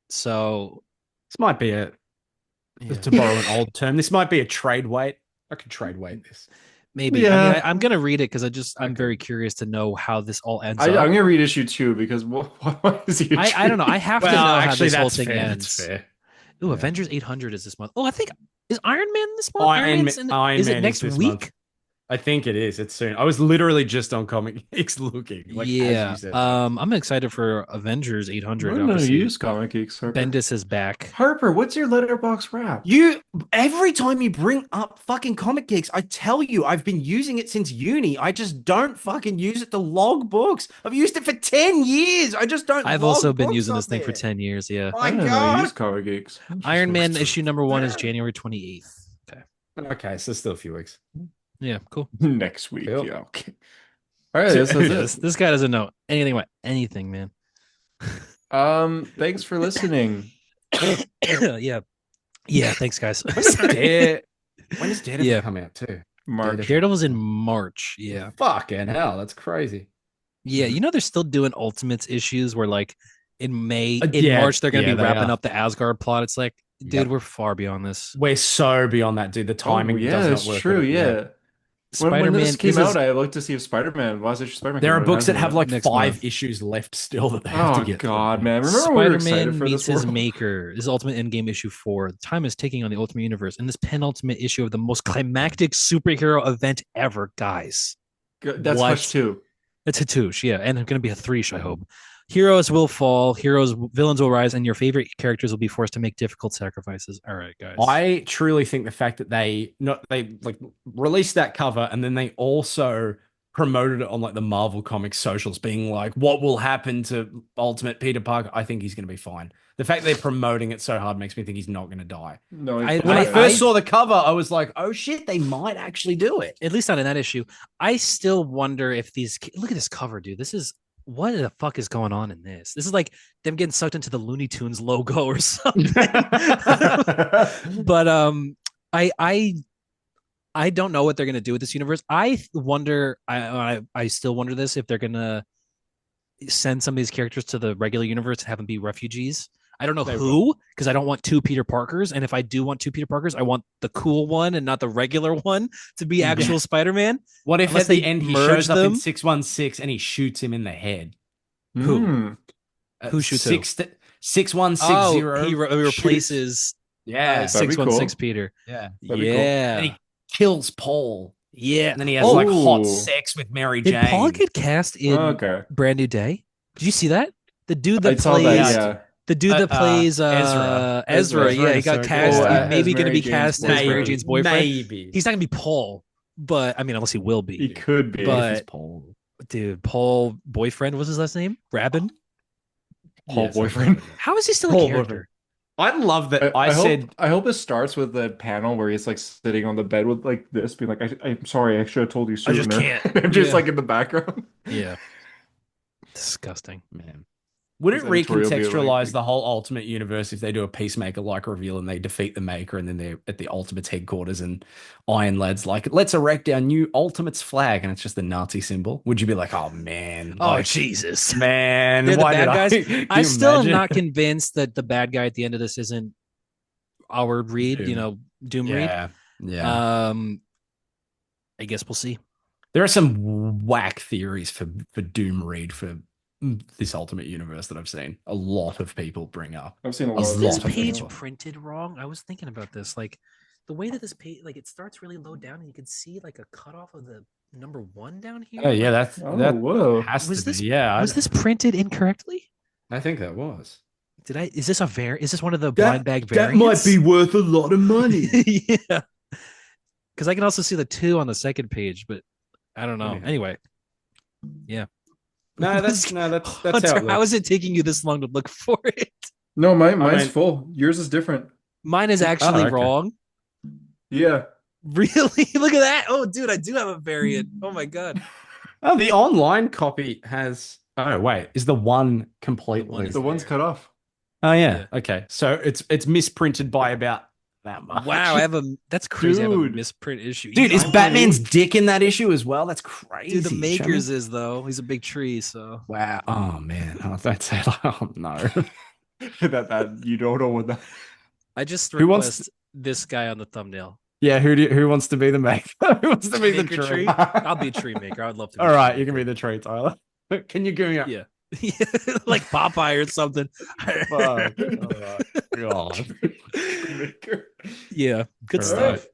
So This might be to borrow an old term. This might be a trade weight. I could trade weight this. maybe. Yeah. I mean, I'm gonna read it because I'm Okay. very curious to know how this all ends I'm up. gonna read issue 2 because why is he? I don't know. I have to know how this whole that's thing fair. ends. That's fair. Ooh, Yeah. Avengers 800 is this month. Oh, I think is Iron Man this month? Iron Man's Man is it is next this week? month. I think it is. It's soon. I was literally just on Comic Geeks looking. Like, as Yeah. you said. I'm excited for Avengers I 800. don't know. Obviously, Use Comic Geeks. Harper. Bendis is back. Harper, what's your letterbox wrap? You every time you bring up fucking Comic Geeks, I tell you I've been using it since uni. I just don't fucking use it to log books. I've used it for 10 years. I just don't. I've log also been books using this up thing for there. 10 years. Yeah. My I don't know. God. Use Comic Geeks. Iron Man issue number 1 is January 28th. Okay. Okay, so still a few weeks. Yeah. Cool. Next week. Cool. Yeah. Okay. All right. That's Yeah, it. this guy doesn't know anything about anything, man. Thanks for listening. Yeah. Yeah. Thanks, guys. When does Daredevil Yeah. come out too? March. Daredevil's in March. Yeah. Fucking hell, that's crazy. Yeah. You know, they're still doing Ultimates issues where, like, in Yeah, March, they're going to yeah, be they wrapping are. up the Asgard plot. It's like, dude, Yep. we're far beyond this. We're so beyond that, dude. The timing Oh, yeah, does that's not work. true. with it. Yeah. When this Spider-Man. came This is out, I looked to see if Last issue Spider-Man There came are out. It books that hasn't have yet. like next 5 month. issues left still that they have to Oh get God, through. man! Remember when we were excited Spider-Man for meets this his world? maker. This is Ultimate Endgame issue 4. Time is ticking on the Ultimate Universe. In this penultimate issue of the most climactic superhero event ever, guys. That's Hush What? 2. It's a twoosh, yeah, and it's going to be a threesh, I hope. Heroes will fall, villains will rise, and your favorite characters will be forced to make difficult sacrifices. All right, guys. I truly think the fact that they like released that cover and then they also promoted it on like the Marvel Comics socials, being like, "What will happen to Ultimate Peter Parker?" I think he's going to be fine. The fact they're promoting it so hard makes me think he's not going to die. No, When I first saw the cover, I was like, "Oh shit, they might actually do it." At least not in that issue. I still wonder if look at this cover, dude. This is what the fuck is going on in this? This is like them getting sucked into the Looney Tunes logo or something. But I don't know what they're gonna do with this universe. I wonder. I still wonder this if they're gonna send some of these characters to the regular universe and have them be refugees. I don't know who, because I don't want 2 Peter Parkers. And if I do want 2 Peter Parkers, I want the cool one and not the regular one to be actual Spider-Man. What if Unless at the they end he merge shows up them? in 616 and he shoots him in the head? Who? Who shoots who? 6160. He replaces Yeah. 616 Peter. Yeah. That'd be cool. Yeah. And he kills Paul. Yeah. And then he has like hot sex with Mary Did Jane. Paul get cast in Brand New Day? Did you see that? The dude that plays the dude that plays Ezra. Yeah, he got cast. He's maybe going to be cast as Mary Jane's boyfriend. Maybe. He's not going to be Paul, but I mean, unless he will be. He could be. But Paul. Dude, Paul boyfriend was his last name? Rabin? Paul boyfriend. How is he still Paul a character? I love that. I hope it starts with the panel where he's like sitting on the bed with like this, being like, "I'm sorry, I should have told you sooner." I just can't. I'm just like in the background. Yeah. Disgusting, man. Would it recontextualize like, the whole Ultimate Universe if they do a Peacemaker-like reveal and they defeat the Maker and then they're at the Ultimates headquarters and Iron Lad's like, "Let's erect our new Ultimates flag," and it's just the Nazi symbol? Would you be like, "Oh man, oh Jesus, man, they're the why bad did guys"? I still am not convinced that the bad guy at the end of this isn't our Reed, Doom Reed. Yeah. I guess we'll see. There are some whack theories for Doom Reed for this Ultimate Universe that I've seen a lot of people bring up. I've seen a lot. Is this page printed wrong? I was thinking about this, like the way that this page, like it starts really low down, and you can see like a cutoff of the number 1 down here. Oh yeah, that whoa. has was to this, be. Yeah, was this printed incorrectly? I think that was. Is this is this one of the blind bag variants? That might be worth a lot of money. Yeah, because I can also see the 2 on the second page, but I don't know. Yeah. Anyway, yeah. No, that's Hunter, how is it taking you this long to look for it? No, mine's full. Yours is different. Mine is actually wrong. Yeah. Really? Look at that. Oh, dude, I do have a variant. Oh my god. Oh, the online copy has. Oh wait, is the one completely? The one's cut off. Oh yeah. Okay, so it's misprinted by about that much. Wow, that's crazy. I have a misprint issue. Dude, is Batman's dick in that issue as well? That's crazy. Dude, the Maker's is though. He's a big tree, so. Wow. Oh man. Oh, that's it. Oh no. that you don't know what that. I just request this guy on the thumbnail. Yeah, who wants to be the Maker? Who wants to be the tree? I'll be a tree maker. I'd love to be. All right, you can be the tree, Tyler. Can you give me Yeah. Like Popeye or something. Fuck. God. Yeah, good stuff.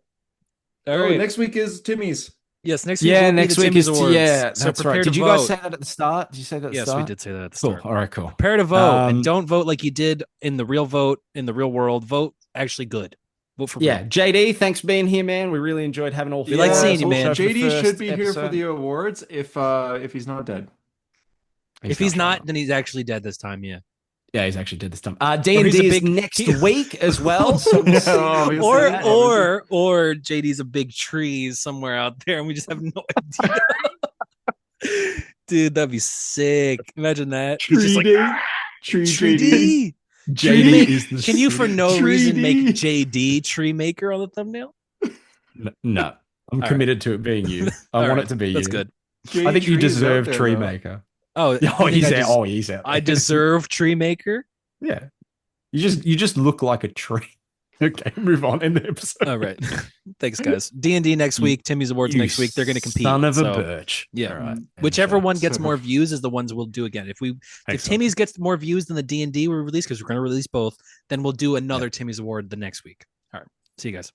All right. Next week is Timmy's. Yes, next week. Yeah, next week is awards. Yeah, so that's right. Did you guys say that at the start? Did you say that? At the start? Yes, we did say that at the start. Cool. All right, cool. Prepare to vote and don't vote like you did in the real world. Vote actually good. Vote for real. JD, thanks for being here, man. We really enjoyed having all. We like seeing you, man. JD should be here for the awards if he's not dead. If he's not, then he's actually dead this time. Yeah. Yeah, he's actually dead this time. D&D is next week as well. So or JD's a big tree somewhere out there, and we just have no idea. Dude, that'd be sick. Imagine that. Tree like, JD. JD is the. Can you, for no reason, make JD Treemaker on the thumbnail? No, I'm committed to it being you. I want it to be you. That's good. I think you deserve Treemaker. Oh, he's out. He's out. I deserve Treemaker. Yeah, you just look like a tree. Okay, move on in the episode. All right. Thanks, guys. D&D next week. Timmy's Awards You next week. They're going to compete. son of a So, bitch. yeah. All right. Whichever enjoy. one gets more views is the ones we'll do again. If Excellent. Timmy's gets more views than the D&D we release, because we're going to release both, then we'll do another Yep. Timmy's Award the next week. All right. See you guys.